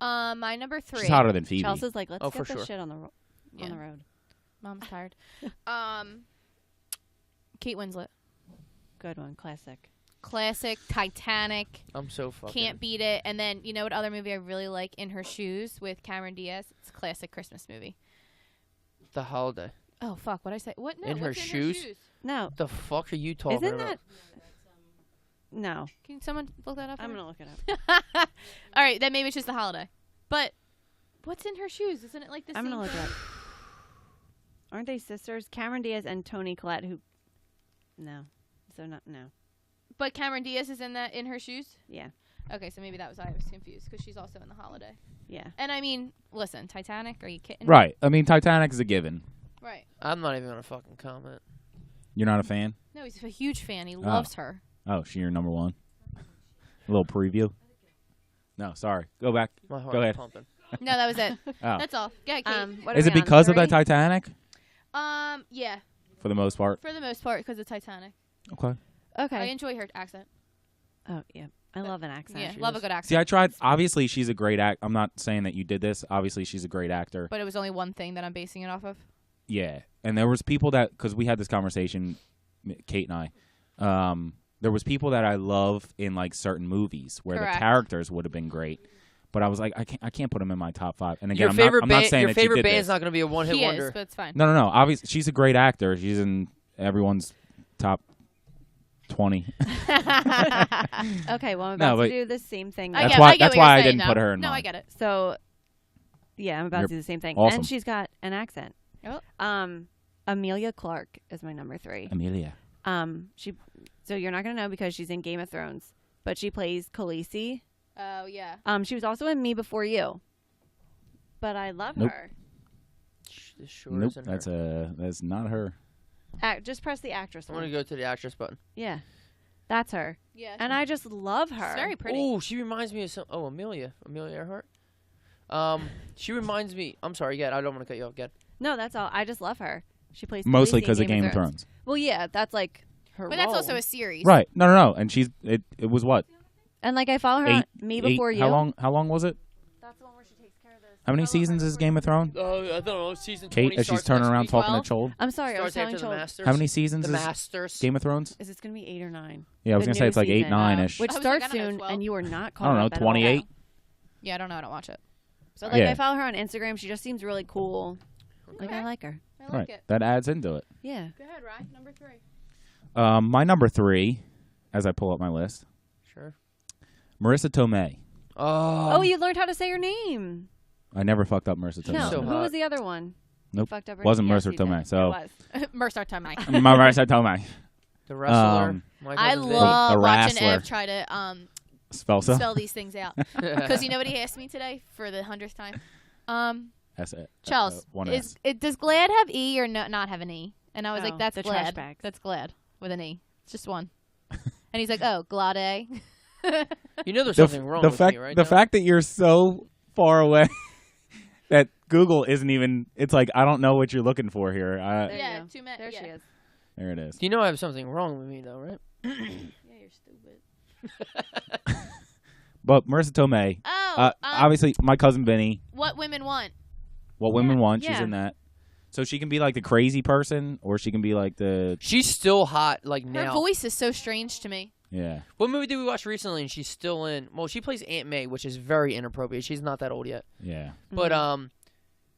My number 3. She's hotter than Phoebe. Chelsea's like, let's Oh, get for this sure. shit on the Yeah. on the road. Mom's tired. Kate Winslet. Good one, classic. Classic, Titanic. I'm so fucking. Can't beat it. And then, you know what other movie I really like? In Her Shoes with Cameron Diaz. It's a classic Christmas movie. The Holiday. Oh, fuck. What'd I say? What? No, In Her what's Shoes? No, What the fuck are you talking isn't about? that? No, Can someone look that up? I'm for gonna look it me? up. All right, then maybe it's just The Holiday. But what's In Her Shoes? Isn't it like the I'm same gonna look it thing? up. Aren't they sisters? Cameron Diaz and Toni Collette. Who? No, so not no. But Cameron Diaz is in that In Her Shoes? Yeah, Okay, so maybe that was why I was confused because she's also in The Holiday. yeah. And I mean, listen, Titanic, are you kidding? Right. I mean, Titanic is a given. Right. I'm not even gonna fucking comment. You're not a fan? No, he's a huge fan. He loves her. Oh, she your number 1. A little preview. No, sorry. Go back. My heart Go is ahead. pumping. No, that was it. Oh. That's all. Go ahead, Kate. What Is are it we on, because of that 3? Titanic? Yeah, For the most part. for the most part, because of Titanic. Okay. I Okay. enjoy her accent. Oh yeah, I love an accent. Yeah, She love a was- good accent. See, I tried. Obviously, she's a great act. I'm not saying that you did this. Obviously, she's a great actor. But it was only one thing that I'm basing it off of. Yeah, and there was people that because we had this conversation, Cait and I. There was people that I love in like certain movies where Correct. the characters would have been great, but I was like, I can't put them in my top 5. And again, Your favorite I'm not saying your that favorite you did band's this. not gonna be a one-hit He wonder. is, but it's fine. No. Obviously, she's a great actor. She's in everyone's top 20. Okay, well I'm No, about but- to do the same thing. I That's get, why- I get that's what you're why I saying, didn't though. put her in No, mine. I get it. So, Yeah, I'm about to do the same thing. awesome. And she's got an accent. Oh. Amelia Clark is my number 3. Amelia. So you're not gonna know because she's in Game of Thrones, but she plays Khaleesi. Oh yeah. She was also in Me Before You. But I love Nope. her. This sure Nope, isn't her. that's not her. Just press the actress I'm one. gonna go to the actress button. Yeah, that's her. Yeah. And I just love her. She's very pretty. Oh, she reminds me of some. Oh, Amelia Earhart. She reminds me. I'm sorry. Yeah, I don't want to cut you off. Again. No, that's all. I just love her. She plays Mostly because because of Game of Thrones. Well, yeah, that's like her But that's role. also a series. Right. No. And it was what? And like I follow her on Me Before You. How long was it? That's the one where she takes care of this. How many seasons is Game of Thrones? I don't know. Season Cait, 20 as she's starts turning next around week. talking 12? to Chold. I'm sorry, I was Starts telling after the Chold. Masters. How many seasons The is Masters. Game of Thrones? Is this going to be 8 or 9? Yeah, I was The going to say new it's like 8, season. 9-ish. Which I was starts like, I don't know, soon, 12. and you are not I caught don't know, up at all. 28? Yeah, I don't know. I don't watch it. But like Yeah. I follow her on Instagram. She just seems really cool. Like I Okay. like her. I like Right. it. That adds into it. Yeah. Go ahead, Ryan. Number 3. My number 3, as I pull up my list, Sure. Marissa Tomei. Oh, you learned how to say her name. I never fucked up Marissa Tomei. No, So who hot. was the other one? You Nope. fucked up her Wasn't name? Yes, Mercer you did. Tomei, so- It was. Mercer time. Marissa Tomei. The wrestler. My I cousin Vinny. love The watching wrestler. Ev try to Spelsa. spell these things out. Because you know what he asked me today for the 100th time? That's it. Charles, One S. does Glad have E or not have an E? And I was Oh, like, that's the Glad. trash bags. That's Glad with an E. It's just one. And he's like, oh, Glade. You know there's The something wrong the with fact me, right? the now? fact that you're so far away that Google isn't even. It's like I don't know what you're looking for here. There you yeah, go. 2 minutes. There yeah. she is. There it is. You know I have something wrong with me, though, right? Yeah, you're stupid. But Marissa Tomei, Oh, obviously my cousin Vinny. What women want. What women want, she's yeah. in that. So she can be like the crazy person, or she can be like the She's still hot, like Her now. voice is so strange to me. yeah. What movie did we watch recently? And she's still in. Well, she plays Aunt May, which is very inappropriate. She's not that old yet. Yeah. But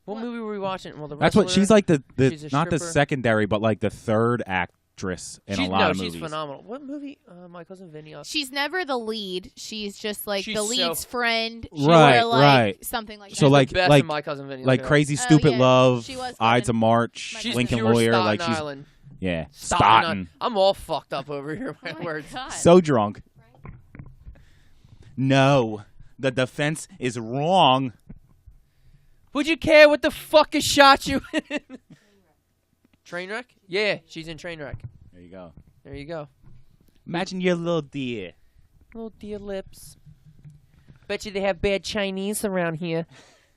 what movie were we watching? Well, the That's what Wrestler. she's like the She's a not the stripper. secondary, but like the third actress in she's, a lot no, of she's movies. phenomenal. What movie? My cousin Vinny. She's never the lead. She's just like She's the so- lead's friend. Right, or like right. something like So that. like- the best like- in My Cousin Vinny. Like Look it up. Crazy Oh, Stupid yeah. Love, She was Ides good of in March, She's Lincoln pure Lawyer, Staten like she's Island. yeah, Staten Staten. Island. I'm all fucked up over here. My Oh my words. God. So drunk. No, the defense is wrong. Would you care what the fuck has shot you? Trainwreck? Yeah, she's in Trainwreck. There you go. There you go. Imagine your little deer. Oh, dear lips. Bet you they have bad Chinese around here.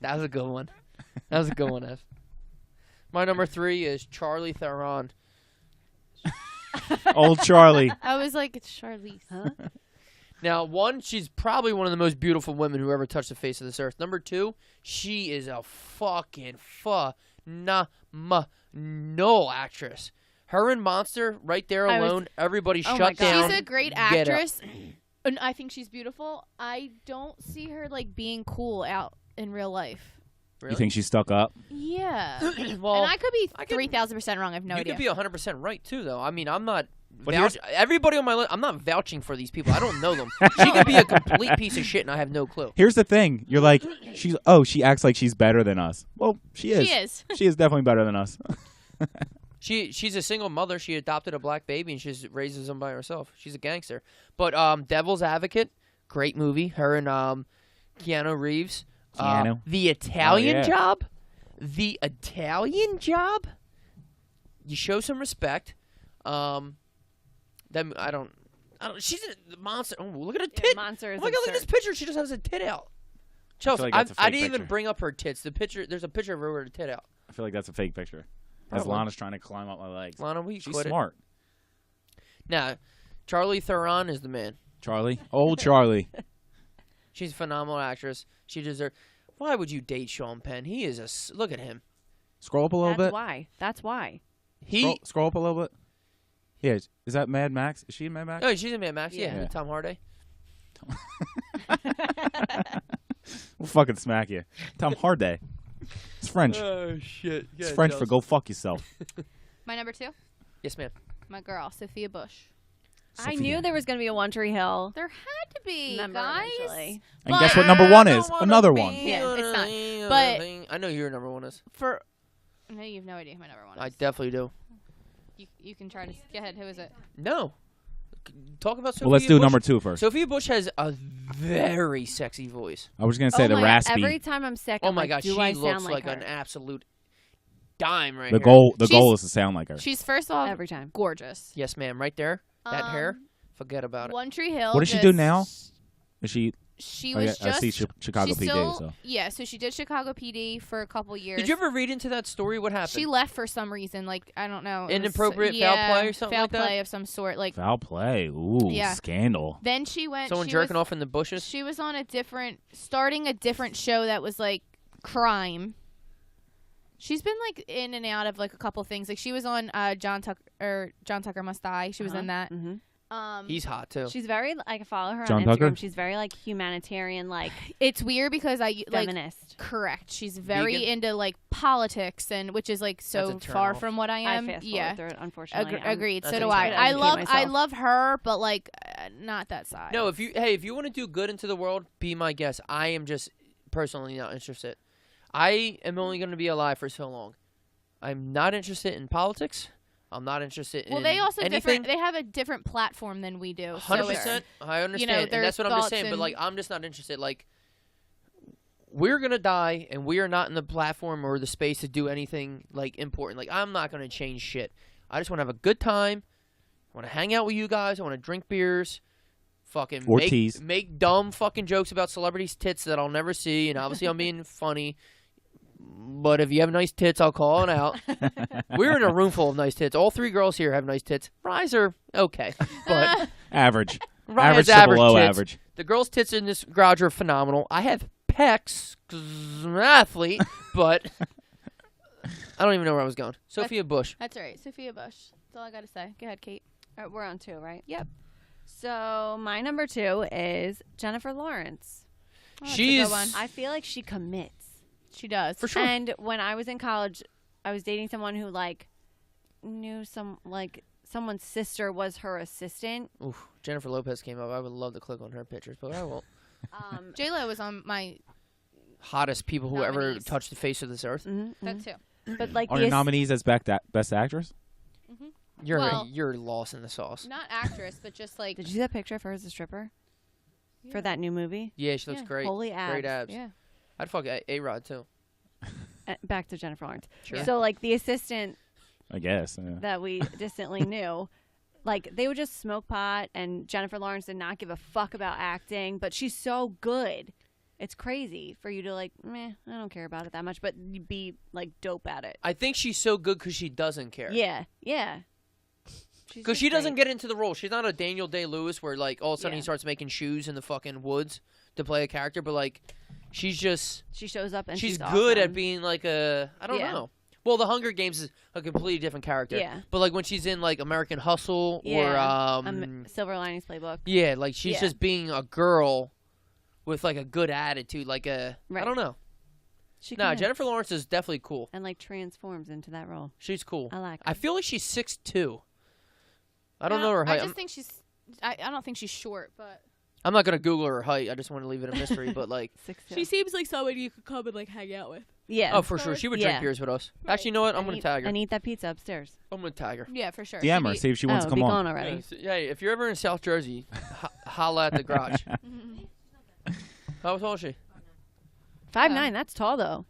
That was a good one. That was a good one, Ev. My number 3 is Charlie Theron. Old Charlie. I was like, it's Charlize. Huh? Now, 1, she's probably one of the most beautiful women who ever touched the face of this earth. Number 2, she is a fucking phenomenal actress. Her and Monster, right there I was- alone, everybody Oh my shut God. down. She's a great Get up. actress. And I think she's beautiful. I don't see her like being cool out in real life. You think she's stuck up? Yeah. Well, and I could be I could- 3,000% wrong. I have no you idea. could be 100% right, too, though. I mean, I'm not... But here's- everybody on my list, I'm not vouching for these people. I don't know them. She could be a complete piece of shit, and I have no clue. Here's the thing. You're like, she acts like she's better than us. Well, she is. She is. She is definitely better than us. She's a single mother. She adopted a black baby, and she just raises him by herself. She's a gangster. But Devil's Advocate, great movie. Her and Keanu Reeves. Keanu. The Italian Oh, yeah. Job. The Italian Job. You show some respect. Then I don't. She's a monster. Oh, look at her tit. Monster is Oh my God, look at this absurd. picture. She just has a tit out. Chelsea, like that's a I fake didn't even picture. bring up her tits. The picture. There's a picture of her with her tit out. I feel like that's a fake picture. As Probably. Lana's trying to climb up my legs. Lana, we She's quit smart. Now, Charlie Theron is the man. Charlie. Old Charlie. She's a phenomenal actress. She deserves. Why would you date Sean Penn? He is look at him. Scroll up a little That's bit. why. That's why. Scroll up a little bit. Yeah. Is that Mad Max? Is she in Mad Max? Oh, she's in Mad Max. Yeah, Yeah. with Tom Hardy. We'll fucking smack you. Tom Hardy. It's French. Oh shit! It's French for go fuck yourself. My number 2, Yes, ma'am. my girl, Sophia Bush. I knew there was going to be a One Tree Hill. There had to be, member guys. eventually. And guess what number one is? Another one. Yeah, it's not. But I know who your number one is. No, you have no idea who my number one is. I definitely do. You can try to go ahead. Who is it? No. Talk about Sophia Well, let's do Bush. number 2 first. Sophia Bush has a very sexy voice. I was gonna say the my raspy. Every time I'm sick, Oh I'm my like, god, do she I looks sound like her? an absolute dime right The here. goal is to sound like her. She's first off Every time. gorgeous. Yes, ma'am. Right there. That hair. Forget about it. One Tree Hill. What does she do now? Is she? She I was just. see Chicago she's PD. still- So Yeah, so she did Chicago PD for a couple years. Did you ever read into that story? What happened? She left for some reason, like I don't know. it was- Inappropriate foul play or something foul like that? play of some sort. Like foul play. Ooh, Yeah. scandal. then she went. Someone she jerking was, off in the bushes? She was on starting a different show that was like crime. She's been like in and out of like a couple things. Like she was on John Tucker Must Die. She was in that. Mm-hmm. He's hot, too. She's very. I can follow her John on Instagram. Tucker? She's very like humanitarian, like It's weird because I like feminist. correct. She's very Vegan? into like politics and which is like so That's a turn far off. from what I am. I fast yeah. forward through it, unfortunately. Agreed. That's So do what I. I'm I trying to love educate I myself. love her, but like not that side. No, if you want to do good into the world, be my guest. I am just personally not interested. I am only going to be alive for so long. I'm not interested in politics. I'm not interested in they also anything. They have a different platform than we do. 100%. I understand, their and that's what I'm just thoughts saying. But and- like, I'm just not interested. Like, we're gonna die, and we are not in the platform or the space to do anything like important. Like, I'm not gonna change shit. I just want to have a good time. I want to hang out with you guys. I want to drink beers. Fucking Or tease. make dumb fucking jokes about celebrities' tits that I'll never see, and obviously I'm being funny. But if you have nice tits, I'll call it out. We're in a room full of nice tits. All 3 girls here have nice tits. Rise are okay, but Average. Ryan's Average to below tits. average. The girls' tits in this garage are phenomenal. I have pecs, 'cause I'm an athlete, but I don't even know where I was going. Sophia Bush. That's right. Sophia Bush. That's all I got to say. Go ahead, Cait. We're on 2, right? Yep. So my number 2 is Jennifer Lawrence. Oh, that's a She's good one. I feel like she commits. She does. for sure. And when I was in college, I was dating someone who like knew someone's sister was her assistant. Oof, Jennifer Lopez came up. I would love to click on her pictures, but I won't. J-Lo was on my Hottest people who ever Nominees. touched the face of this earth. that too. But like Are the your nominees as best actress? Well- You're lost in the sauce. Not actress, but just like Did you see that picture of her as a stripper for that new movie? Yeah, she looks Yeah. great. Holy abs. Great abs. yeah. I'd fuck A-Rod too. Back to Jennifer Lawrence. Sure. So like the assistant I guess. Yeah. that we distantly knew, like they would just smoke pot, and Jennifer Lawrence did not give a fuck about acting, but she's so good. It's crazy for you to like, meh, I don't care about it that much, but you be like dope at it. I think she's so good because she doesn't care. Yeah, yeah. Because she doesn't get into the role. She's not a Daniel Day-Lewis where, like, all of a sudden Yeah. he starts making shoes in the fucking woods to play a character. But, like, she's just... She shows up and she's she's good awesome. at being, like, a... I don't Yeah. know. Well, The Hunger Games is a completely different character. Yeah. But, like, when she's in, like, American Hustle Yeah. or... Silver Linings Playbook. yeah, like, she's Yeah. just being a girl with, like, a good attitude. Like, I Right. don't know. She Nah, commits Jennifer Lawrence is definitely cool. and like transforms into that role. She's cool. I like her. I feel like she's 6'2". I don't No, know her height. I just think she's. I don't think she's short, but I'm not gonna Google her height. I just want to leave it a mystery. But like, 6'2". seems like somebody you could come and like hang out with. Yeah. oh, for sure, she would drink Yeah. beers with us. Actually, you know what? I'm And gonna eat- tag her. and eat that pizza upstairs. I'm gonna tag her. Yeah, for sure. DM her. She'd See if she wants oh, to be come gone on. already. Yeah, if you're ever in South Jersey, holla at the garage. How tall is she? 5'9". That's tall though.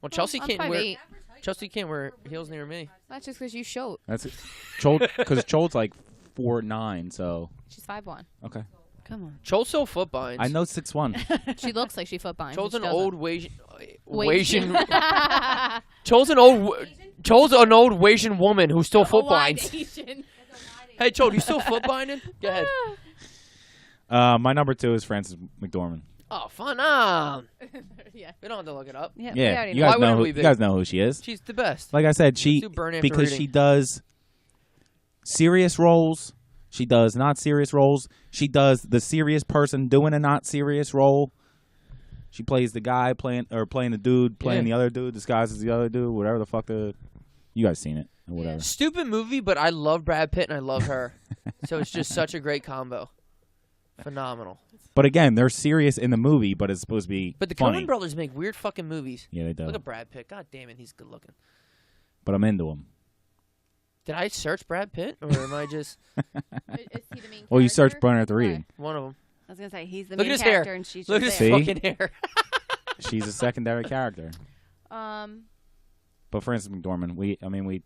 Well, Chelsea I'm can't wear 5'8". Chelsea can't wear heels near me. That's just because you short. That's it. Chold, because Chold's like 4'9", so She's 5'1". okay. Come on. Chold's so foot binds. I know 6'1". She looks like she foot binds. Chold's but an she doesn't. old Asian. Asian. Chold's an old Asian woman who still foot binds. Asian. Hey, Chold, you still foot binding? Go ahead. My number 2 is Frances McDormand. Oh, fun. Yeah. We don't have to look it up. Yeah. we Yeah, already you know. guys Why know. wouldn't Who, we you be? guys know who she is. She's the best. Like I said, she do burn after because reading. she does serious roles. She does not serious roles. She does the serious person doing a not serious role. She plays the guy playing the dude playing the other dude disguised as the other dude. Whatever the fuck you guys seen it or whatever. Stupid movie, but I love Brad Pitt and I love her. So it's just such a great combo. Phenomenal. But again, they're serious in the movie, but it's supposed to be But the funny. Coen brothers make weird fucking movies. Yeah, they do. Look at Brad Pitt. God damn it, he's good looking. But I'm into him. Did I search Brad Pitt, or am I just Is he the main Well, you character? searched Burn After Reading. one of them? I was gonna say he's the Look at main his hair. character, and she's Look at just his there. See? fucking hair. She's a secondary character. Um, But Frances McDormand, we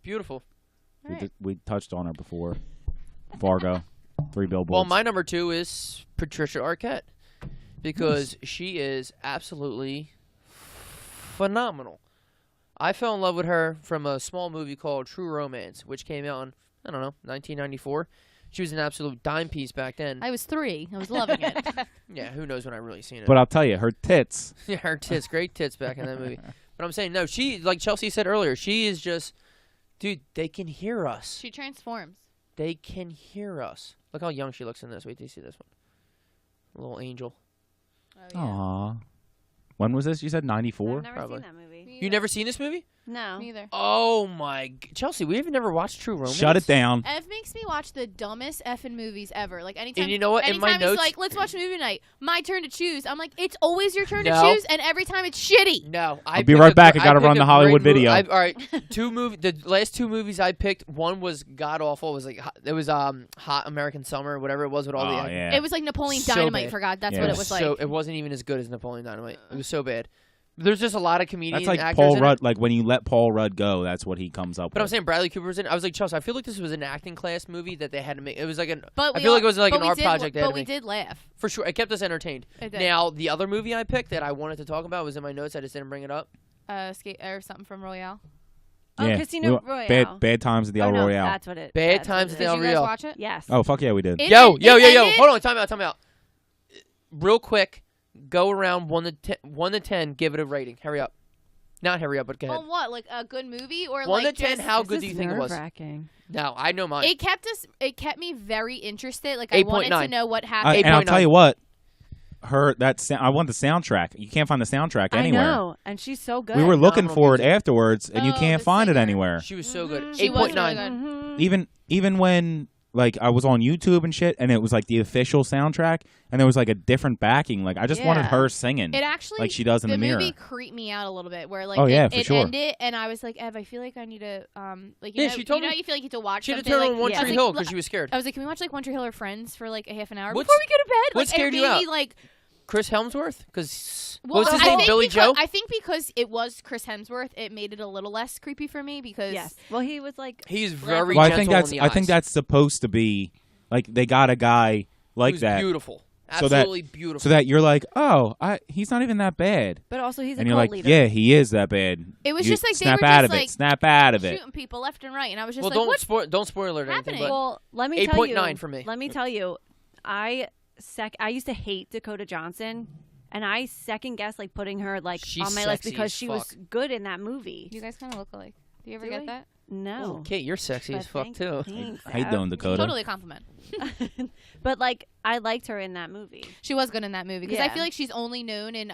Beautiful. we touched on her before. Fargo, 3 Billboards. Well, my number 2 is Patricia Arquette because she is absolutely phenomenal. I fell in love with her from a small movie called True Romance, which came out in, 1994. She was an absolute dime piece back then. I was 3. I was loving it. Yeah, who knows when I really seen it. But I'll tell you, her tits. Yeah, her tits, great tits back in that movie. But I'm saying, no, she, like Chelsea said earlier, she is just, dude, they can hear us. She transforms. They can hear us. Look how young she looks in this. Wait till you see this one. Little angel. Oh, yeah. Aww. When was this? You said 94? I've never Probably. seen that movie. You never seen this movie? No. Neither. Oh my, Chelsea, we have never watched True Romance. Shut it down. Ev makes me watch the dumbest effing movies ever. Like anytime, And you know what? In my anytime notes- he's like, "Let's watch a movie tonight." My turn to choose. I'm like, "It's always your turn to No. choose," and every time it's shitty. No, I'll be right back. I gotta run the Hollywood video. All right, the last 2 movies I picked, one was god awful. It was like it was Hot American Summer, whatever it was with all Oh, the. yeah. It was like Napoleon So Dynamite. bad. For God, that's Yeah. what It it was So like. it wasn't even as good as Napoleon Dynamite. It was so bad. There's just a lot of comedian That's like actors Paul in Rudd. it. Like when you let Paul Rudd go, that's what he comes up But I'm with. saying Bradley Cooper's in it. I was like, Chelsea, I feel like this was an acting class movie that they had to make. It was like an. But I we feel like all- it was like but an we art did- project. They had But to we make. did laugh. For sure, it kept us entertained. It did. Now, the other movie I picked that I wanted to talk about was in my notes. I just didn't bring it up. Skate or something from Royale. Oh, Yeah. Casino We- Royale. Bad Times at the Oh, El no, Royale. that's what it. Bad that's Times what at it the Did El you guys Royale. watch it? Yes. Oh, fuck yeah, we did. It- Yo, it yo. ended- Hold on, time out. Real quick, go around 1 to 10. Give it a rating. Hurry up. Not hurry up, but go ahead. On what? Like a good movie or 1 like to 10. just- How This good is do you think it was? nerve-wracking. No, I know mine. It kept me very interested. Like I wanted 8.9. to know what happened. And I'll 8.9. tell you what, I want the soundtrack. You can't find the soundtrack anywhere. I know, and she's so good. We were looking Phenomenal for it music. afterwards, and you Oh, can't the find it singer. anywhere. She was so good. She was 8.9. really good. Even when like I was on YouTube and shit, and it was like the official soundtrack, and there was like a different backing. Like I just wanted Yeah. her singing, It actually, like she does in the mirror. movie creeped me out a little bit. Where like, Oh, yeah, it, for it sure. ended, and I was like, Ev, I feel like I need to, like, you Yeah, know, she told you know, me- you feel like you have to watch She had to something. turn like, on One yeah. Tree I was Hill like, because she was scared. I was like, can we watch like One Tree Hill or Friends for like a half an hour What's- before we go to bed? what Like, scared and it you made me out? like, Chris Helmsworth? Because well, what's his I name? think Billy because, Joe? I think because it was Chris Hemsworth, it made it a little less creepy for me because Yes. Well, he was like. He's very Well, gentle in the I think eyes. that's supposed to be like they got a guy like He was that, beautiful. So that- Absolutely beautiful. so that you're like, oh, he's not even that bad, But also, he's a and you're cult like, leader. yeah, he is that bad. it was You just like they snap were out just of like it, snap out of it. shooting people left and right, and I was just well, like, don't what? don't spoil it or anything. happening? But Well, let me tell you. 8.9 for me. Let me tell you, I used to hate Dakota Johnson, and I second guessed like putting her like She's on my list sexy because as she was fuck. good in that movie. You guys kind of look alike. Do you ever Do get we? that? No. Oh, Kate, you're sexy But as fuck thank- too. thanks, How you Ev. doing, Dakota? Totally a compliment. But like, I liked her in that movie, She was good in that movie because I Yeah. feel like she's only known in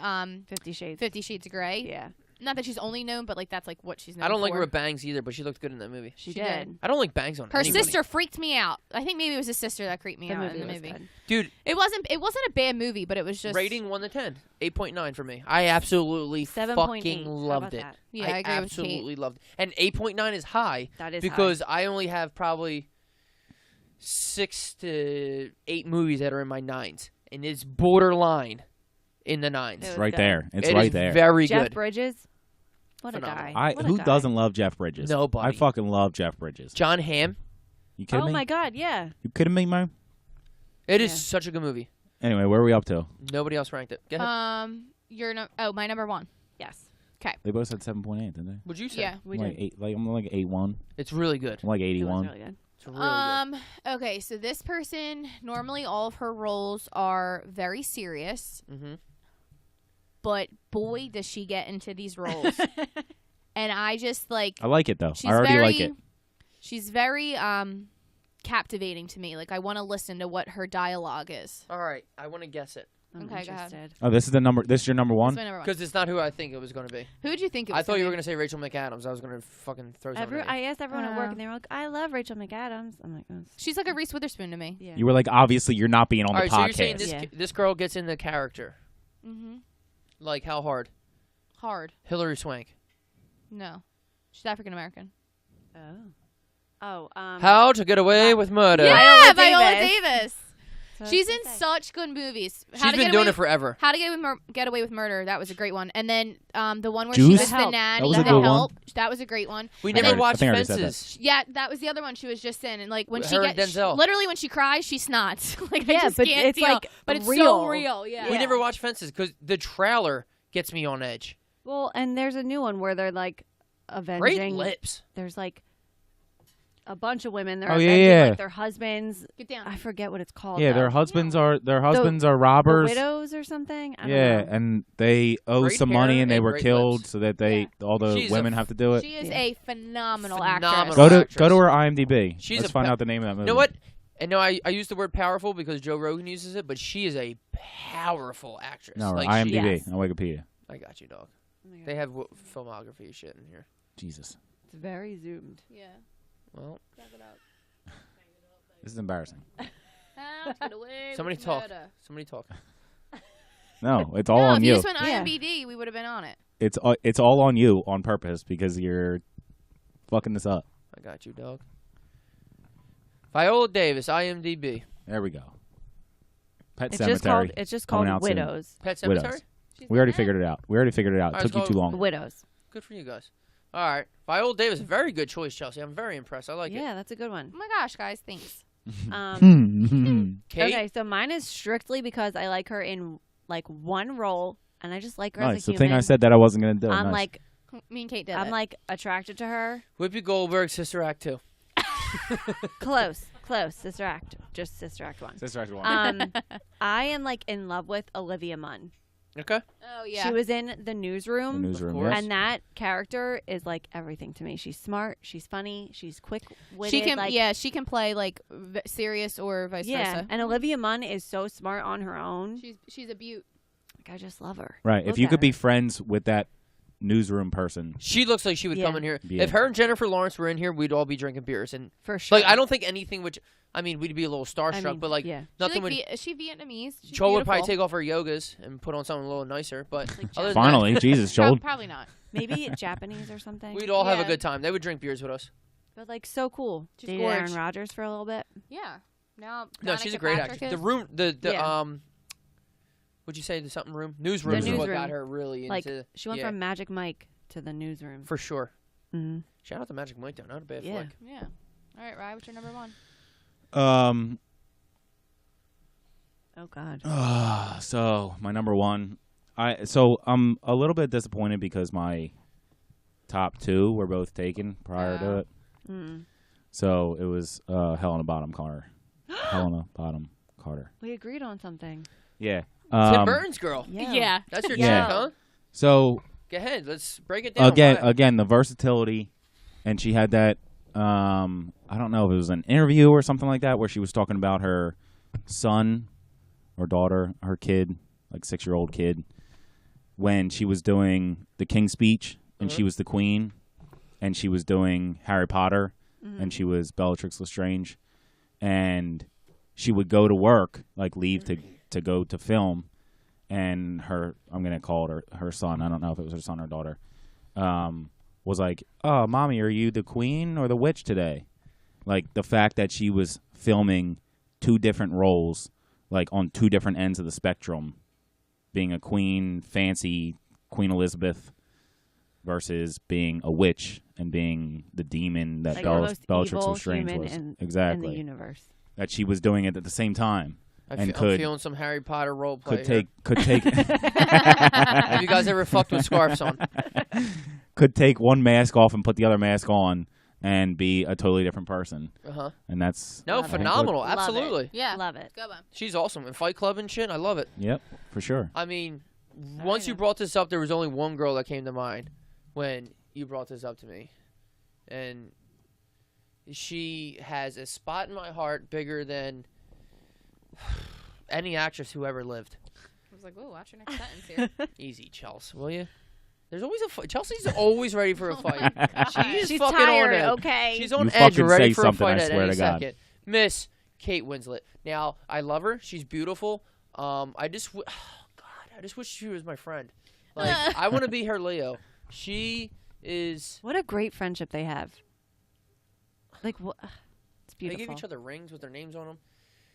50 Shades. 50 Shades of Grey. Yeah, Not that she's only known, but like that's like what she's known I don't like for. her with bangs either, but she looked good in that movie. she She did. did. I don't like bangs on Her anybody. sister freaked me out. I think maybe it was his sister that creeped me The out movie in the was movie. good. Dude, It wasn't a bad movie, but it was just rating 1 to 10, 8.9 for me. I absolutely 7.8. fucking How loved about it. that? Yeah, I agree with Kate. absolutely loved it. And 8.9 is high That is because I only have probably 6 to 8 movies that are in my 9s, and it's borderline in the 9s. It It's was right good. there. It's It right is there. very Jeff good. Bridges. What Phenomenal. a guy. What a Who guy. doesn't love Jeff Bridges? Nobody. I fucking love Jeff Bridges. John Hamm. You kidding Oh me? my God! Yeah. You kidding me, man? It is Yeah. such a good movie. Anyway, where are we up to? Nobody else ranked it. Go ahead. my number one. Yes. They both said 7.8, didn't they? What'd you say? Yeah. We I'm did. like 8. Like I'm like 8.1. It's really good. I'm like It was 81. really good. It's really good. Okay, so this person normally all of her roles are very serious, Mm-hmm. but boy does she get into these roles. And I just like I like it though. she's I already very, like it. She's very captivating to me. Like I want to listen to what her dialogue is. All right, I want to guess it. I'm Okay, go ahead. interested. Oh, this is your number one. That's my number one. Because it's not who I think it was going to be. Who'd you think it was? I thought you were gonna going to say Rachel McAdams. I was going to fucking throw something at you. I asked everyone at work, and they were like, "I love Rachel McAdams." I'm like, oh, She's like a Reese Witherspoon to me. yeah. You were like, obviously, you're not being on All the right, so you're saying podcast. this this girl gets in the character. Mm-hmm. Like, how hard? Hard. Hilary Swank. No. She's African American. Oh. How to Get Away with Murder. Yeah, Viola Viola Davis. Davis. So She's I was in gonna say. such good movies. She's been doing it forever. How to Get Away with Murder. That was a great one. And then the one where Juice? she was The the Help. nanny. That was a The good one. Help. That was a great one. We And never then- watched I think I already said Fences. Yeah, that was the other one she was just in. And like when she Her and gets Denzel. literally when she cries, she snots. Like I Yeah, just but can't it's, deal. like, but it's so real. real. Yeah. We never watched Fences because the trailer gets me on edge. Well, and there's a new one where they're like Great avenging. lips. There's like a bunch of women. They're Oh, yeah, avenging yeah. like their husbands. Get down. I forget what it's called. Yeah, though. their husbands are The robbers. widows or something. I don't Yeah, know. and they owe Great some money, hair and they and were great killed, lips. so that all the She's a women have to do it. She is Yeah. a phenomenal Phenomenal. actress. Go to actress. her IMDb. She's Let's a find pe- out the name of that movie. You know what? And no, I use the word powerful because Joe Rogan uses it, but she is a powerful actress. No, like IMDb, Yes. on Wikipedia. I got you, dog. Oh my God. They have filmography shit in here. Jesus, It's very zoomed. Yeah. Well, this is embarrassing. How to Get Away somebody with talk. Murder. Somebody talk. No, it's all No, on if you. you just went Yeah. IMBD, we would have been on it. It's all on you on purpose because you're fucking this up. I got you, dog. Viola Davis, IMDb. There we go. Pet It's Cemetery. just coming called out soon. Widows. Pet Widows. Cemetery. We already figured it out. Alright, Took you so- too long. Widows. Good for you guys. All right, Viola Davis, very good choice, Chelsea. I'm very impressed. I like it. Yeah, that's a good one. Oh my gosh, guys, thanks. Cait. Okay, so mine is strictly because I like her in like one role, and I just like her Nice. as a The human. thing I said that I wasn't gonna do. I'm Nice. like Me and Kate did I'm it. like attracted to her. Whoopi Goldberg, Sister Act 2. Close. Sister Act, just Sister Act 1. Sister Act 1. I am like in love with Olivia Munn. Okay. oh yeah. She was in The Newsroom. The Newsroom, course. yes. And that character is like everything to me. She's smart. She's funny. She's quick-witted. She can like, she can play like serious or vice yeah. versa. And Olivia Munn is so smart on her own. She's a beaut. Like I just love her. Right. Look If you at could be her. friends with that newsroom person, She looks like she would come Yeah. in here. Yeah. If her and Jennifer Lawrence were in here, we'd all be drinking beers. And For sure. like, I don't think anything would. I mean, we'd be a little starstruck, I mean, but like, yeah. nothing would. Is she Vietnamese? She's Cho would probably beautiful. take off her yogas and put on something a little nicer. But other than finally, Jesus, Chold. Probably not. Maybe Japanese or something. that, we'd all have a Yeah. good time. They would drink beers with us. But like so cool. She's Dated gorge. Aaron Rodgers for a little bit. Yeah. Now. No, she's a great Patrick actress. is. The room, the Yeah. what'd you say? The something room, newsroom is what Newsroom. got her really Like into. she went yeah, from Magic Mike to The Newsroom. for sure. Mm-hmm. Shout out to Magic Mike though, not a bad Yeah. flick. Yeah. All right, Ryan, what's your number one? Oh God. So my number one, I'm a little bit disappointed because my top two were both taken prior to it. Mm. So it was Helena Bonham Carter. Helena Bonham Carter. We agreed on something. Yeah. Tim Burton's girl. Yeah. That's your Yeah. chick, huh? So Go ahead, let's break it down. Why- again, the versatility, and she had that. I don't know if it was an interview or something like that where she was talking about her son or daughter, her kid, like 6-year-old kid, when she was doing the King's Speech and she was the Queen, and she was doing Harry Potter, and she was Bellatrix Lestrange, and she would go to work, like leave to go to film, and I'm gonna call it her son. I don't know if it was her son or daughter. Was like, oh, mommy, are you the queen or the witch today? Like the fact that she was filming two different roles, like on two different ends of the spectrum, being a queen, fancy Queen Elizabeth, versus being a witch and being the demon that Like the most Bellatrix evil Lestrange human was. in Exactly. the universe. That she was doing it at the same time. And I'm could feeling some Harry Potter role play. could take Have you guys ever fucked with scarves on? could take one mask off and put the other mask on and be a totally different person. Uh-huh. And that's No, Love it. phenomenal. Love it. Absolutely. Yeah. Love it. Good one. She's awesome. In Fight Club and shit, I love it. Yep, for sure. I mean, once you brought this up, there was only one girl that came to mind when you brought this up to me. And she has a spot in my heart bigger than any actress who ever lived. I was like, "Whoa, watch your next sentence here." Easy, Chelsea, will you? There's always a fight. Chelsea's always ready for a fight. She's fucking tired, on it. okay? She's on You edge, fucking ready say for a something, fight I at swear any to God. second. Miss Cait Winslet. Now, I love her. She's beautiful. I just wish she was my friend. Like, I want to be her Leo. She is. What a great friendship they have. Like, what? It's They beautiful. give each other rings with their names on them.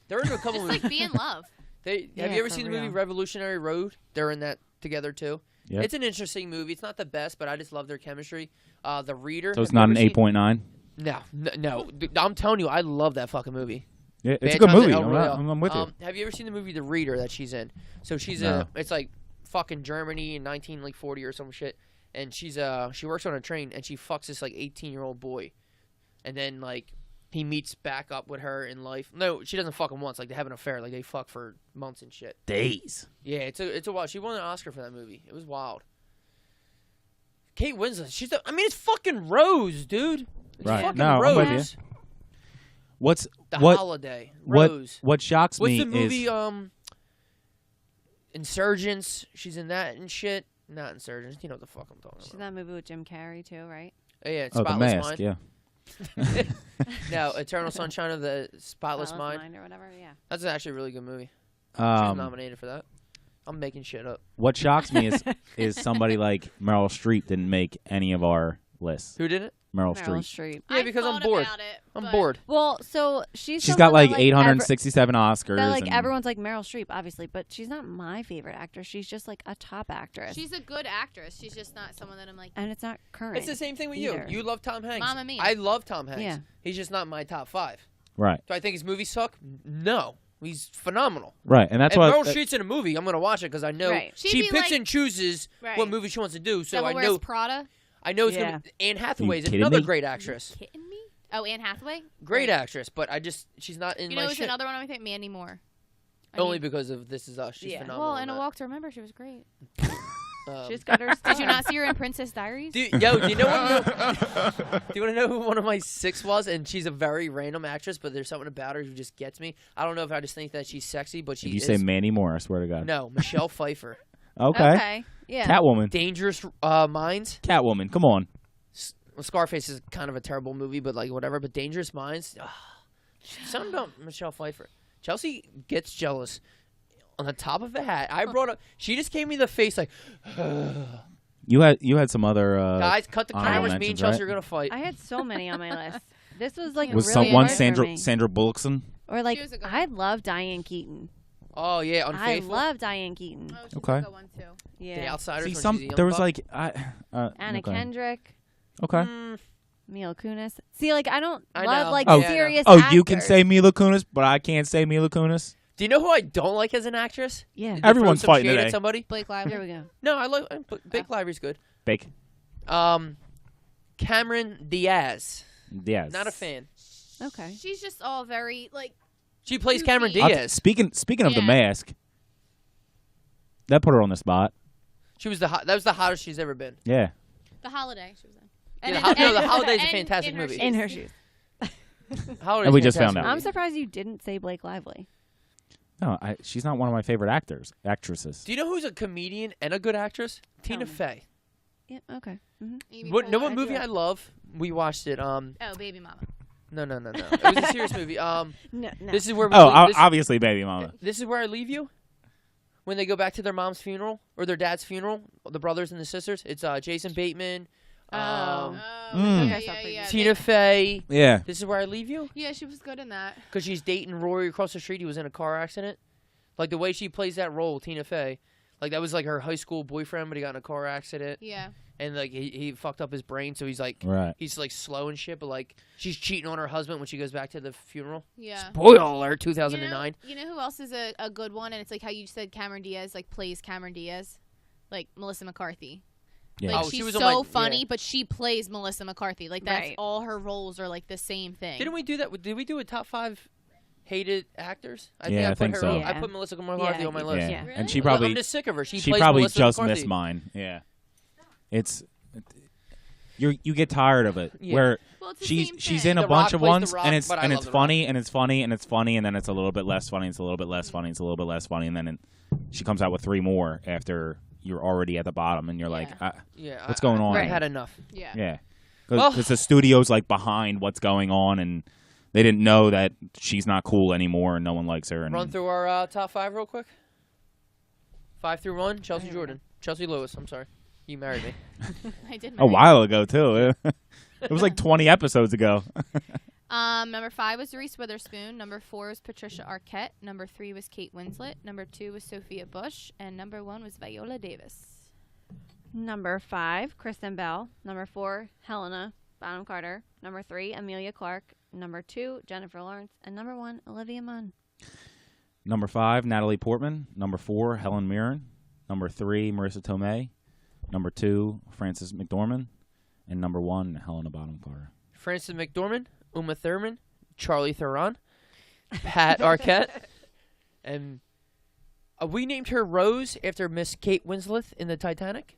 They're into a couple Just movies. like be in love. Have Yeah, you ever for seen the movie real. Revolutionary Road? They're in that together too. Yep. It's an interesting movie. It's not the best, but I just love their chemistry. The Reader. So it's have you not ever an seen- 8.9. No. I'm telling you, I love that fucking movie. Yeah, it's a Bad good Times at movie. El Royale. I'm with you. Have you ever seen the movie The Reader that she's in? So she's No. it's like fucking Germany in 1940 or some shit, and she works on a train and she fucks this like 18-year-old boy, and then like he meets back up with her in life. No, she doesn't fuck him once. Like they have an affair. Like they fuck for months and shit. Days. Yeah, it's a wild. She won an Oscar for that movie. It was wild. Cait Winslet. It's fucking Rose, dude. It's Right. fucking No, Rose. I'm with you. What's The what? Holiday. What? Rose. What shocks What's me the movie? is Insurgents. She's in that and shit. Not Insurgents. You know what the fuck I'm talking She's in about. that movie with Jim Carrey, too, right? Oh, yeah, the Spotless mask. Mind. Yeah. No, Eternal Sunshine of the Spotless Mind. or whatever, yeah. That's actually a really good movie. She was Um, nominated for that. I'm making shit up. what shocks me is somebody like Meryl Streep didn't make any of our lists. Who did it? Meryl Meryl Streep. Streep. Yeah, because I'm bored. I'm bored. Well, so she's She's got someone like that, 867 Oscars. that, like, and everyone's like Meryl Streep, obviously, but she's not my favorite actress. She's just like a top actress. She's a good actress. She's just not someone that I'm like. and it's not current. It's the same thing with either. you. You love Tom Hanks. Mamma Mia. I love Tom Hanks. Yeah. He's just not my top 5. Right. Do I think his movies suck? No. He's phenomenal. Right. And that's If why Meryl Streep's in a movie, I'm going to watch it because I know Right. She'd she be picks like- and chooses Right. what movie she wants to do. So Devil I Wears know Prada. it's Yeah. going to be. Anne Hathaway's kidding another me? great actress. Kidding me? Oh, Anne Hathaway. Great actress, but she's not in You my know, who's shit. another one I think? Mandy Moore. I Only mean- because of This Is Us. She's Yeah. phenomenal. Well, in in A that. Walk to Remember, she was great. She's got her Did you not see her in Princess Diaries? Do you know what? Do you want to know who one of my 6 was? And she's a very random actress, but there's something about her who just gets me. I don't know if I just think that she's sexy, but she if you is. say Mandy Moore, I swear to God. No, Michelle Pfeiffer. Okay. Yeah. Catwoman. Dangerous Minds. Catwoman. Come on. Well, Scarface is kind of a terrible movie, but like whatever. But Dangerous Minds. Something about Michelle Pfeiffer. Chelsea gets jealous. On the top of the hat, I brought up. She just gave me the face like. You had some other Guys, cut the honorable cameras. Me and mentions, Chelsea right? are gonna fight. I had so many on my list. This was like was really someone hard for me. Sandra Bullockson. Or like She was a good I one. love Diane Keaton. Oh yeah, I Unfaithful. love Diane Keaton. Oh, she's Okay. a good one too. Yeah. The Outsiders. See, when some she's a young there was buck. like Anna okay. Kendrick, Okay. Mila Kunis. See, like I don't I love know. like Oh, serious. Oh, you can actors. say Mila Kunis, but I can't say Mila Kunis. Do you know who I don't like as an actress? Yeah. Did you Everyone's throw some fighting shade today. At somebody? Blake Lively. There we go. No, I like Blake Lively's good. Bake. Cameron Diaz. Yes. Not a fan. Okay. She's just all very like. She plays Cameron Goofy. Diaz. Speaking of the Yeah. mask, that put her on the spot. She was that was the hottest she's ever been. Yeah. The Holiday. She was in. Yeah, The Holiday is a and fantastic In Her movie. Shoes. In her shoes. Holiday And we is just found fantastic out. I'm movie. surprised you didn't say Blake Lively. No, she's not one of my favorite actresses. Do you know who's a comedian and a good actress? Tina me. Fey. Yeah. Okay. Mm-hmm. Amy What? Know Poehler. what movie I love? We watched it. Oh, Baby Mama. No. It was a serious movie. No. This is where. Oh, this, obviously, Baby Mama. this is where I leave you. When they go back to their mom's funeral or their dad's funeral, the brothers and the sisters. It's Jason Bateman. Oh, Mm. yeah. Tina Fey. Yeah. This is where I leave you. Yeah, she was good in that. Because she's dating Rory across the street. He was in a car accident. Like the way she plays that role, Tina Fey. Like that was like her high school boyfriend, but he got in a car accident. Yeah. And like he fucked up his brain, so he's like Right. he's like slow and shit. But like she's cheating on her husband when she goes back to the funeral. Yeah. Spoiler alert, 2009. You know who else is a good one? And it's like how you said Cameron Diaz like plays Cameron Diaz, like Melissa McCarthy. Yeah. Like Oh, she she's was on so my- funny, yeah. but she plays Melissa McCarthy. Like that's Right. all her roles are like the same thing. Didn't we do that? Did we do a top 5 hated actors? Yeah, I think put her so. on. I Yeah. put Melissa McCarthy on my list. Yeah. Yeah. And she Well, probably I'm just sick of her. She plays probably Melissa just McCarthy. missed mine. Yeah. It's you get tired of it Yeah. where Well, it's the she's same she's thing. in a The bunch Rock of plays The ones Rock, and it's but I and love it's The funny and it's funny and it's funny and then it's a little bit less funny, it's a little bit less funny, it's a little bit less funny and then she comes out with 3 more after you're already at the bottom, and you're like, what's going on? I here? had enough. Yeah. Yeah, Well- because the studio's like behind what's going on, and they didn't know that she's not cool anymore, and no one likes her. And Run through our top 5 real quick. 5 through 1, Chelsea Jordan. Chelsea Lewis, I'm sorry. You married me. I did. a while ago too. It was like 20 episodes ago. Number 5 was Reese Witherspoon. Number 4 was Patricia Arquette. Number 3 was Kate Winslet. Number 2 was Sophia Bush. And number 1 was Viola Davis. Number 5, Kristen Bell. Number 4, Helena Bonham Carter. Number 3, Amelia Clark. Number 2, Jennifer Lawrence. And number 1, Olivia Munn. Number 5, Natalie Portman. Number 4, Helen Mirren. Number 3, Marissa Tomei. Number 2, Frances McDormand. And number 1, Helena Bonham Carter. Frances McDormand, Uma Thurman, Charlie Theron, Pat Arquette, and we named her Rose after Miss Kate Winslet in the Titanic.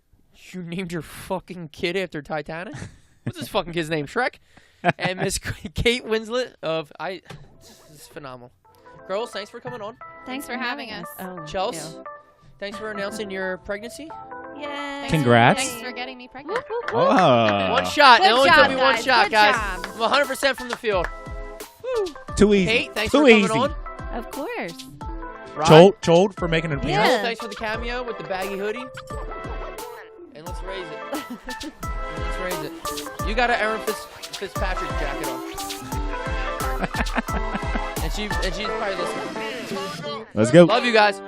You named your fucking kid after Titanic? What's this fucking kid's name? Shrek? And Miss Kate Winslet this is phenomenal. Girls, thanks for coming on. Thanks for having us. Oh, Chelsea, yeah. thanks for announcing your pregnancy. Yay. Congrats. Thanks for getting me pregnant. Oh. One shot. Good It only job, took me one guys. shot, Good guys. job. I'm 100% from the field. Woo. Too easy. Kate, thanks Too for coming easy. on. Of course. Ryan, Chold for making an appearance. Yeah. Chelsea, thanks for the cameo with the baggy hoodie. And let's raise it. Let's raise it. You got an Aaron Fitzpatrick jacket on. and she's probably listening. Let's go. Love you guys.